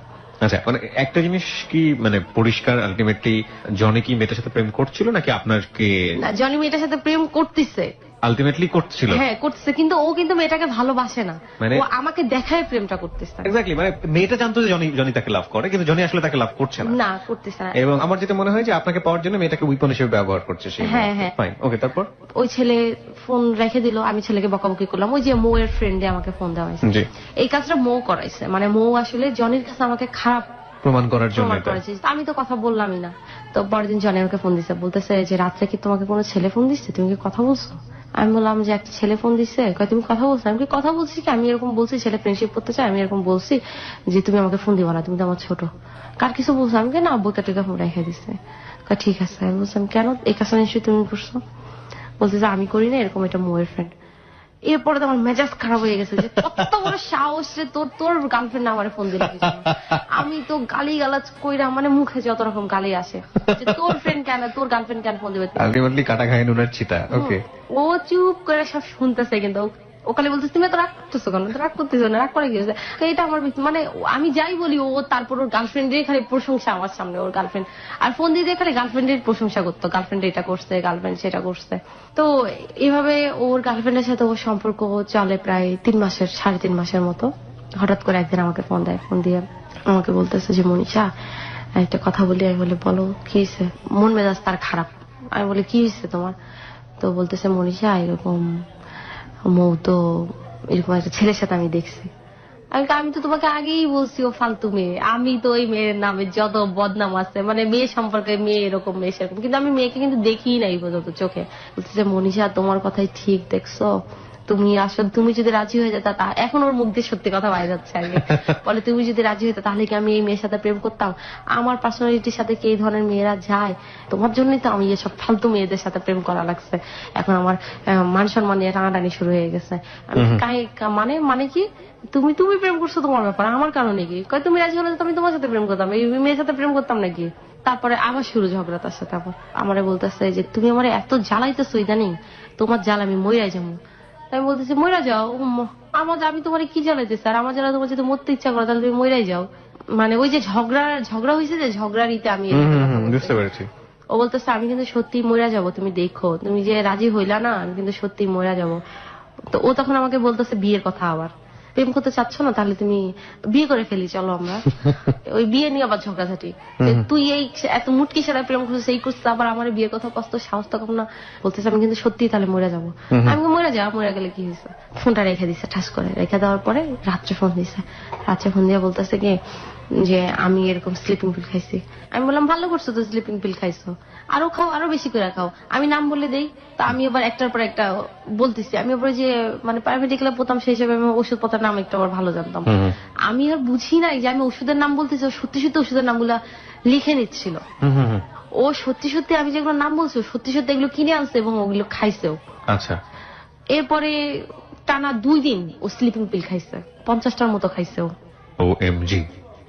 আচ্ছা মানে একটা জিনিস কি মানে পরিষ্কার, আলটিমেটলি জনি কি মেয়েটার সাথে প্রেম করছিল নাকি আপনাকে? না, জনি মেয়েটার সাথে প্রেম করতেছে, আলটিমেটলি করছিল। হ্যাঁ করতেছে, কিন্তু ও কিন্তু মেয়েটাকে ভালোবাসে না, মানে ও আমাকে দেখায় প্রেমটা করতেছে। এক্স্যাক্টলি, মানে মেয়েটা জানতো যে জনি তাকে লাভ করে, কিন্তু জনি আসলে তাকে লাভ করছে না, করতেছে না। এবং আমার যেটা মনে হয় যে আপনাকে পাওয়ার জন্য মেয়েটাকে উইপন হিসেবে ব্যবহার করছে সে। হ্যাঁ হ্যাঁ ফাইন, ওকে। তারপর ওই ছেলে ফোন রেখে দিল, আমি ছেলেকে বকাবকি করলাম, ওই যে মৌ এর ফ্রেন্ডে আমাকে ফোন দেওয়া হয়েছে, এই কাজটা মৌ করাইছে, মানে মৌ আসলে জনির কাছে আমাকে খারাপ প্রমাণ করার জন্য আমি তো কথা বললামই না। তো পরের দিন জনি আমাকে ফোন দিচ্ছে, বলতেছে যে রাত্রে কি তোমাকে কোনো ছেলে ফোন দিচ্ছে, তুমি কি কথা বলছো? আমি বললাম যে একটা ছেলে ফোন দিচ্ছে, তুমি কথা বলছো? আমি কি কথা বলছি কি, আমি এরকম বলছি ছেলে ফ্রেন্ডশিপ করতে চাই, আমি এরকম বলছি যে তুমি আমাকে ফোন দিবা না, তুমি তো আমার ছোট, কার কিছু বলছো? আমি না বইটা টিকা ফোন রেখে দিচ্ছে। ঠিক আছে। আমি বলছিলাম কেন, এই কাজটা নিশ্চয়ই তুমি করছো? বলছে যে আমি করি না, এরকম এটা মৌয়ের ফ্রেন্ড। এরপরে তো আমার মেজাজ খারাপ হয়ে গেছে যে কত বড় সাহস রে তোর গার্লফ্রেন্ড আমার ফোন দিল। আমি তো গালি গালাজ কইরা, মানে মুখে যত রকম গালি আসে, তোর ফ্রেন্ড কেন, তোর গার্লফ্রেন্ড কেন ফোন দিবে? আলটিমেটলি কাটা খায় নুনের ছিটা। ওকে, ও চুপ করে সব শুনতেছে, কিন্তু ও খালি বলতেছে তুমি তো রাগ করতেছো কেন, রাগ করতেছো না, রাগ করে গিয়েছে। এটা আমার মানে আমি যাই বলি ও তারপর ওর গার্লফ্রেন্ডের খালি প্রশংসা আমার সামনে, ওর গার্লফ্রেন্ড আর ফোন দিয়ে খালি গার্লফ্রেন্ডের প্রশংসা করতো, গার্লফ্রেন্ড এটা করছে, গার্লফ্রেন্ড সেটা করছে। তো এভাবে ওর গার্লফ্রেন্ডের সাথে ওর সম্পর্ক চলে প্রায় 3.5 মাসের মতো। হঠাৎ করে একদিন আমাকে ফোন দেয়, ফোন দিয়ে আমাকে বলতেছে যে মনীষা একটা কথা বলি। আমি বলি বলো কি হয়েছে? মন মেজাজ তার খারাপ। আমি বলি কি হয়েছে তোমার? তো বলতেছে মনীষা এরকম মৌ তো এরকম একটা ছেলের সাথে আমি দেখছি। আমি তো তোমাকে আগেই বলছি ও ফালতু মেয়ে, আমি তো ওই মেয়ের নামে যত বদনাম আছে, মানে মেয়ে সম্পর্কে, মেয়ে এরকম মেয়ে সেরকম, কিন্তু আমি মেয়েকে কিন্তু দেখি নাই পর্যন্ত চোখে। বলতেছে মনীষা তোমার কথাই ঠিক, দেখছো তুমি আসলে তুমি যদি রাজি হয়ে যেতা, এখন ওর মুখ দিয়ে সত্যি কথা বাইরে যাচ্ছে আগে, বলে তুমি যদি রাজি হইতা তাহলে কি আমি এই মেয়ের সাথে প্রেম করতাম? আমার পার্সোনালিটির সাথে কি এই ধরনের মেয়েরা যায়? তোমার জন্যই তো আমি এসব ফালতু মেয়েদের সাথে প্রেম করা লাগছে, এখন আমার মান সম্মান নিয়ে টানাটানি শুরু হয়ে গেছে। আমি মানে কি তুমি প্রেম করছো তোমার ব্যাপার, আমার কারণে কি? তুমি রাজি হলে আমি তোমার সাথে প্রেম করতাম, এই মেয়ের সাথে প্রেম করতাম নাকি? তারপরে আবার শুরু ঝগড়া তার সাথে। আবার আমারে বলতেছে যে তুমি আমার এত জ্বালাইতেছো ইদানিং, তোমার জ্বালা আমি মইরাই যাবো। আমি বলতেছি মইরা যাও। আমি তোমার কি জ্বালাইতেছি, আর আমার জ্বালা তোমার যদি মরতে ইচ্ছা করো তাহলে তুমি মইরাই যাও। মানে ওই যে ঝগড়া হয়েছে যে ঝগড়ারিতে আমি বুঝতে পেরেছি। ও বলতেছে আমি কিন্তু সত্যি মইরা যাবো, তুমি দেখো, তুমি যে রাজি হইলা না, আমি কিন্তু সত্যি মইরা যাবো। তো ও তখন আমাকে বলতেছে বিয়ের কথা, আবার প্রেম করতে চাচ্ছ না তাহলে তুমি বিয়ে করে ফেলি, চলো আমরা। ওই বিয়ে নিয়ে আবার ঝগড়াঝাটি, তুই এই এত মুটকি সারা প্রেম করছিস, এই করছিস, আবার আমার বিয়ের কথা কষ্ট সাহস তো কম না। বলতেছে আমি কিন্তু সত্যি তাহলে মরে যাবো। আমি মরে যা, মরে গেলে কি হয়েছে। ফোনটা রেখে দিচ্ছে, ঠাস করে রেখে দেওয়ার পরে রাত্রে ফোন দিছে। রাত্রে ফোন দিয়ে বলতেছে কি যে আমি এরকম স্লিপিং পিল খাইছি। আমি বললাম ভালো করছো তো, স্লিপিং পিল খাইছো, আরো খাও, আরো বেশি করে খাও। আমি নাম বলে দেই, তা আমি আবার একটার পর একটা বলতেছি। আমি আবার যে মানে প্রাইভেটিক্যালে পড়তাম, সেই হিসেবে আমি ওষুধপত্রের নাম একটু আবার ভালো জানতাম। আমি আর বুঝি নাই যে আমি ওষুধের নাম বলতেছি, সত্যি সত্যি ওষুধের নামগুলা লিখে নিচ্ছিল। ও সত্যি সত্যি আমি যেগুলো নাম বলছি সত্যি সত্যি এগুলো কিনে আনছে এবং ওগুলো খাইছেও। আচ্ছা। এরপরে টানা 2 দিন ও স্লিপিং পিল খাইছে, 50টার মতো খাইছেও। OMG।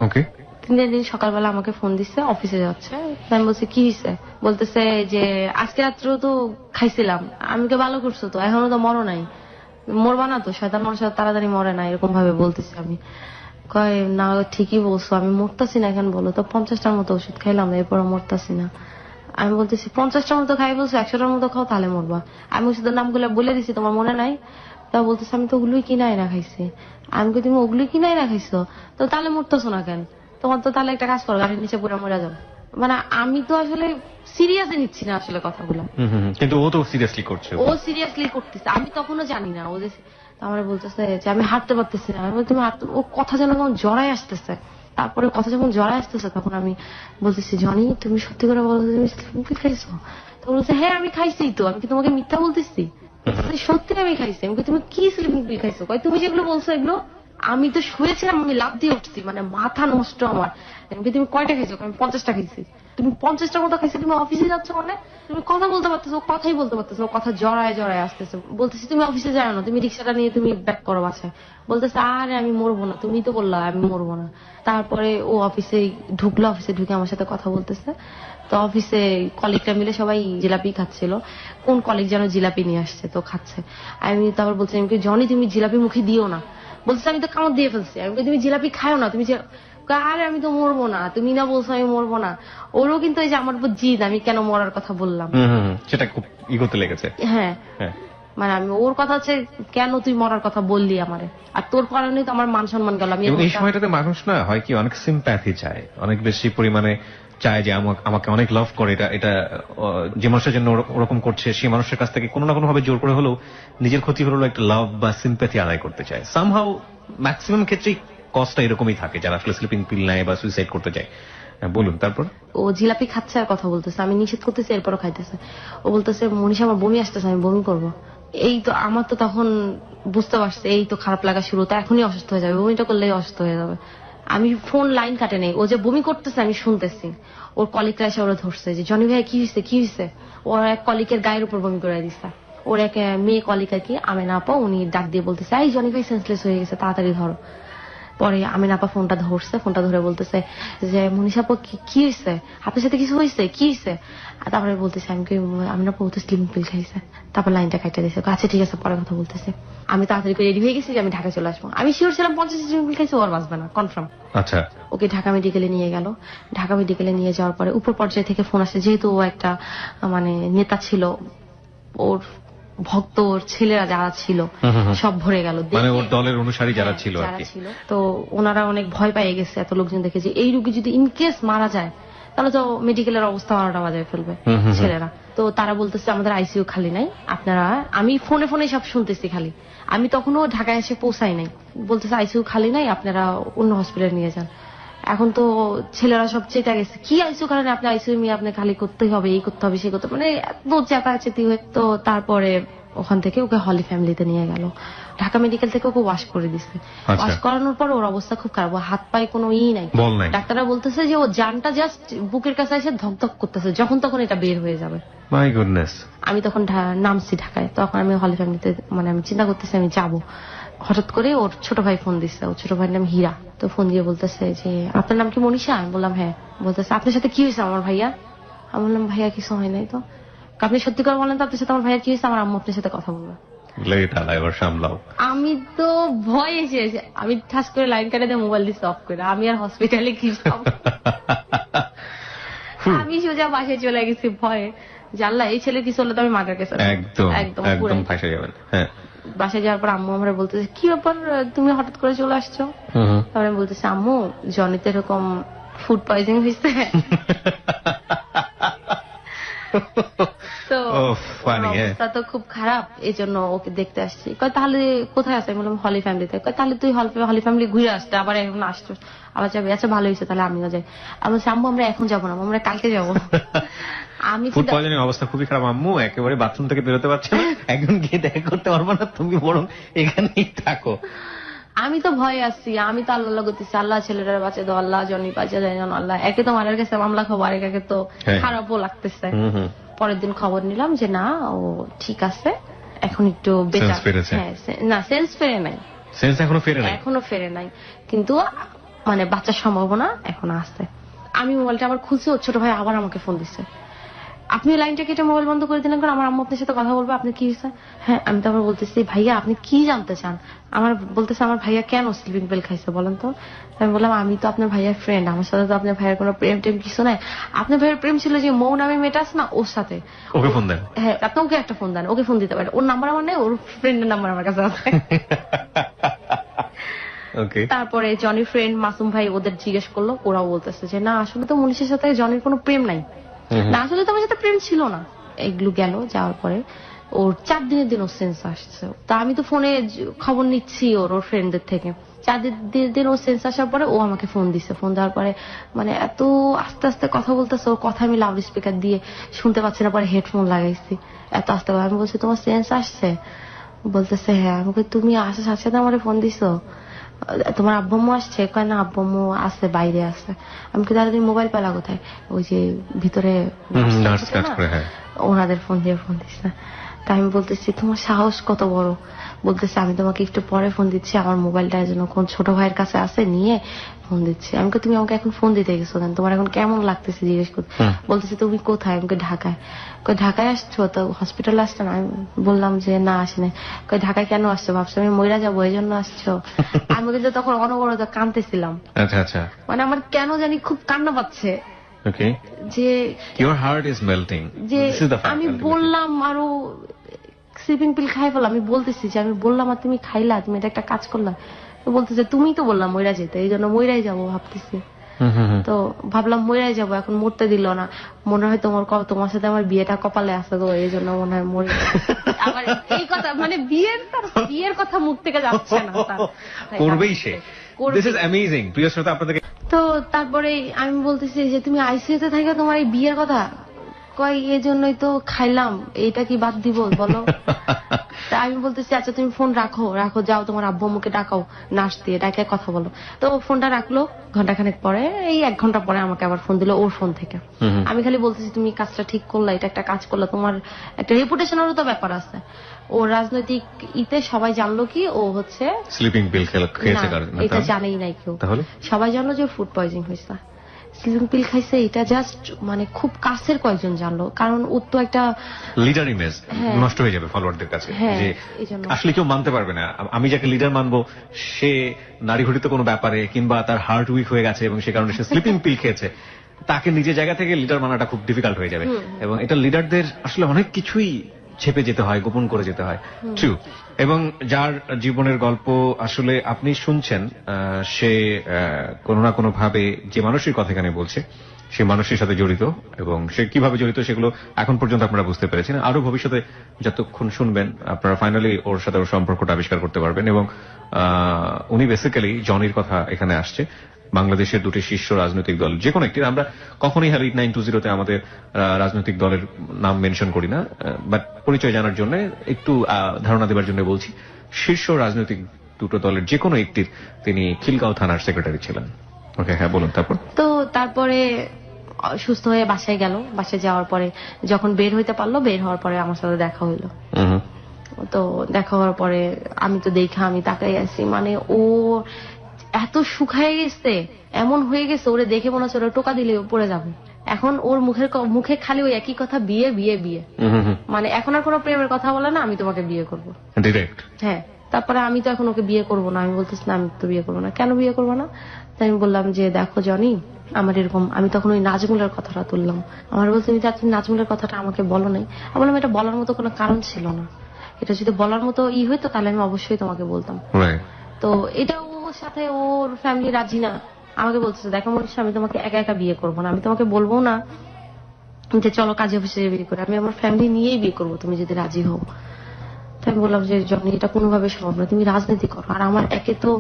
ওকে। 3 দিন সকালবেলা আমাকে ফোন দিচ্ছে, অফিসে যাচ্ছে। আমি বলছি কি হয়েছে, বলতেছে যে আজকে রাত্রেও তো খাইছিলাম। আমি কে ভালো করছো তো, এখনো তো মরো নাই, মরবা না তো, শয়তান মানুষের তাড়াতাড়ি মরে না, এরকম ভাবে বলতেছি আমি। কয় না ঠিকই বলছো, আমি মরতাছি না এখন বলো তো, 50টার মতো ওষুধ খাইলাম এরপরে মরতাছি না। আমি বলতেছি 50টার মতো খাই বলছো, 100টার মতো খাও তাহলে মরবা। আমি ওষুধের নামগুলো বলে দিছি, তোমার মনে নাই? তা বলতেছে আমি তো ওগুলোই কিনাই না খাইছি। আমি কি তুমি ওগুলোই কিনাই না খাইছো, তো তাহলে মরতেছো না কেন? তোমার তো তাহলে একটা কাজ করো, গাড়ির নিচে পুরো মরে যাও। মানে আমি তো আসলে সিরিয়াসলি নিচ্ছি না আসলে কথাগুলো, কিন্তু ও তো সিরিয়াসলি করছে। ও সিরিয়াসলি করতেছে, আমি তখনও জানি না। ও যে আমার বলতেছে যে আমি হাঁটতে পারতেছি না, আমি তুমি ও কথা যেন কেমন জড়াই আসতেছে। তারপরে কথা যখন জড়াই আসতেছে তখন আমি বলতেছি জনি তুমি সত্যি করে বলো তুমি স্লিপিং পিল খাইছো? তো বলছে হ্যাঁ আমি খাইছি তো, আমি কি তোমাকে মিথ্যা বলতেছি? সত্যি আমি খাইছি। আমি তুমি কি স্লিপিং পিল খাইছো? কয় তুমি যেগুলো বলছো এগুলো। আমি তো শুয়েছিলাম, আমি লাফ দিয়ে উঠছি, মানে মাথা নষ্ট আমার। তুমি কয়টা খাইছো? আমি 50টা খাইছি। তুমি 50টার মতো খাইছো, তুমি অফিসে যাচ্ছ মানে? তুমি কথা বলতে পারতেছো, কথাই বলতে পারতেছো, কথা জড়ায় জড়ায় আসতেছে। বলতেছি তুমি অফিসে যাও না, তুমি রিক্সাটা নিয়ে তুমি ব্যাক করো বাসায়। বলতেছে আরে আমি মরবো না, তুমি তো বললা আমি মরবো না। তারপরে ও অফিসে ঢুকলো, অফিসে ঢুকে আমার সাথে কথা বলতেছে। তো অফিসে কলিগরা মিলে সবাই জিলাপি খাচ্ছিল, কোন কলিগ যেন জিলাপি নিয়ে আসছে তো খাচ্ছে। আমি তারপর বলছি আমি জনি তুমি জিলাপি মুখে দিও না। বলছে আমি তো কামড় দিয়ে ফেলছি। আমি তুমি জিলাপি খাও না, তুমি আরে আমি তো মরবো না, তুমি না বলছো আমি মরবো না। ওরও কিন্তু এই যে আমার উপর জিদ, আমি কেন মরার কথা বললাম, সেটা খুব ইগোতে লেগেছে। হ্যাঁ মানে আমি ওর কথা হচ্ছে কেন তুই মরার কথা বললি আমারে, আর তোর কারণে তো আমার মান সম্মান গেল। আমি এই সময়টাতে মানুষ না হয় কি অনেক সিম্প্যাথি চায়, অনেক বেশি পরিমাণে চায় যে আমাকে অনেক লাভ করে, এটা যে মানুষের জন্য ওরকম করছে সেই মানুষের কাছ থেকে কোনো না কোনো ভাবে জোর করে হলেও নিজের ক্ষতি হলেও একটা লাভ বা সিম্প্যাথি আদায় করতে চায়। সামহাউ ম্যাক্সিমাম ক্ষেত্রেই কষ্টটা এরকমই থাকে যারা আসলে স্লিপিং পিল নেয় বা সুইসাইড করতে চায়। বলুন তারপর। ও জিলাপি খাচ্ছে আর কথা বলতেছে, আমি নিষেধ করতেছি এরপরও খাইতেছে। ও বলতেছে মনীষা আমার বমি আসতেছে, আমি বমি করবো। এই তো আমার তো তখন বুঝতে পারছে এই তো খারাপ লাগা শুরু, তো এখনই অসুস্থ হয়ে যাবে, বমিটা করলেই অসুস্থ হয়ে যাবে। আমি ফোন লাইন কাটে নেই, ও যে বমি করতেছে আমি শুনতেছি। ওর কলিগরা এসে ওরা ধরছে যে জনি ভাই কি হয়েছে কি হয়েছে। ওর এক কলিগের গায়ের উপর বমি করে দিচ্ছে। ওর এক মেয়ে কলিগ আর কি, আমেনা আপা, উনি ডাক দিয়ে বলতেছে এই জনি ভাই সেন্সলেস হয়ে গেছে, তাড়াতাড়ি ধরো। পরে আমেনা আপা ফোনটা ধরছে, ফোনটা ধরে বলতেছে যে মনীষা আপা কি হয়েছে, আপনার সাথে কিছু হয়েছে, কি হয়েছে? তারপরে বলতেছে আমেনা আপা তো স্লিপিং পিল খাইছে। তারপর লাইনটা কাটতে দিয়েছে, আচ্ছা ঠিক আছে পরে কথা বলতেছে। আমি তাড়াতাড়ি করে রেডি হয়ে গেছি যে আমি ঢাকা চলে আসবো। আমি শিওর ছিলাম 50 স্লিপিং পিল খাইছে, ওর বাঁচবে না কনফার্ম। আচ্ছা। ওকে ঢাকা মেডিকেলে নিয়ে গেল। ঢাকা মেডিকেলে নিয়ে যাওয়ার পরে উপর পর্যায়ে থেকে ফোন আসে, যেহেতু ও একটা মানে নেতা ছিল, ওর ভক্ত ওর ছেলেরা যারা ছিল সব ভরে গেল, মানে ওর দলের অনুসারী যারা ছিল তো ওনারা অনেক ভয় পেয়ে গেছে এত লোকজন দেখে যে এই রোগী যদি ইনকেস মারা যায় তাহলে তো মেডিকেলের অবস্থা 12টা বাজায় ফেলবে ছেলেরা। তো তারা বলতেছে আমাদের আইসিইউ খালি নাই, আপনারা, আমি ফোনে ফোনে সব শুনতেছি খালি, আমি তখনও ঢাকায় এসে পৌঁছাই নাই। বলতেছে আইসিইউ খালি নাই, আপনারা অন্য হসপিটালে নিয়ে যান। এখন তো ছেলেরা সব চেতা গেছে, কি আইসিইউ খালি নাই, আপনি আইসিইউ নিয়ে আপনি খালি করতেই হবে, এই করতে হবে সেই করতে হবে, মানে এত চেতাচেতি হয়ে। তো তারপরে ওখান থেকে ওকে হলি ফ্যামিলিতে নিয়ে গেল। ঢাকা মেডিকেল থেকে ওকে ওয়াশ করে দিচ্ছে। ওয়াশ করানোর পর ওর অবস্থা খুব খারাপ, হাত পায়ে কোনো নাই। ডাক্তাররা বলতেছে যে ও জানটা জাস্ট বুকের কাছে এসে ধকধক করতেছে, যখন তখন এটা বের হয়ে যাবে। My goodness. আমি তখন নামছি ঢাকায়, তখন আমি হলি ফ্যামিলিতে, মানে আমি চিন্তা করতেছি আমি যাবো। হঠাৎ করে ওর ছোট ভাই ফোন দিচ্ছে, ওর ছোট ভাইয়ের নাম হীরা। তো ফোন দিয়ে বলতেছে যে আপনার নাম কি মনীষা? আমি বললাম হ্যাঁ। বলতেছে আপনার সাথে কি হয়েছে আমার ভাইয়া? আমি বললাম ভাইয়া কিছু হয় নাই তো। আপনি সত্যি করে বলেন তো আপনার সাথে আমার ভাইয়ার কি হয়েছে, আমার আম্মু আপনার সাথে কথা বলবে। লেট আলা এবার সামলাও। আমি তো ভয় এসেছে, আমি ঠাস করে লাইন কাটে দিয়ে মোবাইল দিয়ে অফ করে আমি আর হসপিটালে কি যাবো। আমি সোজা বাসায় চলে গেছি ভয়ে, জানলা এই ছেলে কিছু হলে তো আমি মার্ডার কেস একদম একদম ফাঁসে যাবেন। হ্যাঁ, বাসায় যাওয়ার পর আম্মু আমরা বলতেছে কি ব্যাপার তুমি হঠাৎ করে চলে আসছো। তারপরে আমি বলতেছি আম্মু জনিতে এরকম ফুড পয়জনিং হয়েছে। তো অবস্থা তো খুব খারাপ, এই জন্য ওকে দেখতে আসছি। কয় তাহলে কোথায় আছে? আমি বললাম হলি ফ্যামিলিতে। কয় তাহলে তুই হলি ফ্যামিলি ঘুরে আসতে আবার এখন আসছো, আবার যাবে। আচ্ছা ভালো হয়েছে, তাহলে আমিও যাই। আমি বলছি আম্মু আমরা এখন যাবো না, আমরা কালকে যাবো। আমি ফুড পয়জনিং অবস্থা খুবই খারাপ আম্মু, একেবারে বাথরুম থেকে বেরোতে পারছে না, একজন গিয়ে দেখা করতে পারবো না, তুমি বরং এখানেই থাকো। আমি তো ভয়ে আসছি, আমি তো আল্লাহ করতেছি আল্লাহ ছেলেটার বাঁচে দাও, আল্লাহ জনি বাঁচে দেয় যেন আল্লাহ। একে তো মারার কাছে মামলা খবর, একে তো খারাপও লাগতেছে। পরের দিন খবর নিলাম যে না ও ঠিক আছে, এখন একটু বেটার। না সেন্স ফেরে নাই, সেন্স এখনো ফেরে নাই, কিন্তু মানে বাচ্চার সম্ভাবনা এখন আসছে। আমি মোবাইলটা আবার খুলছি, ওর ছোট ভাই আবার আমাকে ফোন দিচ্ছে, আপনি লাইনটা কেটে মোবাইল বন্ধ করে দিলেন কারণ আমার আম্মু আপনার সাথে কথা বলবে, আপনি কি হয়েছে? হ্যাঁ, আমি তো আবার বলতেছি ভাইয়া আপনি কি জানতে চান? আমার বলতেছে আমার ভাইয়া কেন স্লিপিং পিল খাইছে বলেন তো। আমি বললাম আমি তো আপনার ভাইয়ার ফ্রেন্ড, আমার সাথে তো আপনার ভাইয়ের কোনো প্রেম টেম কিছু নাই। আপনার ভাইয়ের প্রেম ছিল যে মৌ নামে মেয়েটা আছে না, ওর সাথে। ওকে ফোন দেন? হ্যাঁ, আপনি ওকে একটা ফোন দেন, ওকে ফোন দিতে পারেন। ওর নাম্বার আমার নেই, ওর ফ্রেন্ডের নাম্বার আমার কাছে আছে। তারপরে জনির ফ্রেন্ড মাসুম ভাই ওদের জিজ্ঞেস করলো, ওরাও বলতেছে যে না আসলে তো মনীষের সাথে জনির কোনো প্রেম নাই, না আসলে তো আমার সাথে প্রেম ছিল না। এগুলো গেল, যাওয়ার পরে ওর 4 দিনের দিন ওর সেন্স আসছে। তা আমি তো ফোনে খবর নিচ্ছি ওর ফ্রেন্ডদের থেকে। 4 দিন ওর সেন্স আসার পরে ও আমাকে ফোন দিছে। ফোন দেওয়ার পরে মানে এত আস্তে আস্তে কথা বলতেছে, ওর কথা আমি লাউড স্পিকার দিয়ে শুনতে পাচ্ছি না, পরে হেডফোন লাগাইছি, এত আস্তে। আমি বলছি তোমার সেন্স আসছে? বলতেছে হ্যাঁ। আমাকে তুমি আসার সাথে সাথে আমার ফোন দিছো? তোমার আব্বু আসছে? কয় না আব্বু আছে, বাইরে আছে। আমি কি তাহলে তুমি মোবাইল পেলা কোথায়? ওই যে ভিতরে ওনাদের ফোন দিয়ে ফোন দিচ্ছে। তাই আমি বলতেছি তোমার সাহস কত বড়? বলতেছে আমি তোমাকে একটু পরে ফোন দিচ্ছি, আমার মোবাইলটা যেন কোন ছোট ভাইয়ের কাছে আছে, নিয়ে ফোন দিচ্ছি। আমি তুমি আমাকে এখন ফোন দিতে গেছো কেন? তোমার এখন কেমন লাগতেছে জিজ্ঞেস করতে। বলতেছে তুমি কোথায়? আমাকে ঢাকায়। ঢাকায় আসছো? তো হসপিটালে আসছো না? আমি বললাম যে না আসেনি। ঢাকায় কেন আসছো? ভাবছো আমি মইরা যাবো এই জন্য আসছো? আমি কিন্তু তখন অনবরত কাঁদতেছিলাম। মানে আমার কেন জানি খুব কান্না পাচ্ছে। যে your heart is melting, যে আমি বললাম আরো স্লিপিং পিল খাই ফেলা। আমি বলতেছি যে আমি বললাম আর তুমি খাইলা, তুমি এটা একটা কাজ করলা। তো বলতেছে তুমি তো বললাম মইরা যেতে, এই জন্য মইরাই যাবো ভাবতেছি। তো ভাবলাম মইরাই যাবো, এখন মরতে দিল না। মনে হয় তোমার সাথে আমার বিয়েটা কপালে আছে গো, এই জন্য মনে হয় মরে। আবার এই কথা মানে বিয়ের কথা মুখ থেকে যাচ্ছে না, করবেই সে। This is amazing. প্রিয় শ্রোতা, আপনাদেরকে তো তারপরে আমি বলতেছি যে তুমি আইসিইউতে থাকা তোমার এই বিয়ের কথা কয়, এই জন্যই তো খাইলাম, এইটা কি বাদ দিব বলো? আমি বলতেছি আচ্ছা তুমি ফোন রাখো, যাও তোমার আব্বু আম্মুকে ডাকাও, নার্স দিয়ে ডাকে কথা বলো। তো ফোনটা রাখলো। ঘন্টাখানেক পরে, এই 1 ঘন্টা পরে আমাকে আবার ফোন দিল ওর ফোন থেকে। আমি খালি বলতেছি তুমি কাজটা ঠিক করলা, এটা একটা কাজ করলা, তোমার একটা রেপুটেশনেরও তো ব্যাপার আছে। ও রাজনৈতিক সবাই জানলো কি ও হচ্ছে স্লিপিং পিল খেয়েছে, এটা জানেই নাই কেউ। সবাই জানলো যে ফুড পয়জনিং হয়েছে, স্লিপিং পিল খাইছে। এটা জাস্ট মানে খুব কাছের কয়েকজন জানলো, কারণ ও তো একটা লিডার ইমেজ নষ্ট হয়ে যাবে ফলোয়ারদের কাছে, যে আসলে কেউ মানতে পারবে না। আমি যাকে লিডার মানবো সে নারী ঘটিত কোনো ব্যাপারে কিংবা তার হার্ট উইক হয়ে গেছে এবং সে কারণে সে স্লিপিং পিল খেয়েছে, তাকে নিজের জায়গা থেকে লিডার মানাটা খুব ডিফিকাল্ট হয়ে যাবে। এবং এটা লিডারদের আসলে অনেক কিছুই ছেপে যেতে হয়, গোপন করে যেতে হয়। ট্রু। এবং যার জীবনের গল্প আসলে আপনি শুনছেন, সে কোনো না কোনো ভাবে যে মানুষের কথা এখানে বলছে সে মানুষের সাথে জড়িত, এবং সে কিভাবে জড়িত সেগুলো এখন পর্যন্ত আপনারা বুঝতে পেরেছেন। আরো ভবিষ্যতে যতক্ষণ শুনবেন আপনারা ফাইনালি ওর সাথে ওর সম্পর্কটা আবিষ্কার করতে পারবেন। এবং উনি বেসিক্যালি জনির কথা এখানে আসছে। বাংলাদেশের 2টি শীর্ষ রাজনৈতিক দল যে কোনো একটি, আমরা কখনোই হ্যালিট 920 আমাদের রাজনৈতিক দলের নাম মেনশন করি না, বাট পরিচয় জানার জন্য একটু ধারণা দেবার জন্য বলছি, শীর্ষ রাজনৈতিক 2টো দলের যে কোনো একটির তিনি খিলগাঁও থানার সেক্রেটারি ছিলেন। ওকে, হ্যাঁ বলুন। তারপরে সুস্থ হয়ে বাসায় গেল। বাসায় যাওয়ার পরে যখন বের হইতে পারলো, বের হওয়ার পরে আমার সাথে দেখা হইলো। তো দেখা হওয়ার পরে আমি তো আমি তাকাই আছি, মানে ও এত শুকায় গেছে, এমন হয়ে গেছে, ওরে দেখে মনে হচ্ছে ওরা টোকা দিলে পড়ে যাবে, এখন ওর মুখে খালি ওই একই কথা, বিয়ে বিয়ে বিয়ে। মানে এখন আর কোনো প্রেমের কথা বলে না, আমি তোমাকে বিয়ে করবো ডিরেক্ট। হ্যাঁ, তারপরে আমি তো এখন ওকে বিয়ে করবো না, আমি বলতেছি না আমি তো বিয়ে করবো না। কেন বিয়ে করবো না? তাই আমি বললাম যে দেখো জনি, আমার এরকম, আমি তখন ওই নাজমুলের কথাটা তুললাম। আমার বলতে তুমি নাজমুলের কথাটা আমাকে বলো নাই। আমি বললাম এটা বলার মতো কোনো কারণ ছিল না, এটা যদি বলার মতো হইতো তাহলে আমি অবশ্যই তোমাকে বলতাম। তো এটা ওর সাথে ওর ফ্যামিলি রাজি না। আমাকে বলতেছে দেখো মনীষা, আমি তোমাকে একা একা বিয়ে করবো না, আমি তোমাকে বলবো না যে চলো কাজে অফিসে বিয়ে করে, আমি আমার ফ্যামিলি নিয়েই বিয়ে করবো তুমি যদি রাজি হও। তাই আমি বললাম যে জনি এটা কোনোভাবে সম্ভব না, তুমি রাজনীতি করো। আর আমার একে তো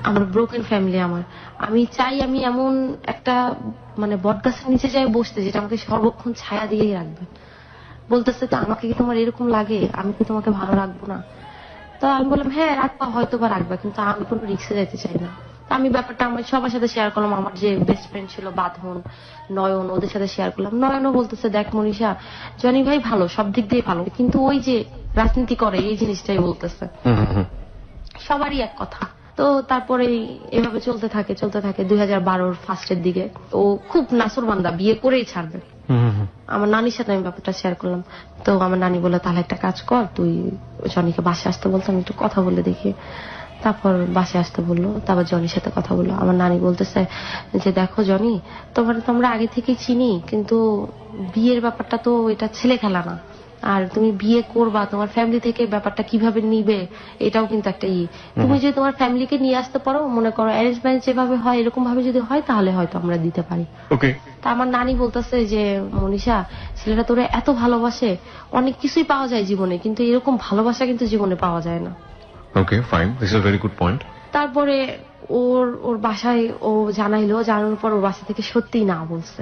আমার ব্রোকেন ফ্যামিলি, আমি চাই আমি এমন একটা মানে বটগাছের নিচে যাই বসতে যেটা আমাকে সর্বক্ষণ ছায়া দিয়েই রাখবে। বলতেছে তো আমাকে কি তোমার এরকম লাগে, আমি কি তোমাকে ভালো রাখবো না? তো আমি বললাম হ্যাঁ রাখবা, হয়তো বা রাখবা, কিন্তু আমি কোনো রিস্কে যাইতে চাই না। আমি ব্যাপারটা আমার সবার সাথে শেয়ার করলাম, আমার যে বেস্ট ফ্রেন্ড ছিল বাঁধন, নয়ন, ওদের সাথে শেয়ার করলাম। নয়নও বলতেছে দেখ মনীষা, জনি ভাই ভালো, সব দিক দিয়ে ভালো, কিন্তু ওই যে রাজনীতি করে এই জিনিসটাই বলতেছে। সবারই এক কথা। তো তারপরে এভাবে চলতে থাকে 2012-র ফার্স্টের দিকে ও খুব নাসরবান্দা, বিয়ে করেই ছাড়বে। আমার নানির সাথে আমি ব্যাপারটা শেয়ার করলাম। তো আমার নানি বলে তাহলে একটা কাজ কর, তুই জনিকে বাসে আসতে বলতাম, একটু কথা বলে দেখি। তারপর বাসে আসতে বললো, তারপর জনির সাথে কথা বললো। আমার নানি বলতেছে যে দেখো জনি, তোমার তো আমরা আগে থেকেই চিনি, কিন্তু বিয়ের ব্যাপারটা তো এটা ছেলে খেলা না, আর তুমি বিয়ে করবা, তোমার ফ্যামিলি থেকে ব্যাপারটা কিভাবে নিবে এটাও কিন্তু একটা তুমি যদি তোমার ফ্যামিলিকে নিয়ে আসতে পারো, মনে করো অ্যারেঞ্জ ম্যারেজ যেভাবে হয় এরকম ভাবে যদি হয় তাহলে হয়তো আমরা দিতে পারি। তা আমার নানি বলতেছে যে মনীষা, ছেলেটা তোরে এত ভালোবাসে, অনেক কিছুই পাওয়া যায় জীবনে, কিন্তু এরকম ভালোবাসা কিন্তু জীবনে পাওয়া যায় না। Okay fine, this is very good point. তারপরে ওর বাসায় ও জানাইলো, জানানোর পর ওর বাসা থেকে সত্যি না বলছে,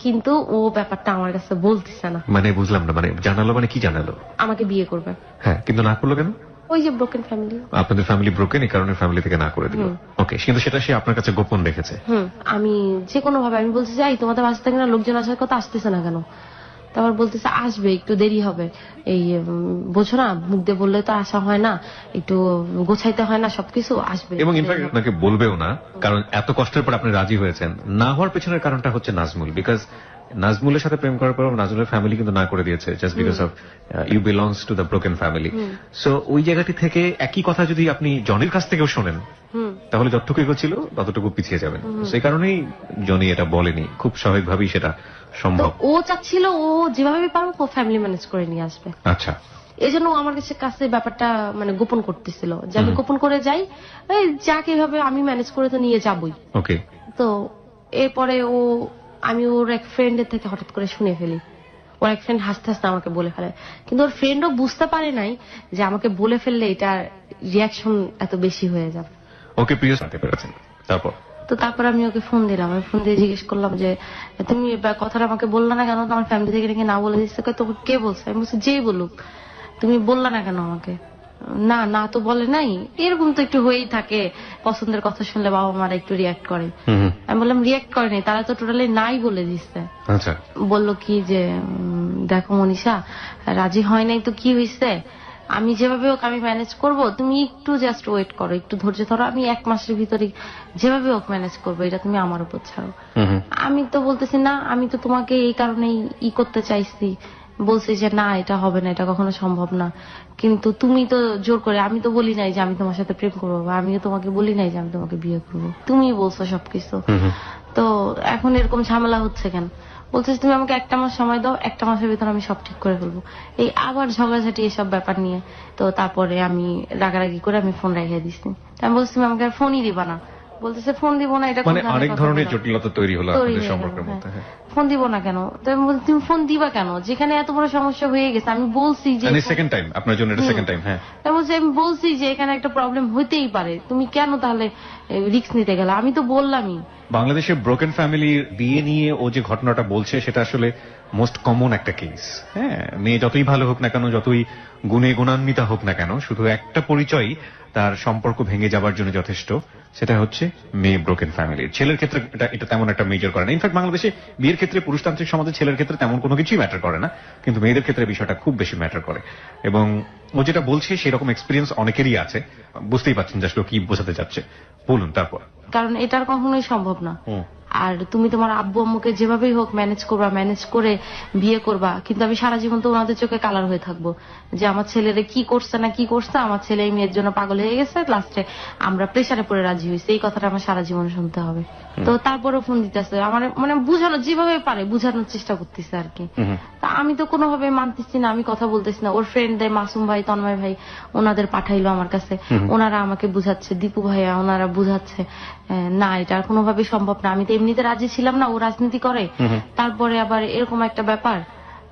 কিন্তু ও ব্যাপারটা আমার কাছে বলতেছে না। মানে বুঝলাম না, মানে জানালো মানে কি জানালো? আমাকে বিয়ে করবে। হ্যাঁ, কিন্তু না করলো কেন? ওই যে ব্রোকেন ফ্যামিলি, আপনাদের ফ্যামিলি ব্রোকেন, এই কারণে ফ্যামিলি থেকে না করে দিল। ওকে, কিন্তু সেটা সে আপনার কাছে গোপন রেখেছে। আমি যে কোনো ভাবে আমি বলছি যাই তোমাদের বাসা থেকে না লোকজন আসার কথা, আসতেছে না কেন? তারপর বলতেছে আসবে, একটু দেরি হবে, এই বোঝো না, মুখ দিয়ে বললে তো আসা হয় না, একটু গোছাইতে হয় না সবকিছু, আসবে। এবং ইনফ্যাক্ট আপনাকে বলবেও না, কারণ এত কষ্টের পর আপনি রাজি হয়েছেন। না হওয়ার পেছনের কারণটা হচ্ছে নাজমুল, বিকজ নাজমুলের সাথে প্রেম করার পর নাজমুলের ফ্যামিলি কিন্তু না করে দিয়েছে, just because of you belongs to the broken family. So ওই জায়গাটি থেকে একই কথা যদি আপনি জনির কাছ থেকেও শোনেন, তাহলে যতটুকু এগোচ্ছিল ততটুকু পিছিয়ে যাবেন। সেই কারণেই জনি এটা বলেনি, খুব স্বাভাবিকভাবেই সেটা সম্ভব। ও চাচ্ছিল ও যেভাবে পারুক ও ফ্যামিলি ম্যানেজ করে নিয়ে আসবে। আচ্ছা, এই জন্য আমার কাছে ব্যাপারটা মানে গোপন করতেছিল, যে আমি গোপন করে যাই, এই যাকে এভাবে আমি ম্যানেজ করে তো নিয়ে যাবই। ওকে। তো এরপরে আমি ওর এক ফ্রেন্ডের থেকে হঠাৎ করে শুনে ফেলি, ওর এক ফ্রেন্ড হাসতে হাসতে আমাকে বলে ফেলে, কিন্তু ওর ফ্রেন্ডও বুঝতে পারে নাই যে আমাকে বলে ফেললে এটার রিয়াকশন এত বেশি হয়ে যাবে। ওকে, প্রিয় জানতে পেরেছেন। তারপর আমি ওকে ফোন দিলাম, আমি ফোন দিয়ে জিজ্ঞেস করলাম যে তুমি কথাটা আমাকে বললা না কেন, তোমার ফ্যামিলি থেকে নাকি না বলে দিচ্ছে। তোমাকে কে বলছে? আমি বলছি যেই বলুক, তুমি বললা না কেন আমাকে? না তো বলে নাই। এরকম তো একটু হয়েই থাকে, পছন্দের কথা শুনলে বাবা মারা একটু রিয়াক্ট করে। আমি বললাম রিয়াক্ট করেনি, তারা তো টোটালি নাই বলে দিচ্ছে। বললো কি যে দেখো মনীষা, রাজি হয় নাই তো কি হয়েছে, আমি যেভাবে হোক আমি ম্যানেজ করব, তুমি একটু জাস্ট ওয়েট করো, একটু ধৈর্য ধরো, আমি 1 মাসের ভিতরে যেভাবে হোক ম্যানেজ করবো, এটা তুমি আমার উপর ছাড়ো। আমি তো বলতেছি না, আমি তো তোমাকে এই কারণেই করতে চাইছি, বলছি যে না এটা হবে না, এটা কখনো সম্ভব না, কিন্তু তুমি তো জোর করে, আমি তো বলি নাই যে আমি তোমার সাথে প্রেম করবো, বা আমিও তোমাকে বলি নাই যে আমি তোমাকে বিয়ে করবো, তুমি বলছো সবকিছু, তো এখন এরকম ঝামেলা হচ্ছে কেন? বলছে তুমি আমাকে 1 মাস সময় দাও, 1 মাসের ভিতরে আমি সব ঠিক করে ফেলবো। এই আবার ঝগড়াঝাটি এসব ব্যাপার নিয়ে, তো তারপরে আমি রাগারাগি করে আমি ফোন রেখে দিচ্ছি। আমি বলছি তুমি আমাকে ফোনই দিবা না, বলতেছে ফোন দিব না, এটা মানে অনেক ধরনের জটিলতা তৈরি হলো আপনাদের সম্পর্কের মধ্যে। ফোন দিব না কেন? তুমি ফোন দিবা কেন যেখানে এত বড় সমস্যা হয়ে গেছে? আমি বলছি যে সেকেন্ড টাইম আপনার জন্য, এটা সেকেন্ড টাইম। হ্যাঁ, আমি বলছি যে এখানে একটা প্রবলেম হইতেই পারে, তুমি কেন তাহলে রিস্ক নিতে গেলে? আমি তো বললামই। বাংলাদেশের ব্রোকেন ফ্যামিলির বিয়ে নিয়ে ও যে ঘটনাটা বলছে সেটা আসলে মোস্ট কমন একটা কেস। হ্যাঁ, মেয়ে যতই ভালো হোক না কেন, যতই গুণে গুণান্বিতা হোক না কেন, শুধু একটা পরিচয় তার সম্পর্ক ভেঙে যাবার জন্য যথেষ্ট, সেটা হচ্ছে মেয়ে ব্রোকেন ফ্যামিলির। ছেলের ক্ষেত্রে এটা তেমন একটা মেজর করে না। ইনফ্যাক্ট বাংলাদেশে বিয়ের ক্ষেত্রে পুরুষতান্ত্রিক সমাজে ছেলের ক্ষেত্রে তেমন কোনো কিছুই ম্যাটার করে না, কিন্তু মেয়েদের ক্ষেত্রে বিষয়টা খুব বেশি ম্যাটার করে। এবং ও যেটা বলছে সেরকম এক্সপিরিয়েন্স অনেকেরই আছে, বুঝতেই পারছেন যে আসলে কি বোঝাতে যাচ্ছে। বলুন তারপর। কারণ এটার কখনোই সম্ভব না। আর তুমি তোমার আব্বু আম্মুকে যেভাবেই হোক ম্যানেজ করবা, ম্যানেজ করে বিয়ে করবা, কিন্তু আমি সারা জীবন তো ওনাদের চোখে কালার হয়ে থাকবো যে আমার ছেলেরে কি করছে না কি করছে, আমার ছেলে এই মেয়ের জন্য পাগল হয়ে গেছে, লাস্টে আমরা প্রেসারে পড়ে রাজি হয়েছি, এই কথাটা আমার সারা জীবন শুনতে হবে। তো তারপরেও ফোন দিতেছে আমার, মানে বুঝানো যেভাবে পারে বুঝানোর চেষ্টা করতেছে আর কি। তা আমি তো কোনোভাবে মানতেছি না, আমি কথা বলতেছি না। ওর ফ্রেন্ডদের মাসুম ভাই, তন্ময় ভাই, ওনাদের পাঠাইলো আমার কাছে, ওনারা আমাকে বুঝাচ্ছে, দীপু ভাইয়া ওনারা বুঝাচ্ছে না এটা আর কোনোভাবে সম্ভব না। আমি তো এমনিতে রাজি ছিলাম না, ও রাজনীতি করে, তারপরে আবার এরকম একটা ব্যাপার,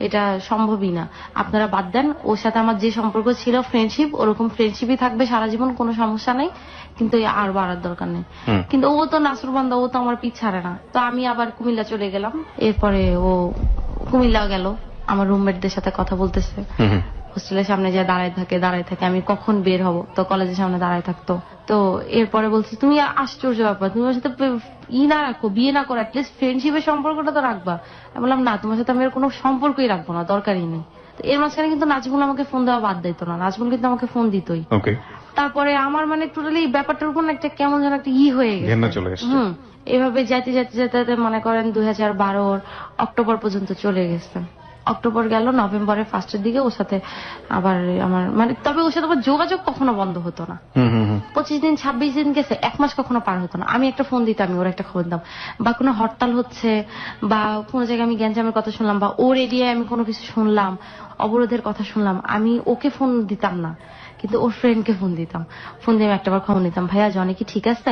এটা সম্ভবই না, আপনারা বাদ দেন। ওর সাথে আমার যে সম্পর্ক ছিল ফ্রেন্ডশিপ, ওরকম ফ্রেন্ডশিপই থাকবে সারা জীবন, কোনো সমস্যা নেই, কিন্তু আর বাড়ার দরকার নেই। কিন্তু ও তো নাসরবান্দা, ও তো আমার পিছ ছাড়ে না। তো আমি আবার কুমিল্লা চলে গেলাম, এরপরে ও কুমিল্লা গেল, আমার রুমমেটদের সাথে কথা বলতেছে, হোস্টেলের সামনে যে দাঁড়ায় থাকে, আমি কখন বের হব, তো কলেজের সামনে দাঁড়ায় থাকতো। তো এরপরে বলছি তুমি আশ্চর্য ব্যাপার, তুমি ওর সাথে না রাখো, বিয়ে না করো, অ্যাটলিস্ট ফ্রেন্ডশিপের সম্পর্কটা তো রাখবা। আমি বললাম না, তোমার সাথে আমি এর কোনো সম্পর্কই রাখবো না, দরকারই নেই। এর মাঝখানে কিন্তু নাজমুল আমাকে ফোন দেওয়া বাদ দিত না, নাজমুল কিন্তু আমাকে ফোন দিতই। তারপরে আমার মানে টোটালি ব্যাপারটার উপর একটা কেমন যেন একটা হয়ে গেছে। এভাবে যাইতে যাইতে যাইতে মনে করেন 2012 অক্টোবর পর্যন্ত চলে গেছে। অক্টোবর গেল, নভেম্বরের ফার্স্টের দিকে ওর সাথে আবার আমার মানে, তবে ওর সাথে আবার যোগাযোগ কখনো বন্ধ হতো না। 25 দিন 26 দিন গেছে, 1 মাস কখনো পার হতো না। আমি একটা ফোন দিতাম, আমি ওর একটা খবর দিতাম, বা কোনো হরতাল হচ্ছে বা কোনো জায়গায় আমি গ্যাঞ্জামের কথা শুনলাম, বা ওর এরিয়ায় আমি কোনো কিছু শুনলাম, অবরোধের কথা শুনলাম, আমি ওকে ফোন দিতাম না, কিন্তু ওর ফ্রেন্ডকে ফোন দিতাম। ফোন দিয়ে আমি একটাবার খবর নিতাম, ভাইয়া জনি কি ঠিক আছে?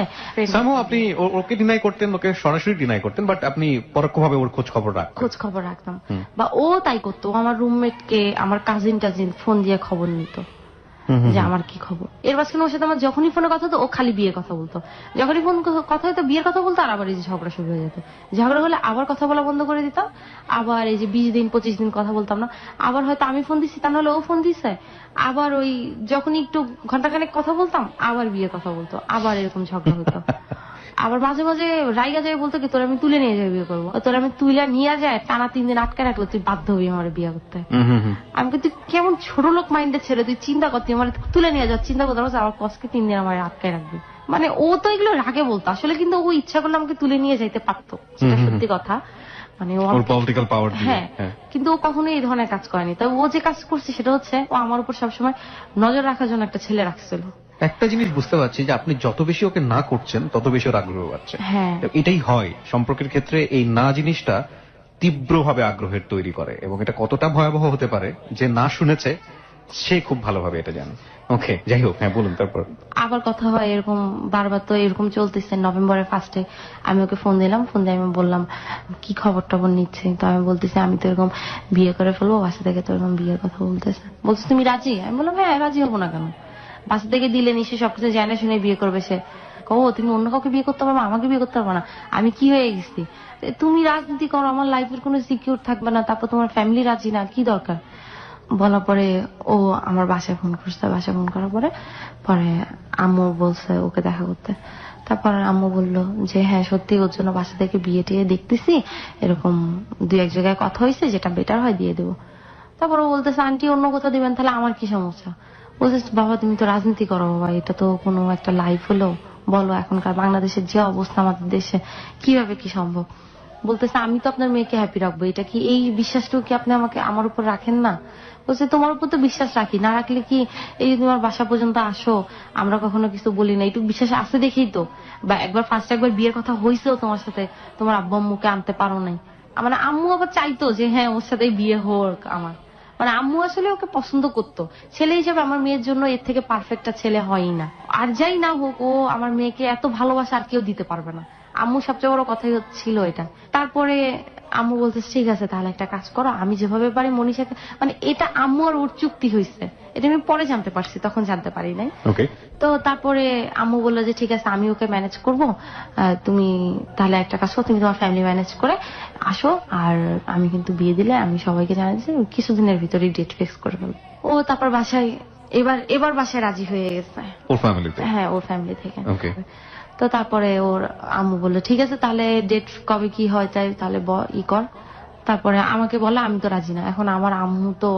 আপনি ওকে ডিনাই করতেন, ওকে সরাসরি ডিনাই করতেন, বাট আপনি পরোক্ষভাবে ওর খোঁজ খবর রাখতাম। বা ও তাই করতো, আমার রুমমেটকে, আমার কাজিন ফোন দিয়ে খবর নিত যে আমার কি খবর। এর মাঝখানে ওর সাথে আমার যখনই ফোনে কথা হতো, ও খালি বিয়ের কথা বলতো, যখনই ফোন কথা হতো বিয়ের কথা বলতো, আর আবার এই যে ঝগড়া শুরু হয়ে যেত। ঝগড়া হলে আবার কথা বলা বন্ধ করে দিতাম, আবার এই যে 20 দিন 25 দিন কথা বলতাম না, আবার হয়তো আমি ফোন দিচ্ছি, তা নাহলে ও ফোন দিচ্ছে, আবার ওই যখনই একটু ঘন্টাখানেক কথা বলতাম, আবার বিয়ের কথা বলতো, আবার এরকম ঝগড়া হতো। আবার মাঝে মাঝে রাইগা যায়, বলতো কি তোর আমি তুলে নিয়ে যাই বিয়ে করবো, তোর আমি তুলে নিয়ে যায় টানা 3 দিন আটকে রাখলো, তুই বাধ্য হবি আমার বিয়ে করতে। আমি কিন্তু কেমন ছোট লোক মাইন্ডের ছেলে, তুই চিন্তা করতি আমার তুলে নিয়ে যাও, চিন্তা করতে আমার কষ্টকে 3 দিন আমার আটকে রাখবি। মানে ও তো এগুলো রাগে বলতো আসলে, কিন্তু ও ইচ্ছা করলে আমাকে তুলে নিয়ে যাইতে পারতো, সেটা সত্যি কথা। মানে পলিটিক্যাল পাওয়ার, হ্যাঁ, কিন্তু ও কখনোই এই ধরনের কাজ করেনি। তবে ও যে কাজ করছে সেটা হচ্ছে, ও আমার উপর সবসময় নজর রাখার জন্য একটা ছেলে রাখছিল। একটা জিনিস বুঝতে পারছি যে আপনি যত বেশি ওকে না করছেন, তত বেশি ওর আগ্রহ বাড়ছে। হ্যাঁ, এটাই হয় সম্পর্কের ক্ষেত্রে, এই না জিনিসটা তীব্রভাবে আগ্রহের তৈরি করে, এবং এটা কতটা ভয়াবহ হতে পারে যে না শুনেছে সে খুব ভালোভাবে এটা জানে। ওকে, যাই হোক, হ্যাঁ বলুন। তারপর আবার কথা হয় এরকম, বারবার তো এরকম চলতেছে। নভেম্বরের ফার্স্টে আমি ওকে ফোন দিলাম, ফোন দিয়ে আমি বললাম কি খবর টবর নিচ্ছে, তো আমি বলতেছি আমি তো এরকম বিয়ে করে ফেলবো, বাসা থেকে তো এরকম বিয়ের কথা বলতেছে। বলছে তুমি রাজি? আমি বললাম হ্যাঁ রাজি হবো না কেন, বাসা থেকে দিলে নিশ্চয়ই সবকিছু জানে শুনে বিয়ে করবে সে। তুমি অন্য কাউকে বিয়ে করতে পারবো, আমাকে বিয়ে করতে পারবো না? আমি কি হয়ে গেছি? তুমি রাজনীতি করো, আমার লাইফের কোনো সিকিউর থাকবে না, তারপর তোমার ফ্যামিলি রাজি না, কি দরকার? বলার পরে ও আমার বাসায় ফোন করছে, বাসায় ফোন করার পরে আম্মু বলছে ওকে দেখা করতে। তারপর আম্মু বললো যে হ্যাঁ সত্যি ওর জন্য বাসা থেকে বিয়ে টিয়ে দেখতেছি, এরকম 2-1 জায়গায় কথা হয়েছে, যেটা বেটার হয় দিয়ে দেবো। তারপর ও বলতেছে আন্টি অন্য কোথাও দিবেন, তাহলে আমার কি সমস্যা? বলছে বাবা তুমি তো রাজনীতি করো বাবা, এটা তো কোনো একটা লাইফ হলো, বলো এখনকার বাংলাদেশের যে অবস্থা, আমাদের দেশে কিভাবে কি সম্ভব? বলতেছে আমি তো আপনার মেয়েকে হ্যাপি রাখবো, এটা কি, এই বিশ্বাসটাও কি আপনি আমাকে আমার উপর রাখেন না? বলছে তোমার উপর তো বিশ্বাস রাখি, না রাখলে কি এই তোমার বাসা পর্যন্ত আসো, আমরা কখনো কিছু বলি না, একটু বিশ্বাস আছে দেখেই তো, বা একবার বিয়ের কথা হয়েছেও তোমার সাথে, তোমার আব্বু আম্মুকে আনতে পারো নাই। মানে আম্মু আবার চাইতো যে হ্যাঁ ওর সাথে বিয়ে হোক আমার, মানে আম্মু আসলে ওকে পছন্দ করতো ছেলে হিসেবে। আমার মেয়ের জন্য এর থেকে পারফেক্টটা ছেলে হয়ই না, আর যাই না হোক ও আমার মেয়েকে এত ভালোবাসা আর কেউ দিতে পারবে না। আম্মু সবচেয়ে বড় কথাই ছিল এটা। তারপরে আম্মু বলতে ঠিক আছে তাহলে একটা কাজ করো, আমি যেভাবে পারি মনীষাকে, মানে এটা আম্মু আর ওর চুক্তি হয়েছে, এটা আমি পরে জানতে পারছি, তখন জানতে পারি নাই। তো তারপরে আম্মু বললো যে ঠিক আছে আমি ওকে ম্যানেজ করব, তুমি তাহলে একটা কাজ করো, তুমি তোমার ফ্যামিলি ম্যানেজ করে আসো, আর আমি কিন্তু বিয়ে দিলে আমি সবাইকে জানাচ্ছি কিছুদিনের ভিতরেই ডেট ফিক্স করে ফেলবো। ও তারপর বাসায় এবার বাসায় রাজি হয়ে গেছে, ওর ফ্যামিলিতে। হ্যাঁ, ওর ফ্যামিলি থেকে। তো তারপরে ওর আম্মু বললো ঠিক আছে তাহলে ডেট কবে কি হয় তাই তাহলে কর। তারপরে আমাকে বলে আমি তো রাজি না, এখন আমার আম্মু তো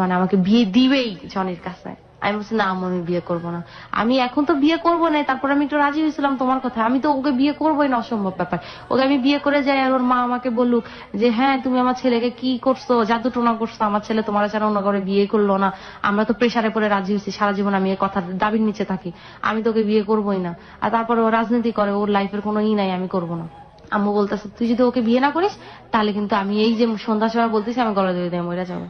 মানে আমাকে বিয়ে দিবেই জনির কাছে, আমি বলছি না আম্মু আমি বিয়ে করবো না, আমি এখন তো বিয়ে করবো না, তারপর আমি একটু রাজি হয়েছিলাম তোমার কথা, আমি তো ওকে বিয়ে করবোই না, অসম্ভব ব্যাপার। ওকে আমি বিয়ে করে যাই আর ওর মা আমাকে বলুক যে হ্যাঁ তুমি আমার ছেলেকে কি করছো, জাদু টোনা করছো, আমার ছেলে তোমার ছাড়া অন্য করে বিয়ে করলো না, আমরা তো প্রেসারে পরে রাজি হয়েছি, সারা জীবন আমি এই কথার দাবির নিচে থাকি, আমি তোকে বিয়ে করবোই না। আর তারপরে ও রাজনীতি করে, ওর লাইফের কোনো নাই, আমি করবো না। আম্মু বলতেছে তুই যদি ওকে বিয়ে না করিস তাহলে কিন্তু আমি এই যে সন্ধ্যার সময় বলতেছি আমি গলা ধরে দিয়ে মরে যাবো।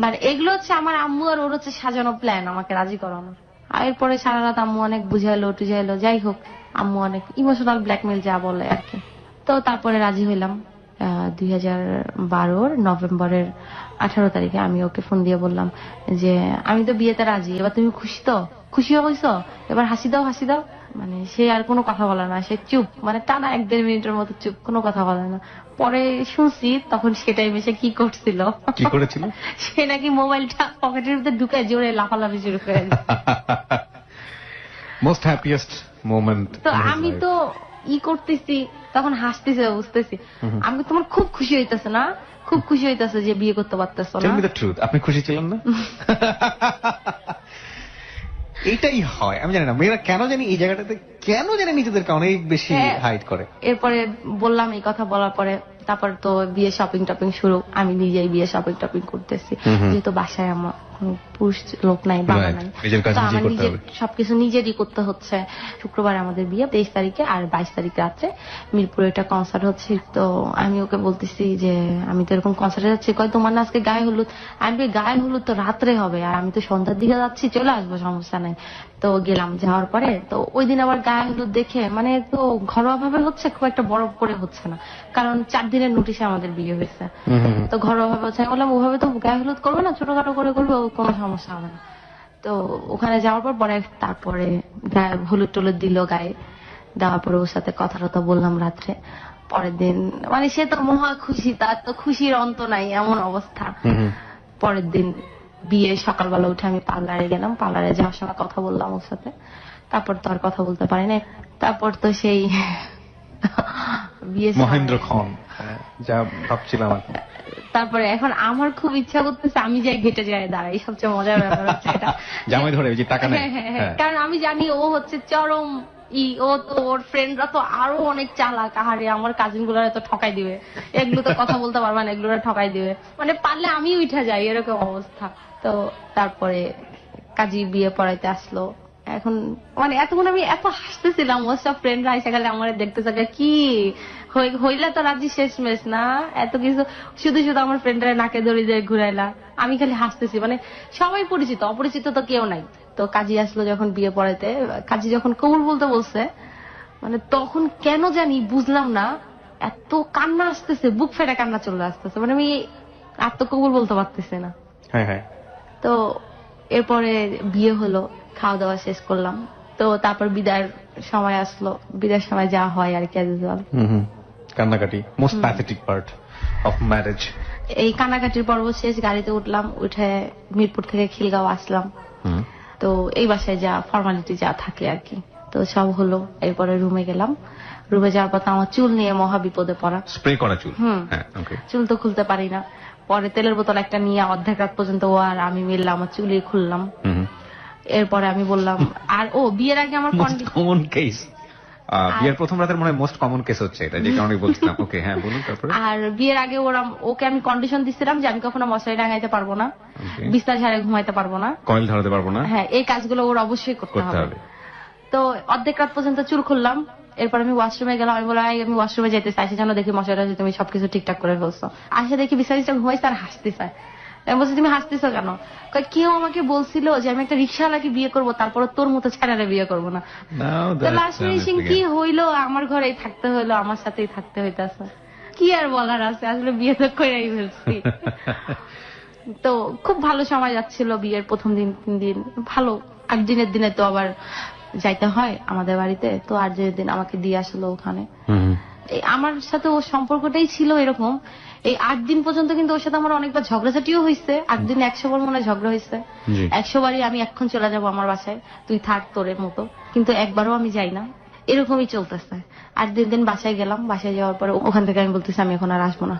মানে এগুলো হচ্ছে আমার আম্মু আর ওর হচ্ছে সাজানো প্ল্যান আমাকে রাজি করানোর। আর এরপরে সারা রাত আম্মু অনেক বুঝাইলো টুঝাইলো, যাই হোক আম্মু অনেক ইমোশনাল ব্ল্যাকমেল যা বলে আর কি। তো তারপরে রাজি হইলাম 2012 নভেম্বরের 18 তারিখে। আমি ওকে ফোন দিয়ে বললাম যে আমি তো বিয়েতে রাজি, এবার তুমি খুশি তো, খুশি হয়েছো, এবার হাসি দাও হাসি দাও। মানে সে আর কোনো কথা বলে না, সে চুপ, মানে টানা 1-1.5 মিনিটের মতো চুপ, কোনো কথা বলে না। পরে শুনছি তখন সেটাই সে কি করছিল, কি করেছিল? সে নাকি মোবাইলটা পকেটের ভিতরে ঢুকায় জোরে লাফালাফি শুরু করে দিল। Most happiest moment. তো আমি তো করতেছি তখন হাসতেছে, বুঝতেছি আমি তোমার খুব খুশি হইতেছে না, খুব খুশি হইতেছে যে বিয়ে করতে পারতেছো না। টেল মি দ্য ট্রুথ, আপনি খুশি ছিলেন না? এইটাই হয়, আমি জানি না মেয়েরা কেন জানি এই জায়গাটাতে কেন জানি নিজেদেরকে অনেক বেশি হাইড করে। এরপরে বললাম এই কথা বলার পরে তারপর তো বিয়ে শপিং টপিং শুরু, আমি নিজেই বিয়ে শপিং টপিং করতেছি, যেহেতু বাসায় আমার কোনো পুরুষ লোক নাই, বাবা নাই, তো আমার নিজের সবকিছু নিজেরই করতে হচ্ছে। শুক্রবার আমাদের বিয়ে 23 তারিখে, আর 22 তারিখ রাত্রে মিরপুরে একটা কনসার্ট হচ্ছে। তো আমি ওকে বলতেছি যে আমি তো এরকম কনসার্টে যাচ্ছি, কয় তোমার না আজকে গায়ে হলুদ, আমি গায়ে হলুদ তো রাত্রে হবে আর আমি তো সন্ধ্যার দিকে যাচ্ছি, চলে আসবো, সমস্যা নাই। তো গেলাম, যাওয়ার পরে তো ওই দিন আবার গায়ে হলুদ দেখে, মানে তো ঘরোয়া ভাবে হচ্ছে, খুব একটা বড় করে হচ্ছে না, কারণ 4 দিনের নোটিশে আমাদের বিয়ে হয়েছে, তো ঘরোয়া ভাবে হচ্ছে। আমি বললাম ওভাবে তো গায়ে হলুদ করবে না, ছোটখাটো করে করবে, কোনো সমস্যা হবে না। তো ওখানে যাওয়ার পর পরে তারপরে গায়ে হলুদ টলুদ দিল, গায়ে দেওয়ার পরে ওর সাথে কথা টথা বললাম রাত্রে। পরের দিন মানে সে তো মহা খুশি, তার তো খুশির অন্ত নাই, এমন অবস্থা। পরের দিন বিয়ে সকালবেলা উঠে আমি পার্লারে গেলাম, পার্লারে যাওয়ার সময় কথা বললাম ওর সাথে, তারপর তো আর কথা বলতে পারি না। তারপর তো সেই বিয়ে মহেন্দ্র খন যা ভাবছিলাম। তারপরে এখন আমার খুব ইচ্ছা করতেছে আমি যাই ঘেটে যাই দাঁড়াই, সবচেয়ে মজার ব্যাপার হচ্ছে এটা, জামাই ধরে যে টাকা নেই। কারণ আমি জানি ও হচ্ছে চরম ও তো ওর ফ্রেন্ডরা তো আরো অনেক চালাক, আহারে আমার কাজিন গুলার তো ঠকাই দিবে, এগুলো তো কথা বলতে পারবা না, এগুলো ঠকাই দিবে, মানে পারলে আমি উঠে যাই, এরকম অবস্থা। তো তারপরে কাজী বিয়ে পড়াইতে আসলো। এখন মানে এতক্ষণ আমি এত হাসতেছিলাম, ওর সব ফ্রেন্ডরা এসে গেলে আমার দেখতে থাকে কি হইলা তো রাজি শেষমেশ না, এত কিছু শুধু শুধু আমার ফ্রেন্ডরা নাকে দড়ি দিয়ে ঘুরাইলা, আমি খালি হাসতেছি, মানে সবাই পরিচিত, অপরিচিত তো কেউ নাই। তো কাজী আসলো যখন বিয়ে পড়াইতে, কাজী যখন কবুল বলতে বলছে, মানে তখন কেন জানি বুঝলাম না এত কান্না আসতেছে, বুক ফেটে কান্না চলে আসতেছে, মানে আমি আত্মকবুল বলতে পারতেছি না। তো এরপরে বিয়ে হলো, খাওয়া দাওয়া শেষ করলাম, তো তারপর বিদায়ের সময় আসলো, বিদায়ের সময় যা হয় আর কি, কান্নাকাটি, most pathetic part of marriage. এই কান্নাকাটির পর্ব শেষ, গাড়িতে উঠলাম, উঠে মিরপুর থেকে খিলগাঁও আসলাম। তো এই বাসায় যা ফর্মালিটি যা থাকে আর কি, তো সব হলো। এরপরে রুমে গেলাম, রুমে যাওয়ার পর আমার চুল নিয়ে মহা বিপদে পড়া, স্প্রে করা চুল, চুল তো খুলতে পারি না। পরে তেলের বোতল একটা নিয়ে অর্ধেক রাত পর্যন্ত ও আর আমি মিললাম, আমার চুলি খুললাম। এরপরে আমি বললাম, আর বিয়ের আগে আমার কমন কেস, বিয়ের প্রথম রাতের মনে হয় মোস্ট কমন কেস হচ্ছে এটা, যে কারণে বলছিলাম। ওকে, হ্যাঁ বলুন। তারপরে আর বিয়ের আগে ওকে আমি কন্ডিশন দিচ্ছিলাম যে আমি কখনো মশারি টাঙাইতে পারবো না, বিছানা ঝাড়ে ঘুমাইতে পারবো না, কয়েল ধরাতে পারবো না, হ্যাঁ এই কাজগুলো ওর অবশ্যই করতে হবে। তো অর্ধেক রাত পর্যন্ত চুল খুললাম। এরপর আমি ওয়াশরুমে গেলাম, আমি বললাম আমি ওয়াশরুমে যেতে চাইছি, যেন দেখি মশারিটা তুমি সবকিছু ঠিকঠাক করে ফেলছো। আসে দেখি বিছানা ঘুমাইছে আর হাসতেছে। আমি বলছি তুমি হাসতেছো কেন? কেউ আমাকে বলছিল যে আমি একটা রিক্সাওয়ালাকে বিয়ে করবো, তারপরে তোর মতো ছেলেরা বিয়ে করবো না। লাস্ট ফিনিশিং কি হইলো, আমার ঘরেই থাকতে হইলো, আমার সাথেই থাকতে হইতেছে, কি আর বলার আছে, আসলে বিয়ে তো করেই ফেলছি। তো খুব ভালো সময় যাচ্ছিল বিয়ের প্রথম দিন 3 দিন ভালো। 8 দিনের দিনে তো আবার যাইতে হয় আমাদের বাড়িতে, তো 8 দিনের দিন আমাকে দিয়ে আসলো ওখানে। আমার সাথে ওর সম্পর্কটাই ছিল এরকম। এই 8 দিন পর্যন্ত কিন্তু ওর সাথে আমার অনেকবার ঝগড়াঝাটিও হয়েছে। 8 দিন 100 বার মনে হয় ঝগড়া হয়েছে, 100 বারই আমি এখন চলে যাবো আমার বাসায়, তুই থাক তোর মতো, কিন্তু একবারও আমি যাই না। এরকমই চলতেছে। আর দিন দিন বাসায় গেলাম, বাসায় যাওয়ার পরে ওখান থেকে আমি বলতেছি আমি এখন আর আসবো না,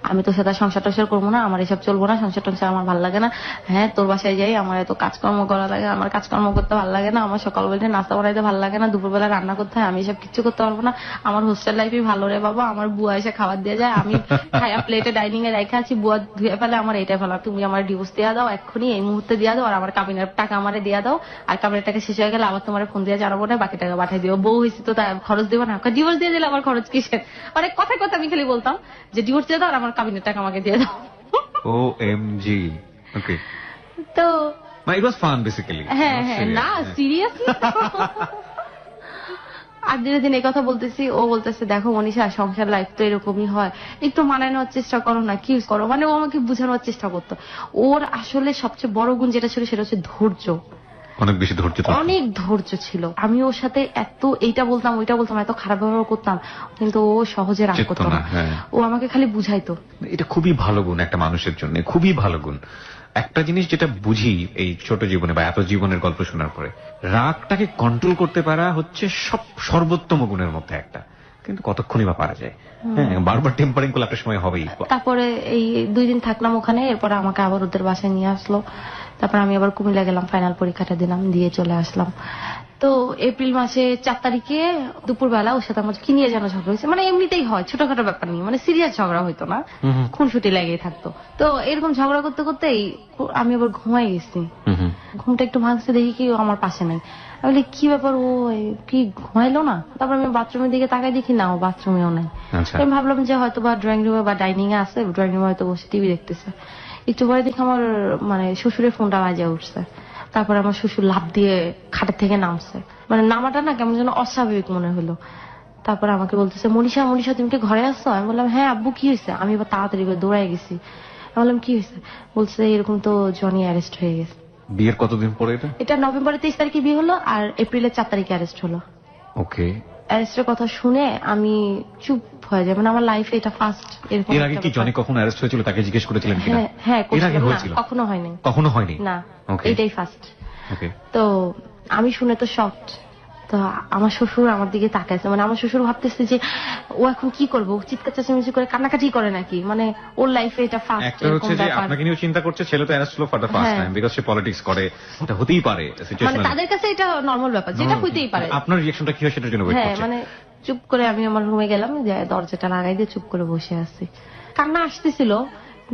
আমি তোর সাথে সংসার টংসার করবো না, আমার এসব চলবো না, সংসার টংসার আমার ভালো লাগে না। হ্যাঁ তোর বাসায় যাই, আমার এত কাজকর্ম করা লাগে, আমার কাজকর্ম করতে ভালো লাগে না, আমার সকালবেলা নাস্তা বানাইতে ভালো লাগে না, দুপুরবেলা রান্না করতে হয়, আমি এসব কিচ্ছু করতে পারবো না, আমার হোস্টেল লাইফই ভালো রে বাবা, আমার বুয়া এসে খাবার দিয়ে যায়, আমি খায়া প্লেটে ডাইনিং এ রেখে আছি, বুয়া ধুয়ে ফেলে, আমার এটাই ভালো, তুমি আমার ডিভোর্স দিয়ে দাও এক্ষুনি, এই মুহূর্তে দিয়ে দাও, আর আমার কাবিনের টাকা আমারে দিয়ে দাও, আর কাবিনের টাকা শেষ হয়ে গেলে আবার তোমার ফোন দিয়ে জানাবো না, বাকি টাকা পাঠিয়ে দিও, বউ হয়েছে তো তাই খরচ দেবো না, ডিভোর্স দিয়ে দিলে আমার খরচ কিসের, মানে কথায় কথা আমি খালি বলতাম যে ডিভোর্স দিয়ে দাও আর আমার কাবিনের টাকা আমাকে দিয়ে দাও। OMG, ওকে, তো ইট ওয়াজ ফান বেসিক্যালি। হ্যাঁ হ্যাঁ না সিরিয়াসলি। আর দিনে দিন এই কথা বলতেছি, ও বলতেছে দেখো মনীষা সংসার লাইফ তো এরকমই হয়, একটু মানায় নেওয়ার চেষ্টা করো না, কি করো, মানে ও আমাকে বোঝানোর চেষ্টা করতো। ওর আসলে সবচেয়ে বড় গুণ যেটা ছিল সেটা হচ্ছে ধৈর্য, অনেক বেশি ধৈর্য তো। অনেক ধৈর্য ছিল। আমি ওর সাথে এত এইটা বলতাম ওইটা বলতাম, এত খারাপ ব্যবহার করতাম, কিন্তু ও সহজে রাগ করতো না, ও আমাকে খালি বুঝাইতো। এটা খুবই ভালো গুণ একটা মানুষের জন্য, খুবই ভালো গুণ। একটা জিনিস যেটা বুঝি এই ছোট জীবনে বা এত জীবনের গল্প শোনার পরে, রাগটাকে কন্ট্রোল করতে পারা হচ্ছে সর্বোত্তম গুণের মধ্যে একটা, কিন্তু কতক্ষণই বা পারা যায়। হ্যাঁ, বারবার টেম্পারিং করলে একটা সময় হবেই। তারপরে এই 2 দিন থাকলাম ওখানে, এরপরে আমাকে আবার ওদের বাসায় নিয়ে আসলো, তারপর আমি আবার কুমিল্লা গেলাম, ফাইনাল পরীক্ষাটা দিলাম, দিয়ে চলে আসলাম। তো এপ্রিল মাসে 4 তারিখে দুপুরবেলা ওর সাথে আমার কি নিয়ে যেন ঝগড়া হয়েছে, মানে এমনিতেই হয় ছোটখাটো ব্যাপার নিয়ে, মানে সিরিয়াস ঝগড়া হইতো না, খুনসুটি লেগেই থাকতো। তো এরকম ঝগড়া করতে করতেই আমি আবার ঘুমাই গেছি, ঘুমটা একটু ভাঙছে, দেখি কি ও আমার পাশে নাই, আমি বলি কি ব্যাপার, ও কি ঘুমাইলো না? তারপর আমি বাথরুমের দিকে তাকাই, দেখি না ও বাথরুমেও নাই। আমি ভাবলাম যে হয়তো বা ড্রয়িং রুমে বা ডাইনিং এ আছে, ড্রয়িং রুমে হয়তো বসে টিভি দেখতেছে। একটু পরে দেখি আমার মানে শ্বশুরের ফোনটা বাজে উঠছে, তারপর আমার শ্বশুর লাফ দিয়ে খাটের থেকে নামছে, মানে নামাটা না কেমন যেন অস্বাভাবিক মনে হলো। তারপর আমাকে বলতেছে মনীষা মনীষা তুমি কি ঘরে আসছো? আমি বললাম হ্যাঁ আব্বু কি হয়েছে? আমি এবার তাড়াতাড়ি করে দৌড়াই গেছি। আমি বললাম কি হয়েছে? বলছে এরকম তো জনি অ্যারেস্ট হয়ে গেছে। বিয়ের কতদিন পরে এটা? এটা নভেম্বরের 23 তারিখে বিয়ে হলো, আর এপ্রিলের 4 তারিখে অ্যারেস্ট হলো। ওকে। অ্যারেস্টের কথা শুনে আমি চুপ হয়ে যাই, মানে আমার লাইফে এটা ফার্স্ট এরকম। এর আগে কি জনি কখন অ্যারেস্ট হয়েছিল তাকে জিজ্ঞেস করেছিলেন কিনা? হ্যাঁ এর আগে হয়েছিল? কখনো হয়নি। কখনো হয়নি না, ওকে, এটাই ফার্স্ট। ওকে। তো আমি শুনে তো শকড। তো আমার শ্বশুর আমার দিকে তাকাইছে, মানে আমার শ্বশুর ভাবতেছে যে ও এখন কি করবো, চিৎকার চেঁচামেচি করে কান্নাকাটি করে নাকি, মানে ওর লাইফে এটা ফার্স্ট। একটা হচ্ছে যে আপনাকে নিয়েও চিন্তা করছে, ছেলে তো অ্যারেস্ট হলো for the first time, because say politics করে, এটা হতেই পারে মানে তাদের কাছে এটা নরমাল ব্যাপার, যেটা হইতেই পারে। আপনার রিঅ্যাকশনটা কি হয় সেটার জন্য ওয়েট হ্যাঁ, করছি। মানে চুপ করে আমি আমার রুমে গেলাম, যে দরজাটা লাগাই দিয়ে চুপ করে বসে আছি। কান্না আসতেছিল,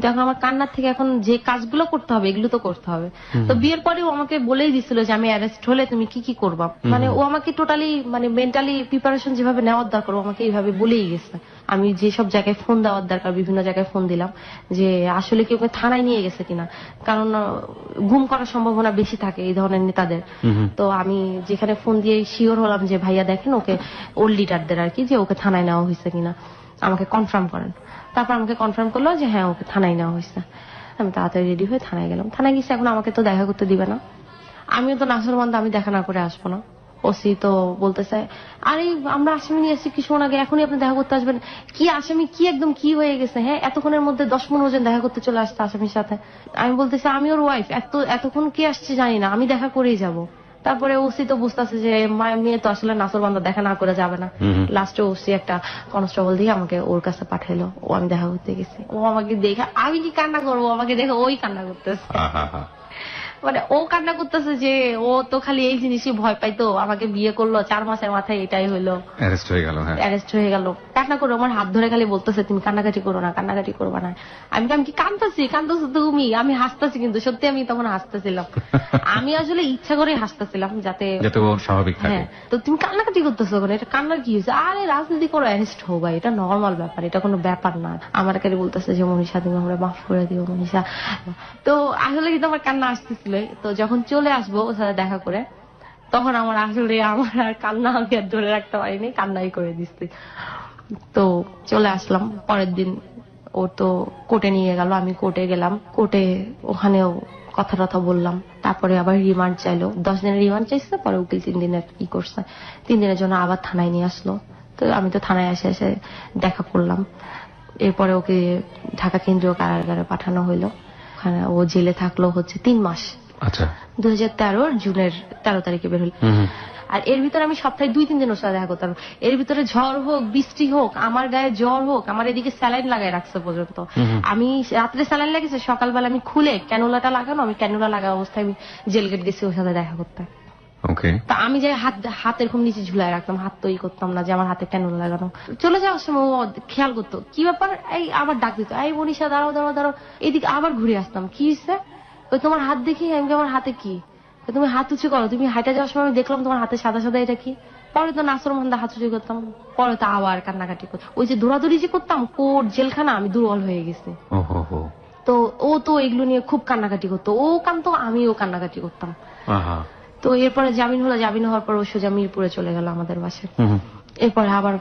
যখন আমার কান্নার থেকে এখন যে কাজগুলো করতে হবে এগুলো তো করতে হবে। তো বিয়ের পরেও আমাকে বলেই দিছিল যে আমি অ্যারেস্ট হলে তুমি কি কি করবা, মানে ও আমাকে টোটালি মানে মেন্টালি প্রিপারেশন যেভাবে নেওয়ার দরকার ও আমাকে এইভাবে বলেই গেছে। আমি যেসব জায়গায় ফোন দেওয়ার দরকার বিভিন্ন জায়গায় ফোন দিলাম, যে আসলে কি ওকে থানায় নিয়ে গেছে কিনা, কারণ গুম করার সম্ভাবনা বেশি থাকে এই ধরনের নেতাদের। তো আমি যেখানে ফোন দিয়ে শিওর হলাম যে ভাইয়া দেখেন ওকে, ওর লিডারদের আর কি, যে ওকে থানায় নেওয়া হয়েছে কিনা আমাকে কনফার্ম করেন। তারপর আমাকে কনফার্ম করলো যে হ্যাঁ ওকে থানায় নেওয়া হয়েছে। আমি তাড়াতাড়ি রেডি হয়ে থানায় গেলাম। থানায় গেছি, এখন আমাকে তো দেখা করতে দিবে না, আমিও তো নাসরবান্ধা, আমি দেখা না করে আসবো না। ওসি তো বলতেছে আরে আমরা আসামি নিয়ে এসেছি কিছুক্ষণ আগে, এখনই আপনি দেখা করতে আসবেন? কি আসামি, কি একদম কি হয়ে গেছে? হ্যাঁ এতক্ষণের মধ্যে 10-15 জন দেখা করতে চলে আসছে আসামির সাথে। আমি বলতেছি আমি ওর ওয়াইফ, এতক্ষণ কি আসছে জানি না, আমি দেখা করেই যাব। তারপরে ওসি তো বুঝতেছে যে মেয়ে তো আসলে নাসরবান্ধা দেখা না করে যাবে না। লাস্টে ওসি একটা কনস্টেবল দিয়ে আমাকে ওর কাছে পাঠাইলো, ও আমি দেখা করতে গেছি। ও আমাকে দেখে আমি কি কান্না করবো, আমাকে দেখে ওই কান্না করতেছে। মানে ও কান্না করতেছে যে ও তো খালি এই জিনিসই ভয় পাইতো, আমাকে বিয়ে করলো 4 মাসের মাথায় এটাই হলো, অ্যারেস্ট হয়ে গেল। হ্যাঁ, অ্যারেস্ট হয়ে গেল। কান্না করে আমার হাত ধরে খালি বলতেছে তুমি কান্নাকাটি করো না, কান্নাকাটি করবা না। আমি কি কান্দতেছি? কান্দতেছো তুমি? আমি হাসতেছি, কিন্তু সত্যি আমি তখন হাসতেছিলাম। আমি আসলে ইচ্ছা করে হাসতেছিলাম যাতে ও স্বাভাবিক থাকে। হ্যাঁ, তো তুমি কান্নাকাটি করতেছো কেন? এটা কান্নার কি হয়েছে? আরে রাজনীতি করো, অ্যারেস্ট হো ভাই, এটা নর্মাল ব্যাপার, এটা কোনো ব্যাপার না। আমার খালি বলতেছে যে মনীষা তুমি আমরা মাফ করে দিও মনীষা। তো আসলে কিন্তু আমার কান্না আসতেছিল। তো যখন চলে আসবো ওর সাথে দেখা করে, তখন আমার আসলে আমার আর কান্না আমি আর ধরে রাখতে পারিনি, কান্নাই করে দিচ্ছি। তো চলে আসলাম পরের দিন, ও তো কোর্টে নিয়ে গেল, আমি কোর্টে গেলাম। কোর্টে ওখানেও কথা টথা বললাম। তারপরে আবার রিমান্ড চাইলো, 10 দিনের রিমান্ড চাইছে, পরে উকিল 3 দিনের করছে, 3 দিনের জন্য আবার থানায় নিয়ে আসলো। তো আমি তো থানায় এসে দেখা করলাম। এরপরে ওকে ঢাকা কেন্দ্রীয় কারাগারে পাঠানো হইলো, ওখানে ও জেলে থাকলো হচ্ছে 3 মাস। আচ্ছা, 2013 জুনের 13 তারিখে বের হল। আর এর ভিতরে আমি সপ্তাহে 2-3 দিন ওর সাথে দেখা করতাম। এর ভিতরে ঝড় হোক, বৃষ্টি হোক, আমার গায়ে জ্বর হোক, আমার এদিকে স্যালাইন লাগাই রাখছে পর্যন্ত। আমি রাত্রে স্যালাইন লেগেছে, সকালবেলা আমি খুলে ক্যানুলাটা লাগানো, আমি ক্যানুলা লাগা অবস্থায় আমি জেল গেট গেছি ওর সাথে দেখা করতে। ওকে। তা আমি যাই হাত এরকম নিচে ঝুলাই রাখতাম, হাত তো ই করতাম না যে আমার হাতে ক্যানুলা লাগানো। চলে যাওয়ার সময় ও খেয়াল করতো কি ব্যাপার, এই আবার ডাক দিত, এই মনীষা দাঁড়াও দাঁড়াও দাঁড়াও, এদিকে আবার ঘুরে আসতাম। কি হয়েছে? ওই তোমার হাত দেখি। আমি আমার হাতে কি? তুমি হাত উঁচু করো, তুমি হাইটা যাওয়ার সময় আমি দেখলাম তোমার হাতে সাদা সাদা, এটা কি? পরে তো নাসর মন্দা হাত উঁচু করতাম, পরে তো আবার কান্নাকাটি করতাম। ওই যে দৌড়াদৌড়ি যে করতাম, কোর্ট জেলখানা, আমি দুর্বল হয়ে গেছি। তো ও তো এগুলো নিয়ে খুব কান্নাকাটি করতো, ও কানতো, আমিও কান্নাকাটি করতাম। তো এরপরে জামিন হলো, জামিন হওয়ার পর ও সোজা মিরপুরে চলে গেল আমাদের বাসায়। এরপরে আবার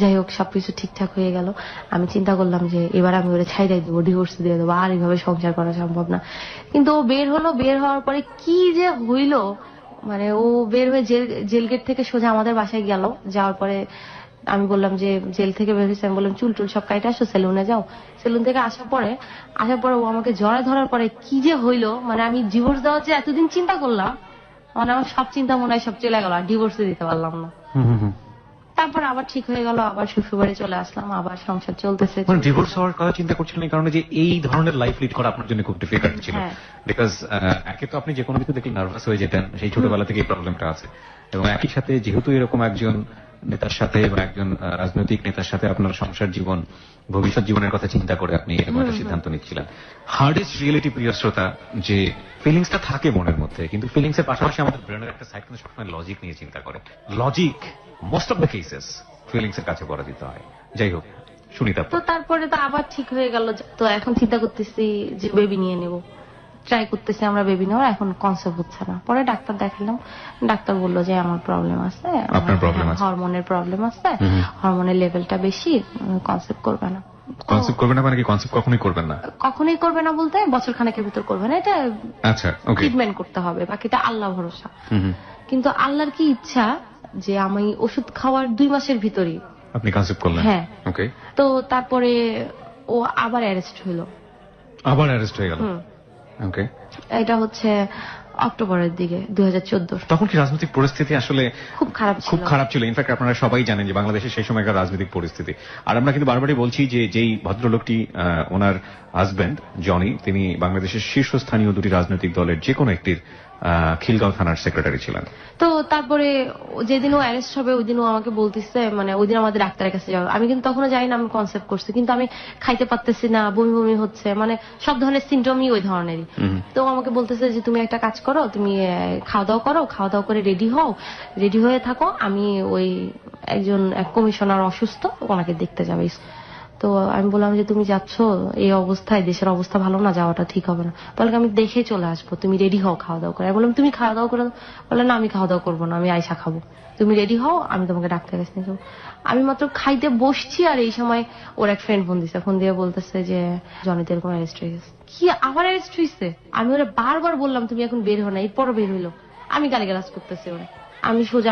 যাই হোক সবকিছু ঠিকঠাক হয়ে গেল। আমি চিন্তা করলাম যে এবার আমি ওরা ছাইড়াই দেবো, ডিভোর্স দিয়ে দেবো, আর এইভাবে সংসার করা সম্ভব না। কিন্তু ও বের হলো, বের হওয়ার পরে কি যে হইলো, মানে ও বের হয়ে জেল গেট থেকে সোজা আমাদের বাসায় গেল। যাওয়ার পরে আমি বললাম যে জেল থেকে বের হয়েছে, আমি বললাম চুল টুল সব কাইটে আসো, সেলুনে যাও। সেলুন থেকে আসার পরে ও আমাকে জড়ায় ধরার পরে কি যে হইলো, মানে আমি ডিভোর্স দেওয়ার যে এতদিন চিন্তা করলাম, মানে আমার সব চিন্তা মনে হয় সব চলে গেল, আর ডিভোর্স দিতে পারলাম না। তারপর আবার ঠিক হয়ে গেল, আবার শ্বশুরবাড়ি চলে আসলাম, আবার সংসার চলতেছে। ডিভোর্স হওয়ার কথা চিন্তা করছিলেন এই কারণে যে এই ধরনের লাইফ লিড করা আপনার জন্য খুব ডিফিকাল্ট ছিল, বিকজ একে তো আপনি যে কোনো কিছু দেখলে নার্ভাস হয়ে যেতেন, সেই ছোটবেলা থেকে এই প্রবলেমটা আছে, এবং একই সাথে যেহেতু এরকম একজন নেতার সাথে বা একজন রাজনৈতিক নেতার সাথে আপনার সংসার জীবন, ভবিষ্যৎ জীবনের কথা চিন্তা করে আপনি এরকম একটা সিদ্ধান্ত নিচ্ছিলেন। হার্ডেস্ট রিয়েলিটি, প্রিয় শ্রোতা, যে ফিলিংসটা থাকে মনের মধ্যে, কিন্তু ফিলিংস এর পাশাপাশি আমাদের ব্রেনের একটা সাইড কিন্তু সবসময় লজিক নিয়ে চিন্তা করে। Logic most of the cases feelings এর কাছে করে দিতে হয়। যাই হোক, সুনিতা। তো তারপরে তো আবার ঠিক হয়ে গেল। তো এখন চিন্তা করতেছি যে বেবি নিয়ে নেব, ট্রাই করতেছি আমরা বেবি নেওয়ার, এখন কনসেপ্ট হচ্ছে না। পরে ডাক্তার দেখালাম, ডাক্তার বললো যে আমার প্রবলেম আছে, হরমোনের প্রবলেম আছে, হরমোনের লেভেলটা বেশি, কনসেপ্ট করবে না। কনসেপ্ট করবে না মানে কি? কনসেপ্ট কখনোই করবেন না? কখনোই করবে না বলতে বছর খানেকের ভিতর করবে না, এটা আচ্ছা ট্রিটমেন্ট করতে হবে, বাকিটা আল্লাহ ভরসা। কিন্তু আল্লাহর কি ইচ্ছা যে আমি ওষুধ খাওয়ার 2 মাসের ভিতরই আপনি কনসেপ্ট করলেন। হ্যাঁ, ওকে। তো তারপরে ও আবার অ্যারেস্ট হলো। আবার অ্যারেস্ট হয়ে গেল? ওকে। এটা হচ্ছে অক্টোবরের দিকে 2014। তখন কি রাজনৈতিক পরিস্থিতি আসলে খুব খারাপ ছিল? ইনফ্যাক্ট আপনারা সবাই জানেন যে বাংলাদেশের সেই সময়কার রাজনৈতিক পরিস্থিতি, আর আমরা কিন্তু বারবারই বলছি যে যেই ভদ্রলোকটি, ওনার হাজবেন্ড জনি, তিনি বাংলাদেশের শীর্ষস্থানীয় 2টি রাজনৈতিক দলের যে কোনো একটির খিলগাঁও থানার সেক্রেটারি ছিলেন। তো তারপরে যেদিন ও অ্যারেস্ট হবে ওই দিন ও আমাকে বলতেছে, মানে ওই দিন আমাদের ডাক্তারের কাছে যাবো। আমি কিন্তু তখনও জানি না আমি কনসেপ্ট করছি, কিন্তু আমি খাইতে পারতেছি না, বমি বমি হচ্ছে, মানে সব ধরনের সিমটমই ওই ধরনেরই। তো আমাকে বলতেছে যে তুমি একটা কাজ করো, তুমি খাওয়া দাওয়া করো, খাওয়া দাওয়া করে রেডি হও, রেডি হয়ে থাকো, আমি ওই এক কমিশনার অসুস্থ, ওনাকে দেখতে যাবে। তো আমি বললাম যে তুমি যাচ্ছ এই অবস্থায়, দেশের অবস্থা ভালো না, যাওয়াটা ঠিক হবে না। বলে আমি দেখে চলে আসবো, তুমি রেডি হও খাওয়া দাওয়া করে। আমি বললাম তুমি খাওয়া দাওয়া করে? বলে না আমি খাওয়া দাওয়া করবো না, আমি আয়সা খাবো, তুমি রেডি হও, আমি তোমাকে ডাক্তারের কাছে নিয়ে যাবো। আমি মাত্র খাইতে বসছি, আর এই সময় ওর এক ফ্রেন্ড ফোন দিছে, ফোন দিয়ে বলতেছে যে জনিতে এরকম অ্যারেস্ট হয়ে গেছে। কি আবার অ্যারেস্ট হয়েছে? আমি ওরা বারবার বললাম তুমি এখন বের হো না, এরপরও বের হইলো। আমি গালিগালাজ করতেছি ওরা।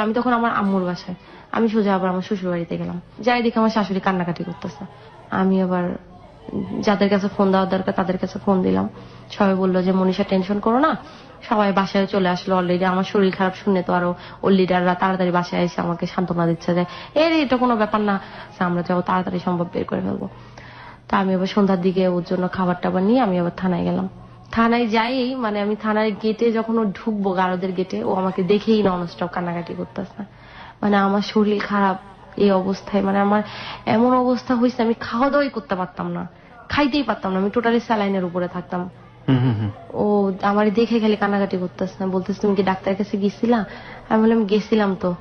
আমি তখন আমার আম্মুর বাসায়, আমি সোজা আবার আমার শ্বশুর বাড়িতে গেলাম। যাই দেখে আমার শাশুড়ি কান্নাকাটি করতেছে। আমি আবার যাদের কাছে ফোন দেওয়ার দরকার তাদের কাছে ফোন দিলাম। সবাই বললো যে মনীষা টেনশন করো না, সবাই বাসায় চলে আসলো অলরেডি। আমার শরীর খারাপ শুনে তো আরো ওর লিডাররা তাড়াতাড়ি বাসায় এসে আমাকে সান্ত্বনা দিচ্ছে যে এটা কোনো ব্যাপার না, আমরা যাবো, তাড়াতাড়ি সম্ভব বের করে ফেলবো। তা আমি আবার সন্ধ্যার দিকে ওর জন্য খাবার টাবার নিয়ে আমি আবার থানায় গেলাম। থানায় যাই, মানে আমি থানার গেটে যখন ও ঢুকবো, গারদের গেটে, ও আমাকে দেখেই ননস্টপ কান্নাকাটি করতেছে। মানে আমার শরীর খারাপ এই অবস্থায়, মানে আমার এমন অবস্থা হয়েছে আমি খাওয়া দাওয়াই করতে পারতাম না, খাইতেই পারতাম না, আমি টোটালি স্যালাইনের উপরে থাকতাম। ও আমার দেখে খালি কান্নাকাটি করতেছে, বলতেছে তুমি কি ডাক্তারের কাছে গেছিলা? আমি বললাম গেছিলাম তো।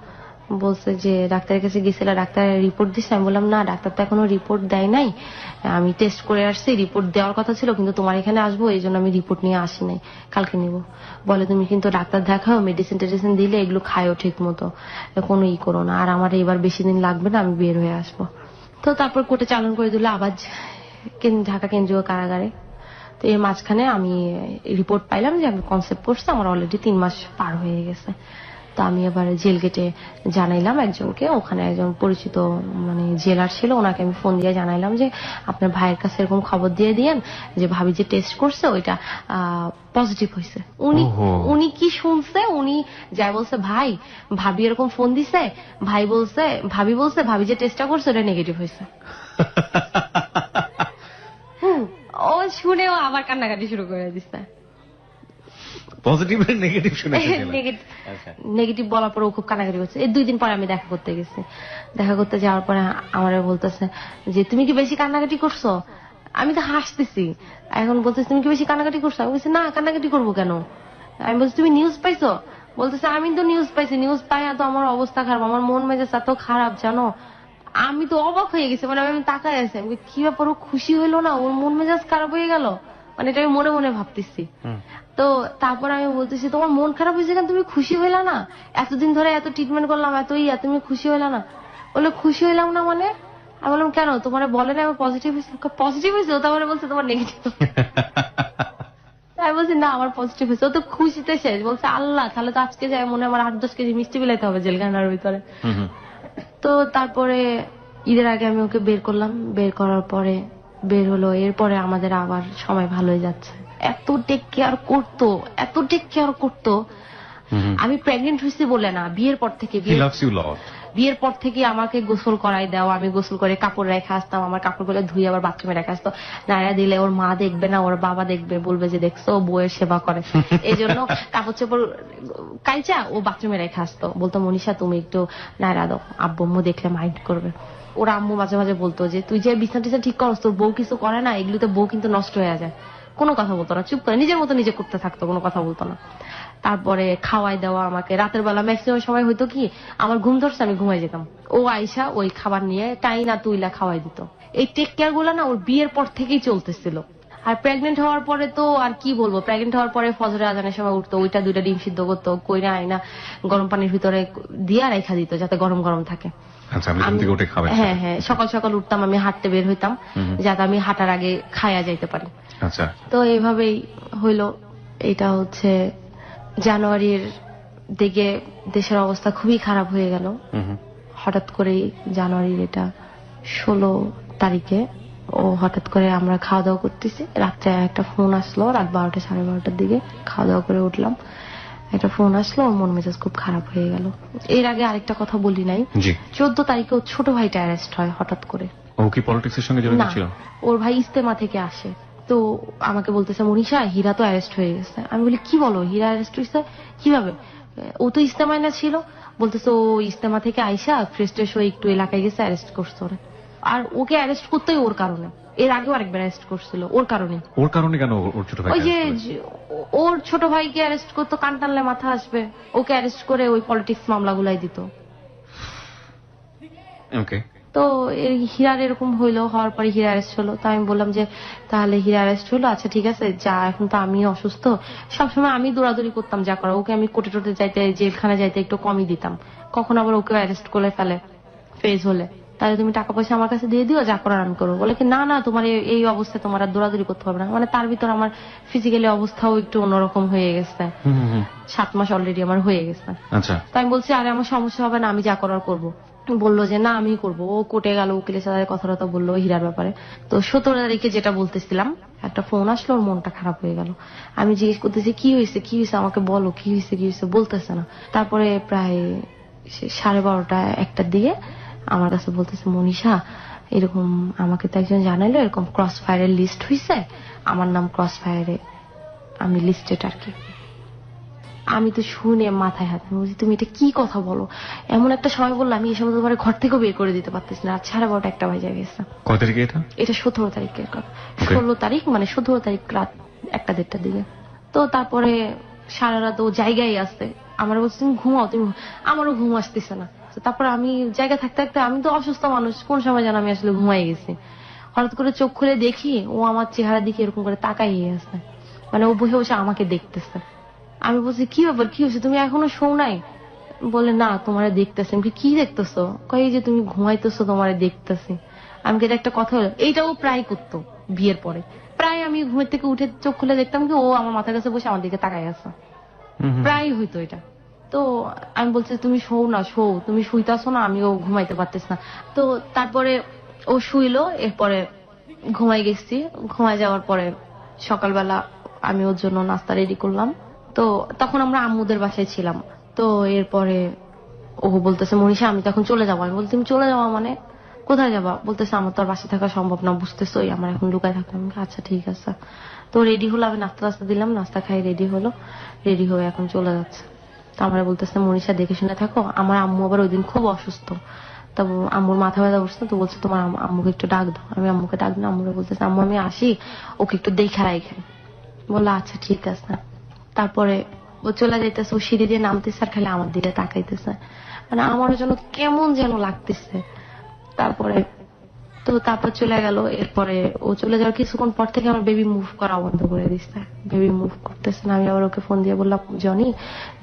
বলছে যে ডাক্তারের কাছে গেছিলা, ডাক্তার রিপোর্ট দিচ্ছে? আমি বললাম না, ডাক্তার তো এখনো রিপোর্ট দেয় নাই, আমি টেস্ট করে আসছি, রিপোর্ট দেওয়ার কথা ছিল, কিন্তু তোমার এখানে আসবো এই জন্য আমি রিপোর্ট নিয়ে আসি নাই, কালকে নিব। বলে তুমি কিন্তু ডাক্তার দেখাও, মেডিসিন টেডিসিন দিলে এগুলো খায়ও ঠিক মতো, কোনো করো না, আর আমার এবার বেশি দিন লাগবে না, আমি বের হয়ে আসবো। তো তারপর কোর্টে চালান করে দিল আবার ঢাকা কেন্দ্রীয় কারাগারে। তো এর মাঝখানে আমি রিপোর্ট পাইলাম যে আমি কনসেপ্ট করছি, আমার অলরেডি 3 মাস পার হয়ে গেছে। তো আমি এবার জেল গেটে জানাইলাম একজনকে, ওখানে একজন পরিচিত মানে জেলার ছিল, ওনাকে আমি ফোন দিয়ে জানাইলাম যে আপনার ভাইয়ের কাছে এরকম খবর দিয়ে দিয়েন যে ভাবি যে টেস্ট করছে ওইটা পজিটিভ হয়েছে। উনি কি শুনছে, উনি যাই বলছে ভাই ভাবি এরকম ফোন দিছে, ভাবি বলছে ভাবি যে টেস্টটা করছে ওটা নেগেটিভ হয়েছে। ও শুনেও আবার কান্নাকাটি শুরু করে দিচ্ছে। পজিটিভ আর নেগেটিভ শুনে নেগেটিভ বলার পর ও খুব কান্নাকাটি করছে। এই 2 দিন পরে আমি দেখা করতে গেছি, দেখা করতে যাওয়ার পরে আমার বলতেছে যে তুমি কি বেশি কান্নাকাটি করছো? আমি তো হাসতেছি, এখন বলতেছে তুমি কি বেশি কান্নাকাটি করছো? আমি বলছি না কান্নাকাটি করবো কেন। আমি বলছি তুমি নিউজ পাইছো? বলতেছে আমি তো নিউজ পাইছি, নিউজ পাই তো আমার অবস্থা খারাপ, আমার মন মেজাজ এত খারাপ জানো। আমি তো অবাক হয়ে গেছি, মানে আমি তাকায় আছি, আমি কি ব্যাপার ও খুশি হইলো না, ওর মন মেজাজ খারাপ হয়ে গেল, মানে এটা আমি মনে মনে ভাবতেছি। তো তারপর আমি বলতেছি তোমার মন খারাপ হয়েছে কেন, তুমি খুশি হইলা না? এতদিন ধরে এত ট্রিটমেন্ট করলাম এত তুমি খুশি হইলা না? বলে খুশি হইলাম না মানে? আমি বললাম কেন, তোমার বলে না আমি পজিটিভ হয়েছে? পজিটিভ হয়েছে? তারপরে বলছে তোমার নেগেটিভ। আমি বলছি না আমার পজিটিভ হয়েছে। ও তো খুশিতে শেষ, বলছে আল্লাহ তাহলে তো আজকে যাই মনে আমার 8-10 কেজি মিষ্টি বিলাইতে হবে জেলখানার ভিতরে। তো তারপরে ঈদের আগে আমি ওকে বের করলাম, বের করার পরে বের হলো, এরপরে আমাদের আবার সময় ভালো হয়ে যাচ্ছে। এত টেক কেয়ার করতো, এত টেক কেয়ার করতো। আমি প্রেগনেন্ট হয়েছি বলে না, বিয়ের পর থেকে, বিয়ের পর থেকে আমাকে গোসল করাই দেওয়া, আমি গোসল করে কাপড় রেখে আসতাম, আমার কাপড়গুলো ধুয়ে আবার বাথরুমে রেখে আসতো। নাইরা দিলে ওর মা দেখবে না, ওর বাবা দেখবে, বলবে যে দেখছো বউয়ের সেবা করে, এই জন্য কাপড় চোপড় কাইচা ও বাথরুমে রেখে আসতো। বলতো মনীষা তুমি একটু নাইরা দাও, আব্বু আম্মু দেখলে মাইন্ড করবে। ওরা আম্মু মাঝে মাঝে বলতো যে তুই যে বিছানা টিছানা ঠিক করস, তোর বউ কিছু করে না, এগুলোতে বউ কিন্তু নষ্ট হয়ে যায়। কোনো কথা বলতো না, চুপ করে নিজের মতো নিজে করতে থাকতো, কোনো কথা বলতো না। তারপরে খাওয়াই দেওয়া আমাকে, রাতের বেলা ম্যাক্সিমাম সময় হয়তো কি আমার ঘুম ধরছে আমি ঘুমাই যেতাম, ও আয়সা ওই খাবার নিয়ে টাইনা তুইলা খাওয়াই দিত। এই টেক কেয়ার গুলা না ওর বিয়ের পর থেকেই চলতেছিল। আর প্রেগনেন্ট হওয়ার পরে তো আর কি বলবো, প্রেগনেন্ট হওয়ার পরে ফজরের আজানের সময় উঠতো, ওইটা 2টা ডিম সিদ্ধ করতো, কইরা আইনা গরম পানির ভিতরে দিয়া রেখা দিত যাতে গরম গরম থাকে। হ্যাঁ হ্যাঁ, সকাল সকাল উঠতাম, আমি হাঁটতে বের হইতাম যাতে আমি হাঁটার আগে খায়া যাইতে পারি। তো এইভাবেই হইলো। এটা হচ্ছে জানুয়ারির দিকে দেশের অবস্থা খুবই খারাপ হয়ে গেল। হঠাৎ করে জানুয়ারির এটা 16 তারিখে ও হঠাৎ করে আমরা খাওয়া দাওয়া করতেছি, রাত্রে একটা ফোন আসলো, রাত 12টা 12:30টার দিকে খাওয়া দাওয়া করে উঠলাম, একটা ফোন আসলো, ওর মন মেজাজ খুব খারাপ হয়ে গেল। এর আগে আরেকটা কথা বলি নাই, 14 তারিখে ওর ছোট ভাইটা অ্যারেস্ট হয় হঠাৎ করে। ও কি পলিটিক্সের সঙ্গে জড়িত ছিল? ওর ভাই ইস্তেমা থেকে আসে, তো আমাকে বলতেছে মনীষা হীরা তো অ্যারেস্ট হয়ে গেছে। আমি বলি কি বলো, হীরা অ্যারেস্ট হয়েছে কিভাবে? ও তো ইস্তেমায় না ছিল। বলতেছে ও ইস্তেমা থেকে আইসা ফ্রেশ ট্রেশ হয়ে একটু এলাকায় গেছে, অ্যারেস্ট করছে ওরা। আর ওকে অ্যারেস্ট করতেই ওর কারণে, এর আগেও আরেকবার অ্যারেস্ট করছিল ওর কারণে। ওর কারণে কেন? ওর ছোট ভাই, ওই যে ওর ছোট ভাইকে অ্যারেস্ট করতো, কান টানলে মাথা আসবে, ওকে অ্যারেস্ট করে ওই পলিটিক্স মামলাগুলাই দিত। ওকে। তো হীরার এরকম হইলো, হওয়ার পরে হীরা অ্যারেস্ট হলো। তো আমি বললাম যে তাহলে হীরা অ্যারেস্ট হলো, আচ্ছা ঠিক আছে যা, এখন তো আমি অসুস্থ, সবসময় আমি দৌড়াদৌড়ি করতাম যা করা, ওকে আমি কোর্টে টোটে যাইতে, জেলখানে যাইতে একটু কমই দিতাম, কখন আবার ওকে অ্যারেস্ট করে ফেলে ফেজ হলে, তাহলে তুমি টাকা পয়সা আমার কাছে দিয়ে দিও, যা করার আমি করবো। বলে কি না না তোমার এই অবস্থায় তোমার আর দৌড়াদৌড়ি করতে হবে না। মানে তার ভিতর আমার ফিজিক্যালি অবস্থাও একটু অন্যরকম হয়ে গেছে, 7 মাস অলরেডি আমার হয়ে গেছে। আচ্ছা। তো আমি বলছি আরে আমার সমস্যা হবে না, আমি যা করার করবো। বললো যে না আমি করবো। ও কোর্টে গেল, উকিলের সাথে কথাটা বললো হীরার ব্যাপারে। তো 17 তারিখে যেটা বলতেছিলাম, একটা ফোন আসলো, ওর মনটা খারাপ হয়ে গেল। আমি জিজ্ঞেস করতেছি কি হয়েছে কি হয়েছে, আমাকে বলো কি হয়েছে কি হয়েছে, বলতেছে না। তারপরে প্রায় 12:30 1টার দিকে আমার কাছে বলতেছে মনীষা এরকম আমাকে তো একজন জানাইলো এরকম ক্রস ফায়ারের লিস্ট হয়েছে, আমার নাম ক্রস ফায়ারে, আমি লিস্টেড আর কি। আমি তো শুনে মাথায় হাত, বলছি তুমি এটা কি কথা বলো, এমন একটা সময় বললো আমি এই সময় তোমার ঘর থেকেও বের করে দিতে পারতেছি না। রাত 12:30 1টা বাজে গেছে। কত তারিখে এটা? এটা 17 তারিখের কথা। 16 তারিখ মানে 17 তারিখ রাত 1টা 1:30টার দিকে। তো তারপরে সারা রাত ও জায়গায় আসছে, আমার বলছে তুমি ঘুমাও, তুমি, আমারও ঘুম আসতেছে না। তারপর আমি জায়গা থাকতে থাকতে, আমি তো অসুস্থ মানুষ, কোন সময় যেন আমি আসলে ঘুমাই গেছি। হঠাৎ করে চোখ খুলে দেখি ও আমার চেহারা দিকে এরকম করে তাকাই আছে, মানে ও বসে বসে আমাকে দেখতেছে। আমি বলছি কি ব্যাপার কি হয়েছে, তুমি এখনো শোও নাই? বলে না তোমারে দেখতেছি। আমি কি দেখতেছো? কই যে তুমি ঘুমাইতেছো তোমারে দেখতেছি। আমি কি একটা কথা হলো, এইটাও প্রায় করতো বিয়ের পরে, প্রায় আমি ঘুমের থেকে উঠে চোখ খুলে দেখতাম কি ও আমার মাথার কাছে বসে আমার দিকে তাকাই আছে, প্রায় হইতো এটা। তো আমি বলছি তুমি শোও না, শোও, তুমি শুইতাছো না, আমিও ঘুমাইতে পারতেছ না। তো তারপরে ও শুইলো, এরপরে ঘুমাই গেছি। ঘুমাই যাওয়ার পরে সকালবেলা আমি ওর জন্য নাস্তা রেডি করলাম। তো তখন আমরা আম্মুদের বাসায় ছিলাম। তো এরপরে ও বলতেছে মনীষা আমি তখন চলে যাবো। আমি বলছি তুমি চলে যাওয়া মানে কোথায় যাবা? বলতেছে আমার তো আর বাসায় থাকা সম্ভব না, বুঝতেছোই আমার এখন লুকায় থাকলাম। আচ্ছা ঠিক আছে। তো রেডি হলো, আমি নাস্তা দিলাম, নাস্তা খাই রেডি হলো, রেডি হয়ে এখন চলে যাচ্ছে। তো আমরা বলতেছে মনীষা দেখে শুনে থাকো, আমার আম্মু আবার ওই দিন খুব অসুস্থ। তো আম্মুর মাথা ব্যথা উঠছে, তো বলছে তোমার আম্মুকে একটু ডাক দাও। আমি আম্মুকে ডাক দিলাম, আম্মুকে বলতেছে আম্মু আমি আসি, ওকে একটু দেখে রাখেন। বললো আচ্ছা ঠিক আছে। তারপরে ও চলে যাইতেছে, ও সিঁড়ি দিয়ে নামতেছে আর খালি আমার দিকে তাকাইতেছে, মানে আমার জন্য কেমন যেন লাগতেছে। তারপর চলে গেল। এরপরে ও চলে যাওয়ার কিছুক্ষণ পর থেকে আমার বেবি মুভ করা বন্ধ করে দিচ্ছে, বেবি মুভ করতেছে না। আমি আবার ওকে ফোন দিয়ে বললাম জনি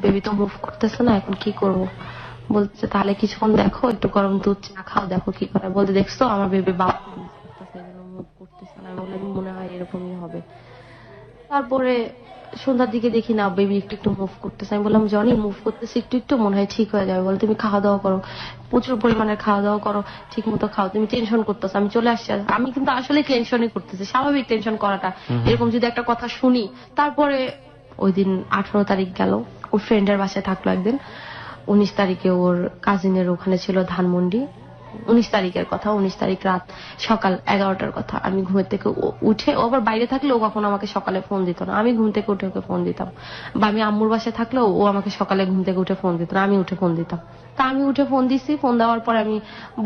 বেবি তো মুভ করতেছে না, এখন কি করব? বলছে তাহলে কিছুক্ষণ দেখো, একটু গরম দুধ চা খাও, দেখো কি করে। বলতে দেখছো আমার বেবি বাবা মুভ করতেছে না। আমি বললাম মনে হয় এরকমই হবে। তারপরে সন্ধ্যার দিকে দেখি না বেবি একটু একটু মুভ করতেছে। আমি বললাম জনি মুভ করতেছে একটু একটু, মনে হয় ঠিক হয়ে যাবে। বলে তুমি খাওয়া দাওয়া করো, প্রচুর পরিমাণে খাওয়া দাওয়া করো, ঠিক মতো খাও, তুমি টেনশন করতেছো। আমি চলে আসছি। আমি কিন্তু আসলে টেনশনই করতেছি, স্বাভাবিক টেনশন করাটা। এরকম যদি একটা কথা শুনি। তারপরে ওই দিন 18 তারিখ গেল, ওর ফ্রেন্ডের বাসায় থাকলো একদিন। 19 তারিখে ওর কাজিনের ওখানে ছিল ধানমন্ডি। 19 তারিখের কথা, 19 তারিখ রাত সকাল 11টার কথা। আমি ঘুমের থেকে উঠে, ও আবার বাইরে থাকলে ও কখনো আমাকে সকালে ফোন দিত না, আমি ঘুম থেকে উঠে ওকে ফোন দিতাম। বা আমি আম্মুর বাসায় থাকলেও ও আমাকে সকালে ঘুম থেকে উঠে ফোন দিত না, আমি উঠে ফোন দিতাম। তা আমি উঠে ফোন দিছি। ফোন দেওয়ার পরে আমি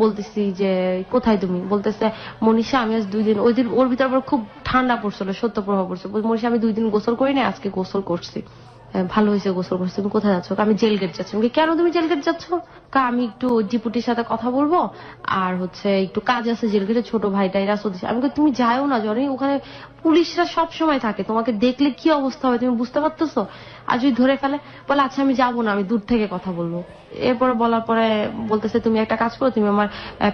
বলতেছি যে কোথায় তুমি? বলতেছে মনীষা আমি আজ 2 দিন, ওই দিন ওর ভিতর আবার খুব ঠান্ডা পড়ছিল, সত্য প্রভাব পড়ছে। মনীষা আমি 2 দিন গোসল করি না, আজকে গোসল করছি। ভালো হয়েছে গোসল করছি। তুমি কোথায় যাচ্ছ? আমি জেল গেট যাচ্ছি। কেন তুমি জেল গেট যাচ্ছ? আমি একটু ডিপুটির সাথে কথা বলবো, আর হচ্ছে একটু কাজ আছে জেল গেটে, ছোট ভাইটা এরা সত্যি। আমি তুমি যাও না জনি, ওখানে পুলিশরা সব সময় থাকে, তোমাকে দেখলে কি অবস্থা হবে তুমি বুঝতে পারতেছো? আর যদি ধরে ফেলে? বলে আচ্ছা আমি যাবো না, আমি দূর থেকে কথা বলবো। এরপরে বলার পরে বলতেছে তুমি একটা কাজ করো, তুমি আমার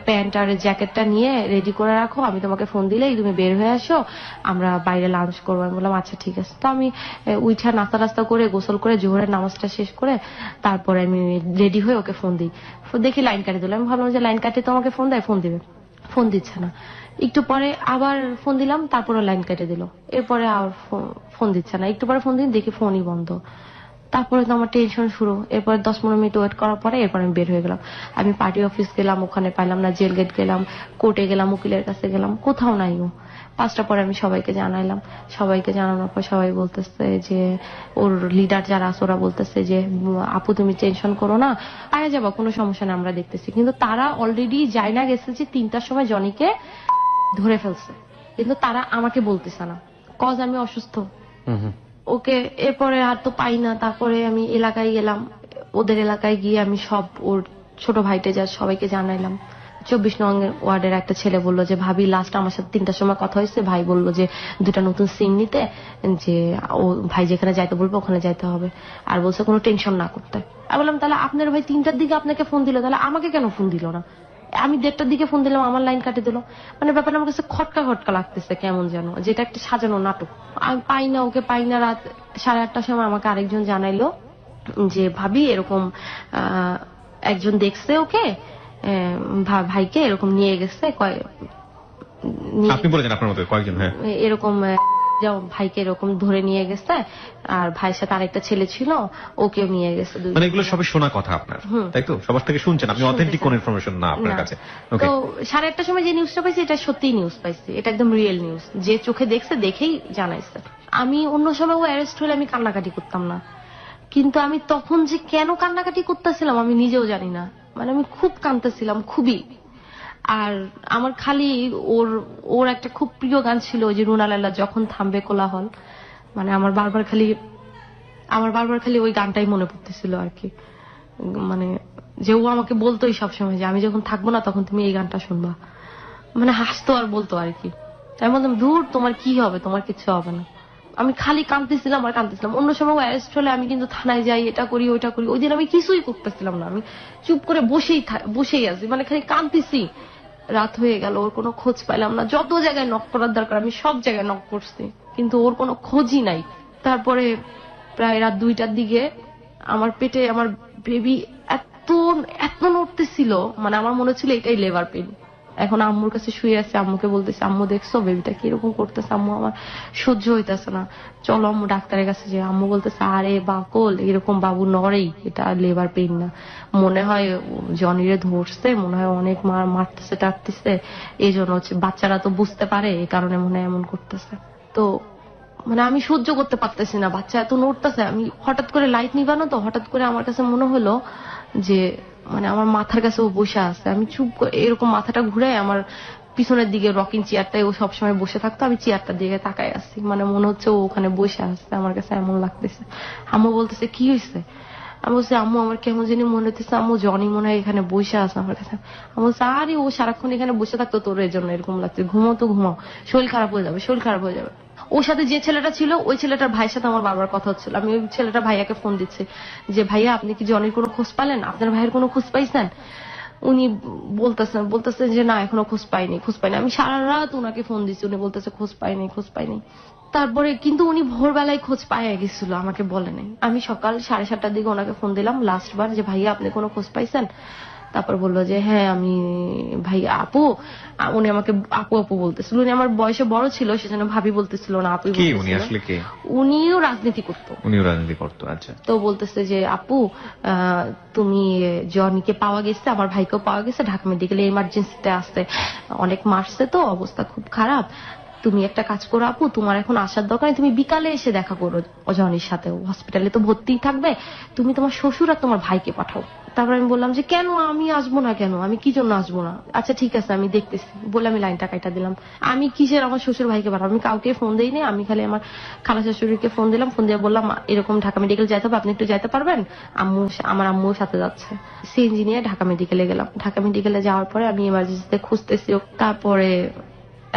প্যান্ট আর জ্যাকেটটা নিয়ে রেডি করে রাখো, আমি তোমাকে ফোন দিলেই তুমি বের হয়ে আসো, আমরা বাইরে লাঞ্চ করবো। আমি বললাম আচ্ছা ঠিক আছে। তো আমি উঠা নাস্তা টাস্তা করে গোসল করে জোহরের নামাজটা শেষ করে তারপরে আমি রেডি হয়ে ওকে ফোন দিই। দেখি লাইন কাটি দিল। আমি ভাবলাম যে লাইন কাটে তো আমাকে ফোন দেয়, ফোন দিবে, ফোন দিচ্ছে না। একটু পরে আবার ফোন দিলাম, তারপরে লাইন কেটে দিল। এরপরে আর ফোন দিচ্ছে না। একটু পরে ফোন দিন, দেখি ফোনই বন্ধ। তারপরে তো আমার টেনশন শুরু। এরপর 10-15 মিনিট ওয়েট করার পরে এরপর আমি বের হয়ে গেলাম। আমি পার্টি অফিস গেলাম, ওখানে পাইলাম না। জেল গেট গেলাম, কোর্টে গেলাম, উকিলের কাছে গেলাম, কোথাও নাই ও। 5টা পরে আমি সবাইকে জানাইলাম। সবাইকে জানানোর পর সবাই বলতেছে যে ওর লিডার যারা আছে ওরা বলতেছে যে আপু তুমি টেনশন করো না, পায়ে যাবো, কোনো সমস্যা না, আমরা দেখতেছি। কিন্তু তারা অলরেডি যাই না গেছে যে 3টার সময় জনিকে ধরে ফেলছে, কিন্তু তারা আমাকে বলতেছে না, কজ আমি অসুস্থ। ওকে এরপরে আর তো পাই না। তারপরে আমি এলাকায় গেলাম, ওদের এলাকায় গিয়ে আমি সব ওর ছোট ভাইটে যা সবাইকে জানাইলাম। 24 নং ওয়ার্ডের একটা ছেলে বললো যে ভাবি লাস্ট আমার সাথে 3টার সময় কথা হয়েছে, ভাই বললো যে 2টা নতুন সিম নিতে, যে ও ভাই যেখানে যাইতে বলবো ওখানে যাইতে হবে, আর বলছে কোনো টেনশন না করতে। আমি বললাম তাহলে আপনার ভাই 3টার দিকে আপনাকে ফোন দিল, তাহলে আমাকে কেন ফোন দিল না? আমি 1:30টার দিকে ফোন দিলাম, আমার লাইন কাটে দিল। মানে ব্যাপারটা আমার কাছে খটকা খটকা লাগতেছে কেমন যেন, যেটা একটা সাজানো নাটক। আমি পাই না, ওকে পাই না। রাত 8:30টার সময় আমাকে আরেকজন জানাইলো যে ভাবি এরকম একজন দেখছে ওকে, ভাইকে এরকম নিয়ে গেছে। আপনি বলেছেন আপনার মতো কয়েকজন? হ্যাঁ, এরকম ভাইকে এরকম ধরে নিয়ে গেছে, আর ভাইয়ের সাথে আরেকটা ছেলে ছিল, ওকেও নিয়ে গেছে। মানে এগুলো সবই শোনা কথা আপনার, তাই তো? সবার থেকে শুনছেন আপনি, অথেন্টিক কোন ইনফরমেশন না আপনার কাছে। তো 8:30টার সময় যে নিউজটা পাইছি এটা সত্যিই নিউজ পাইছি, এটা একদম রিয়েল নিউজ, যে চোখে দেখছে দেখেই জানাইছে। আমি অন্য সময় ও অ্যারেস্ট হলে আমি কান্নাকাটি করতাম না, কিন্তু আমি তখন যে কেন কান্নাকাটি করতেছিলাম আমি নিজেও জানি না। মানে আমি খুব কাঁদতেছিলাম, খুবই। আর আমার খালি ওর একটা খুব প্রিয় গান ছিল, ওই যে রুনা লালা যখন থামবে কোলাহল। মানে আমার বারবার খালি ওই গানটাই মনে পড়তেছিল আর কি। মানে যে ও আমাকে বলতোই সবসময় যে আমি যখন থাকবো না তখন তুমি এই গানটা শুনবা। মানে হাসতো আর বলতো আর কি। আমি বলতাম দূর তোমার কি হবে, তোমার কিছু হবে না। আমি খালি কাঁদতেছিলাম আর কাঁদতেছিলাম। অন্য সময় অ্যারেস্ট হলে আমি কিন্তু থানায় যাই, এটা করি ওইটা করি। ওই দিন আমি কিছুই করতেছিলাম না, আমি চুপ করে বসেই আছি, মানে খালি কাঁদতেছি। রাত হয়ে গেল, ওর কোনো খোঁজ পাইলাম না। যত জায়গায় নক করার দরকার আমি সব জায়গায় নক করছি, কিন্তু ওর কোনো খোঁজই নাই। তারপরে প্রায় রাত 2টার দিকে আমার পেটে আমার বেবি এত এত নড়তেছিল, মানে আমার মনে হচ্ছিল এটাই লেবার পেন। এখন আম্মুর কাছে শুয়ে আছে, আম্মুকে বলতেছে আম্মু দেখছো বেবিটা কিরকম করতেছে, আম্মু আমার সহ্য হইতেছে না, চলো আম্মু ডাক্তারের কাছে যে। আম্মু বলতেছে আরে বাকল, এরকম বাবু নড়েই, এটা লেবার পেন না, মনে হয় জনিরে ধরছে, মনে হয় অনেক মারতেছে টাটতেছে, এই জন্য হচ্ছে, বাচ্চারা তো বুঝতে পারে, এই কারণে মনে হয় এমন করতেছে। তো মানে আমি সহ্য করতে পারতেছি না, বাচ্চা এত নড়তেছে। আমি হঠাৎ করে লাইট নিবানো, তো হঠাৎ করে আমার কাছে মনে হলো যে মানে আমার মাথার কাছে ও বসে আছে। আমি চুপ করে এরকম মাথাটা ঘুরে আমার পিছনের দিকে রকিং চেয়ারটায় ও সবসময় বসে থাকতো, আমি চেয়ারটার দিকে তাকায় আসছি, মানে মনে হচ্ছে ও ওখানে বসে আসছে, আমার কাছে এমন লাগতেছে। আম্মু বলতেছে কি হয়েছে, আমি বলছি আম্মু আমার কেমন জানি মনে হচ্ছে আম্মু জনি মনে হয় এখানে বসে আছে আমার কাছে। আমি বলছি আরে ও সারাক্ষণ এখানে বসে থাকতো, তোর এর জন্য এরকম লাগছে, ঘুমাও তো ঘুমাও, শরীর খারাপ হয়ে যাবে, শরীর খারাপ হয়ে যাবে। ওর সাথে যে ছেলেটা ছিল, ওই ছেলেটার ভাইয়ের সাথে আমার বারবার কথা হচ্ছিল। আমি ওই ছেলেটার ভাইয়াকে ফোন দিচ্ছি যে ভাইয়া আপনি কি জনির কোনো খোঁজ পালেন, আপনার ভাইয়ের কোনো খোঁজ পাইছেন? উনি বলতেছেন যে না এখনো খোঁজ পাইনি। আমি সারা রাত উনাকে ফোন দিচ্ছি, উনি বলতেছে খোঁজ পাইনি। তারপরে কিন্তু উনি ভোরবেলায় খোঁজ পাইয়া গেছিল, আমাকে বলে নাই। আমি সকাল 7:30টার দিকে ওনাকে ফোন দিলাম লাস্ট বার, যে ভাইয়া আপনি কোনো খোঁজ পাইছেন? তারপর বললো যে হ্যাঁ আমি ভাই আপু, উনি আমাকে আপু আপু বলতেছিল। উনি আমার বয়সে বড় ছিল, সেজন্য ভাবি বলতেছিল না, আপুই কি উনি বলতেছিল। আসলে কে? উনিও রাজনীতি করতো। উনিও রাজনীতি করতো, আচ্ছা। তো বলতেছে যে আপু তুমি জনিকে পাওয়া গেছে, আমার ভাইকেও পাওয়া গেছে, ঢাকা মেডিকেলে এমার্জেন্সিতে আসছে, অনেক মারছে তো, অবস্থা খুব খারাপ। তুমি একটা কাজ করো আপু, তোমার এখন আসার দরকার নেই, তুমি বিকালে এসে দেখা করো জনির সাথে, হসপিটালে তো ভর্তিই থাকবে, তুমি তোমার শ্বশুর আর তোমার ভাইকে পাঠাও। তারপর আমি বললাম যে কেন আমি আসবো না, কেন আমি কি জন্য আসবো না? আচ্ছা ঠিক আছে আমি দেখতেছি বলে আমি লাইনটা কাটা দিলাম। আমি কিসের আমার শ্বশুর ভাইকে পাঠাবো, আমি কাউকে ফোন দিইনি, আমি খালি আমার খালা শাশুড়িকে ফোন দিলাম, ফোন দিয়ে বললাম এরকম ঢাকা মেডিকেল যাইতে হবে, আপনি একটু যাইতে পারবেন? আমার আম্মুর সাথে যাচ্ছে। সিএনজি নিয়ে ঢাকা মেডিকেলে গেলাম। ঢাকা মেডিকেলে যাওয়ার পরে আমি এমার্জেন্সিতে খুঁজতেছি, তারপরে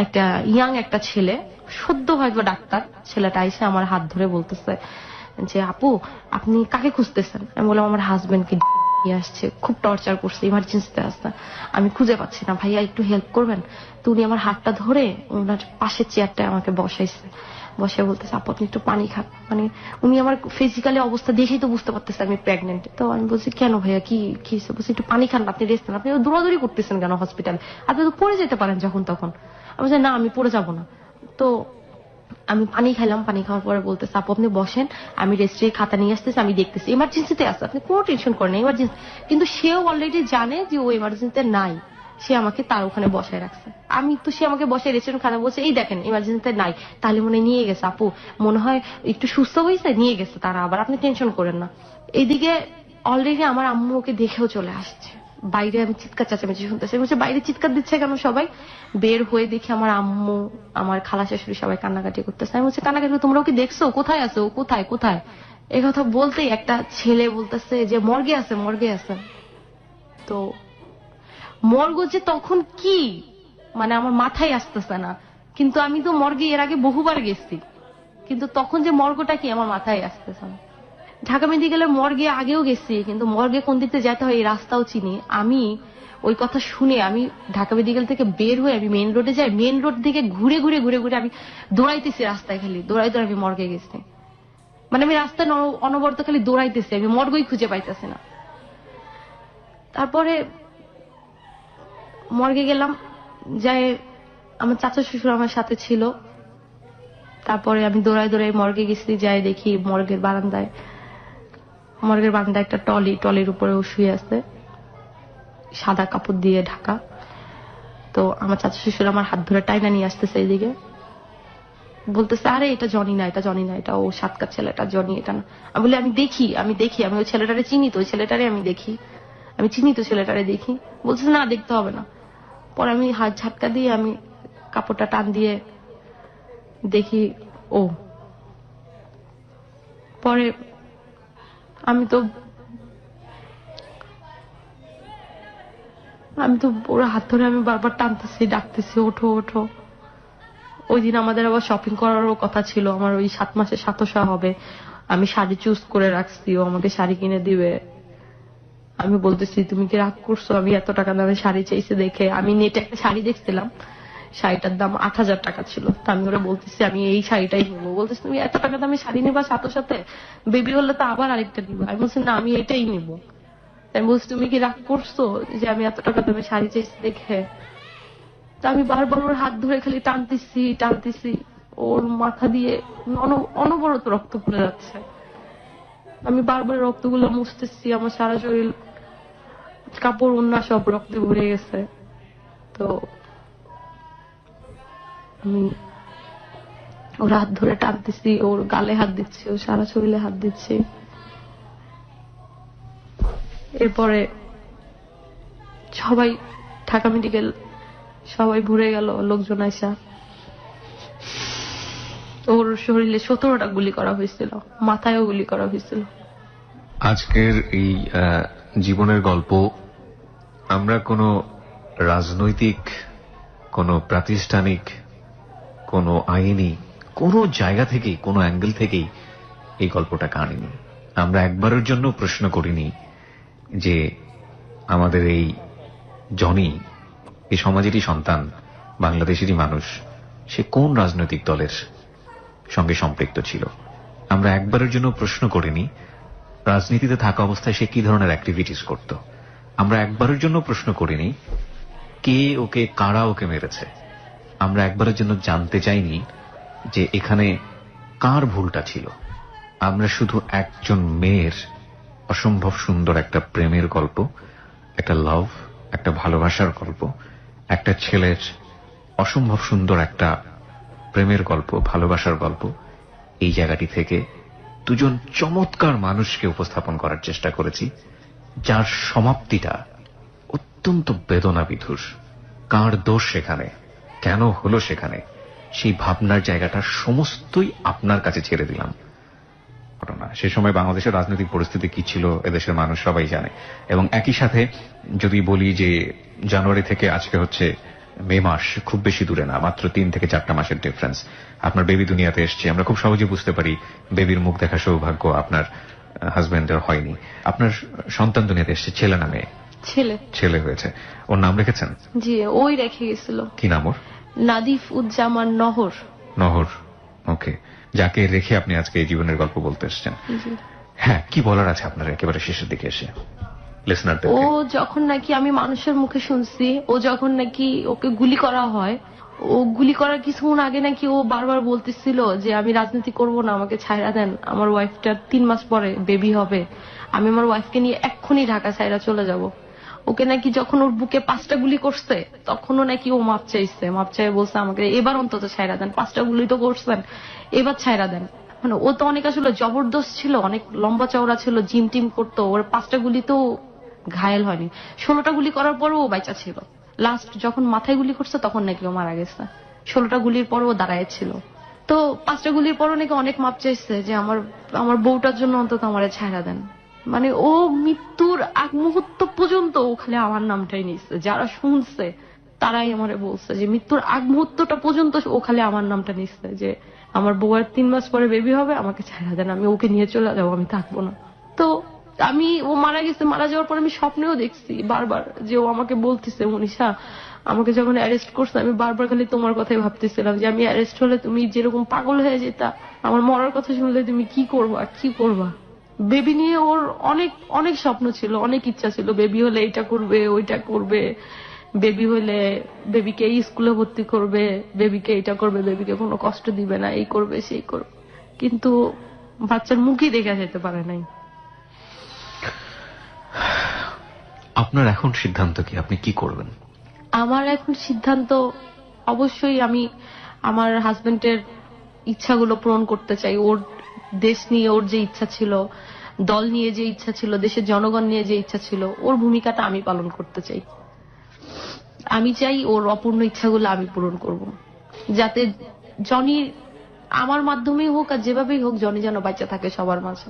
একটা ছেলে, সদ্য হয়তো ডাক্তার, ছেলেটা এসে আমার হাত ধরে বলতেছে যে আপু আপনি কাকে খুঁজতেছেন? আমি বললাম আমার হাজবেন্ডকে নিয়ে আসছে, খুব টর্চার করছে, ইমার্জেন্সিতে আসছে, আমি খুঁজে পাচ্ছি না, ভাইয়া একটু হেল্প করবেন? তো উনি আমার হাতটা ধরে ওনার পাশের চেয়ারটায় আমাকে বসাইছে, বসে বলতেছে আপু আপনি একটু পানি খান। মানে উনি আমার ফিজিক্যালি অবস্থা দেখেই তো বুঝতে পারতেছে আমি প্রেগনেন্ট। তো আমি বলছি কেন ভাইয়া কি হয়েছে? বলছি একটু পানি খান, আপনি রেস্ট নেন, আপনি দৌড়াদৌড়ি করতেছেন কেন হসপিটালে, আপনি তো পড়ে যেতে পারেন যখন তখন। আমি বলছি না আমি পড়ে যাবো না। তো আমি পানি খাইলাম, পানি খাওয়ার পরে বলতেছে আপু আপনি বসেন, আমি রেজিস্ট্রি খাতা নিয়ে আসতেছি, আমি দেখতেছি, ইমার্জেন্সিতে আছে, আপনি কোনো টেনশন করেন, ইমার্জেন্সি। কিন্তু সেও অলরেডি জানে যে ও ইমার্জেন্সিতে নাই, সে আমাকে তার ওখানে বসায় রাখছে। আমি তো, সে আমাকে বসায় রেস্টুরেন্ট খানা বলছে এই দেখেন ইমার্জেন্সিতে নাই, তাহলে মনে নিয়ে গেছে আপু, মনে হয় একটু সুস্থ হয়েছে, নিয়ে গেছে তারা আবার, আপনি টেনশন করেন না। এইদিকে অলরেডি আমার আম্মু ওকে দেখেও চলে আসছে। বাইরে আমি চিৎকার চেঁচামেচি শুনতেছি, বলছে বাইরে চিৎকার দিচ্ছে কেন সবাই? বের হয়ে দেখি আমার আম্মু, আমার খালা শাশুড়ি সবাই কান্নাকাটি করতেছে। আমি বলছি কান্নাকাটি তোমরা ওকে দেখছো? কোথায় আছে ও, কোথায় কোথায়? এই কথা বলতেই একটা ছেলে বলতেছে যে মর্গে আছে। তো মর্গ যে তখন কি, মানে আমার মাথায় আসতেছে না, কিন্তু আমি তো মর্গে এর আগে বহুবার গেছি, কিন্তু তখন যে মর্গটা কি আমার মাথায় আসতেছে না। ঢাকা মেডিকেলের মর্গে আগেও গেছি, কিন্তু মর্গে কোন দিকতে যেতে হয় এই রাস্তাও চিনি। আমি ওই কথা শুনে আমি ঢাকা মেডিকেল থেকে বের হয়ে আমি মেইন রোডে যাই, মেইন রোড থেকে ঘুরে আমি দৌড়াইতেছি রাস্তায়, খালি দৌড়াই আমি মর্গে গেছি। মানে আমি রাস্তায় অনবরত খালি দৌড়াইতেছি, আমি মর্গই খুঁজে পাইতেছি না। তারপরে মর্গে গেলাম, যাই আমার চাচা শ্বশুর আমার সাথে ছিল। তারপরে আমি দৌড়াই মর্গে গেছি, যাই দেখি মর্গের বারান্দায় একটা টলির উপরে ও শুয়ে আছে, সাদা কাপড় দিয়ে ঢাকা। তো আমার চাচা শ্বশুর আমার হাত ধরে টাইনা নিয়ে আসতেছে এইদিকে, বলতেছে আরে এটা জনি না, এটা ও সাতকার ছেলেটা, জনি এটা না। আমি বলি আমি দেখি আমি ওই ছেলেটারে চিনি তো, আমি চিনি তো ছেলেটারে দেখি। বলছে না দেখতে হবে না। পরে আমি হাত ঝাটকা দিয়ে আমি কাপড়টা টান দিয়ে দেখি ও। পরে আমি তো পুরো হাত ধরে আমি বারবার টানতেছি, ডাকতেছি ওঠো। ওই দিন আমাদের আবার শপিং করারও কথা ছিল, আমার ওই 7 মাসে 700 হবে, আমি শাড়ি চুজ করে রাখছি, ও আমাকে শাড়ি কিনে দিবে। আমি বলতেছি তুমি কি রাগ করছো, আমি এত টাকা দামে শাড়ি চাইছে দেখে। আমি নেটে একটা শাড়ি দেখছিলাম, শাড়িটার দাম 8,000 টাকা ছিল। তা আমি ওরা বলতেছি আমি এই শাড়িটাই নিবো। বলতেছি তুমি এত টাকা দামে শাড়ি নিবা, সাথে সাথে বেবি হলে তো আবার আরেকটা নিবা। আমি বলছি না আমি এটাই নিবো। আমি বলছি তুমি কি রাগ করছো যে আমি এত টাকা দামে শাড়ি চাইছি দেখে? তা আমি বারবার ওর হাত ধরে খালি টানতেছি, ওর মাথা দিয়ে অনবরত রক্ত পড়ে যাচ্ছে। আমি বারবার রক্তগুলো মুছতেছি, আমার সারা শরীর কাপড় ওন্না সব রক্তে ভরে গেছে। তো আমি ওর হাত ধরে টানতেছি, ওর গালে হাত দিচ্ছি, ওর সারা শরীরে হাত দিচ্ছি। এরপরে সবাই ঢাকা মেডিকেল সবাই ঘুরে গেল, লোকজন আইসা। ওর শরীরে 17টা গুলি করা হয়েছিল, মাথায়ও গুলি করা হয়েছিল। আজকের এই জীবনের গল্প আমরা কোনো রাজনৈতিক, কোনো প্রাতিষ্ঠানিক, কোনো আইনি, কোনো জায়গা থেকেই, কোনো অ্যাঙ্গেল থেকেই এই গল্পটা কানিনি। আমরা একবারের জন্য প্রশ্ন করিনি যে আমাদের এই জনি, এই সমাজেরই সন্তান, বাংলাদেশেরই মানুষ, সে কোন রাজনৈতিক দলের সঙ্গে সম্পৃক্ত ছিল। আমরা একবারের জন্য প্রশ্ন করিনি রাজনীতিতে থাকা অবস্থায় সে কি ধরনের অ্যাক্টিভিটিস করত। আমরা একবারের জন্য প্রশ্ন করিনি কে ওকে, কারা ওকে মেরেছে। আমরা একবারের জন্য জানতে চাইনি যে এখানে কার ভুলটা ছিল। আমরা শুধু একজন মেয়ের অসম্ভব সুন্দর একটা প্রেমের গল্প, একটা লাভ, একটা ভালোবাসার গল্প, একটা ছেলের অসম্ভব সুন্দর একটা প্রেমের গল্প, ভালোবাসার গল্প, এই জায়গাটি থেকে দুজন চমৎকার মানুষকে উপস্থাপন করার চেষ্টা করেছি, যার সমাপ্তিটা অত্যন্ত বেদনাবিধুর। কার দোষ সেখানে, কেন হলো সেখানে, সেই ভাবনার জায়গাটা সমস্তই আপনার কাছে ছেড়ে দিলাম। ঘটনা সে সময় বাংলাদেশের রাজনৈতিক পরিস্থিতি কি ছিল এদেশের মানুষ সবাই জানে। এবং একই সাথে যদি বলি যে জানুয়ারি থেকে আজকে হচ্ছে মে মাস, খুব বেশি দূরে না, মাত্র 3 থেকে 4টা মাসের ডিফারেন্স। আপনার বেবি দুনিয়াতে এসছে, আমরা খুব সহজে বুঝতে পারি বেবির মুখ দেখা সৌভাগ্য আপনার হাজবেন্ডের হয়নি। আপনার সন্তান দুনিয়াতে এসছে, ছেলে না মেয়ে? ছেলে হয়েছে। ওর নাম রেখেছেন? জি, ওই রেখে গেছিল। কি নাম ওর? নাদিফ উজ্জামান নহর। নহর, ওকে। যাকে রেখে আপনি আজকে এই জীবনের গল্প বলতে এসছেন। হ্যাঁ, কি বলার আছে আপনার একেবারে শেষের দিকে এসে লিসনারদের? ও যখন নাকি আমি মানুষের মুখে শুনছি, ও যখন নাকি ওকে গুলি করা হয়, ও গুলি করার কিছুক্ষণ আগে নাকি ও বারবার বলতেছিল যে আমি রাজনীতি করব না, আমাকে ছাইড়া দেন, আমার ওয়াইফটার 3 মাস পরে বেবি হবে, আমি আমার ওয়াইফকে নিয়ে এক্ষুনি ঢাকা ছাইড়া চলে যাব। ওকে নাকি যখন ওর বুকে 5টা গুলি করছে তখনও নাকি ও মাপ চাইছে, মাপ চাই বলছে আমাকে এবার অন্তত ছাইড়া দেন, 5টা গুলি তো করছেন, এবার ছাইড়া দেন। মানে ও তো অনেক আসলে জবরদস্ত ছিল, অনেক লম্বা চওড়া ছিল, জিম টিম করতো, ওর 5টা গুলি তো ঘায়েল হয়নি, 16টা গুলি করার পরও ও বাইচা ছিল। লাস্ট যখন মাথায় গুলি করছে তখন নাকি ও মারা গেছে। 16টা গুলির পরও ও দাঁড়ায় ছিল। তো 5টা গুলির পরও নাকি অনেক মাপ চাইছে যে আমার বউটার জন্য অন্তত আমারে ছাইড়া দেন। মানে ও মৃত্যুর আগ মুহূর্ত পর্যন্ত ও খালি আমার নামটাই নিচ্ছে। যারা শুনছে তারাই আমারে বলছে যে মৃত্যুর আগ মুহূর্তটা পর্যন্ত ও খালি আমার নামটা নিচ্ছে, যে আমার বউয়ের 3 মাস পরে বেবি হবে, আমাকে ছাইড়া দেন, আমি ওকে নিয়ে চলে যাবো, আমি থাকবো না। তো ও মারা গেছে, মারা যাওয়ার পর আমি স্বপ্নেও দেখছি বারবার যে ও আমাকে বলতেছে, মনীষা আমাকে যখন অ্যারেস্ট করছে আমি বারবার খালি তোমার কথাই ভাবতেছিলাম যে আমি অ্যারেস্ট হলে তুমি যেরকম পাগল হয়ে যেতা, আমার মরার কথা শুনলে তুমি কি করবা। বেবি নিয়ে ওর অনেক অনেক স্বপ্ন ছিল, অনেক ইচ্ছা ছিল, বেবি হলে এটা করবে, ওইটা করবে, বেবি হলে বেবিকে এই স্কুলে ভর্তি করবে, বেবিকে এটা করবে, বেবিকে কোনো কষ্ট দিবে না, এই করবে সেই করবে, কিন্তু বাচ্চার মুখই দেখা যেতে পারে নাই। আপনার এখন সিদ্ধান্ত কি, আপনি কি করবেন? আমার এখন সিদ্ধান্ত, অবশ্যই আমি আমার হাজবেন্ডের ইচ্ছাগুলো পূরণ করতে চাই। ওর দেশ নিয়ে ওর যে ইচ্ছা ছিল, দল নিয়ে যে ইচ্ছা ছিল, দেশের জনগণ নিয়ে যে ইচ্ছা ছিল, ওর ভূমিকাটা আমি পালন করতে চাই। আমি চাই ওর অপূর্ণ ইচ্ছাগুলো আমি পূরণ করব, যাতে জনি আমার মাধ্যমেই হোক আর যেভাবেই হোক জনি যেন বাচ্চা থাকে সবার মাঝে,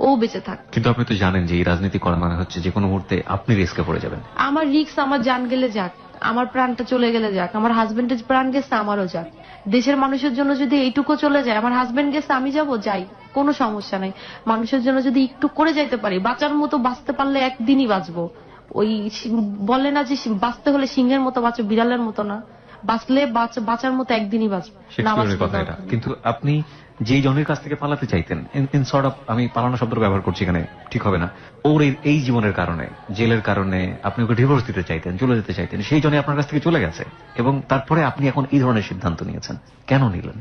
ও বেঁচে থাক। কিন্তু আপনি তো জানেন যে এই রাজনীতি করা মানে হচ্ছে যে কোনো মুহূর্তে আপনি রিস্কে পড়ে যাবেন। আমার রিস্ক, আমার জান গেলে যাক, আমার প্রাণটা চলে গেলে যাক, আমার হাজবেন্ডের প্রাণ গেছে আমারও যাক। দেশের মানুষের জন্য যদি এইটুকু চলে যায়, আমার হাজবেন্ড গেছে আমি যাব, যাই, কোনো সমস্যা নাই। মানুষের জন্য যদি একটু করে যাইতে পারি, বাঁচার মতো বাঁচতে পারলে একদিনই বাঁচবো। ওই বলে না যে বাঁচতে হলে সিংহের মতো বাঁচো, বিড়ালের মতো না। বাঁচলে বাঁচার মতো একদিনই বাঁচবো, না শেক্সপিয়ারের বাঁচলে কথা এটা। দরকার নেই। কিন্তু আপনি যেই জনের কাছ থেকে পালাতে চাইতেন, ইন সর্ট অফ, আমি পালানো শব্দ ব্যবহার করছি এখানে, ঠিক হবে না, ওর এই জীবনের কারণে, জেলের কারণে আপনি ওকে ডিভোর্স দিতে চাইতেন, চলে যেতে চাইতেন, সেই জন্য আপনার কাছ থেকে চলে গেছে, এবং তারপরে আপনি এখন এই ধরনের সিদ্ধান্ত নিয়েছেন, কেন নিলেন?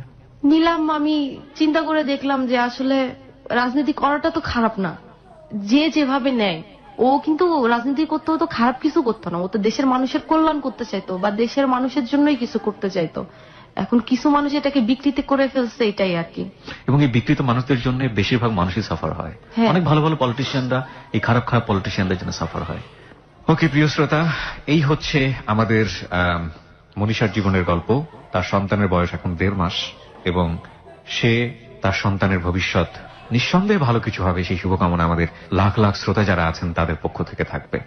নিলাম, আমি চিন্তা করে দেখলাম যে আসলে রাজনীতি করাটা তো খারাপ না, যে যেভাবে নেয়। ও কিন্তু রাজনীতি করতে তো খারাপ কিছু করতো না, ও তো দেশের মানুষের কল্যাণ করতে চাইতো, বা দেশের মানুষের জন্যই কিছু করতে চাইতো। এখন কিছু মানুষ এটাকে বিকৃতি করে ফেলছে, এটাই আর কি। এবং এই বিকৃত মানুষদের জন্য বেশিরভাগ মানুষই সাফার হয়। হ্যাঁ। অনেক ভালো ভালো পলিটিশিয়ানরা এই খারাপ খারাপ পলিটিশিয়ানদের জন্য সাফার হয়। ওকে প্রিয় শ্রোতা, এই হচ্ছে আমাদের মনীষার জীবনের গল্প। তার সন্তানের বয়স এখন 1.5 মাস, এবং সে তার সন্তানের ভবিষ্যৎ নিঃসন্দেহে ভালো কিছু হবে, সেই শুভকামনা আমাদের লাখ লাখ শ্রোতা যারা আছেন তাদের পক্ষ থেকে থাকবে।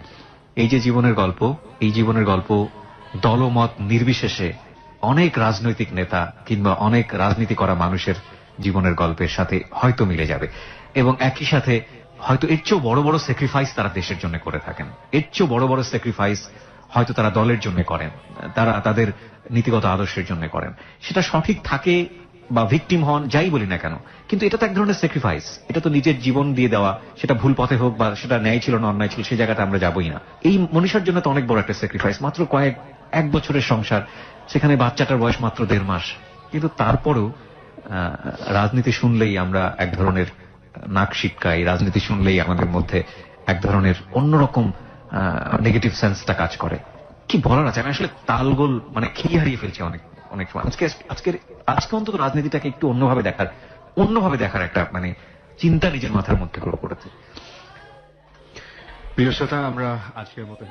এই যে জীবনের গল্প, এই জীবনের গল্প দলমত নির্বিশেষে অনেক রাজনৈতিক নেতা কিংবা অনেক রাজনীতি করা মানুষের জীবনের গল্পের সাথে হয়তো মিলে যাবে, এবং একই সাথে হয়তো এর চেয়েও বড় বড় স্যাক্রিফাইস তারা দেশের জন্য করে থাকেন, এর চেয়েও বড় বড় স্যাক্রিফাইস হয়তো তারা দলের জন্য করেন, তারা তাদের নীতিগত আদর্শের জন্য করেন। সেটা সঠিক থাকে বা ভিকটিম হন, যাই বলি না কেন, কিন্তু এটা তো এক ধরনের স্যাক্রিফাইস। এটা তো নিজের জীবন দিয়ে দেওয়া, সেটা ভুল পথে হোক বা সেটা ন্যায় ছিল না অন্যায় ছিল, সেই জায়গাটা আমরা যাবোই না। এই মনীষার জন্য তো অনেক বড় একটা স্যাক্রিফাইস, মাত্র এক বছরের সংসার, সেখানে বাচ্চাটার বয়স মাত্র 1.5 মাস, কিন্তু তারপরেও রাজনীতি শুনলেই আমরা এক ধরনের নাক শিটকাই, রাজনীতি শুনলেই আমাদের মধ্যে এক ধরনের অন্যরকম নেগেটিভ সেন্সটা কাজ করে। কি বলার আছে, আমি আসলে তালগোল মানে খেয়ে হারিয়ে ফেলছি অনেক সময়। আজকে অন্তত রাজনীতিটাকে একটু অন্যভাবে দেখার একটা মানে চিন্তা নিজের মাথার মধ্যে গ্রো করেছে। প্রিয় শ্রোতা, আমরা আজকের মতো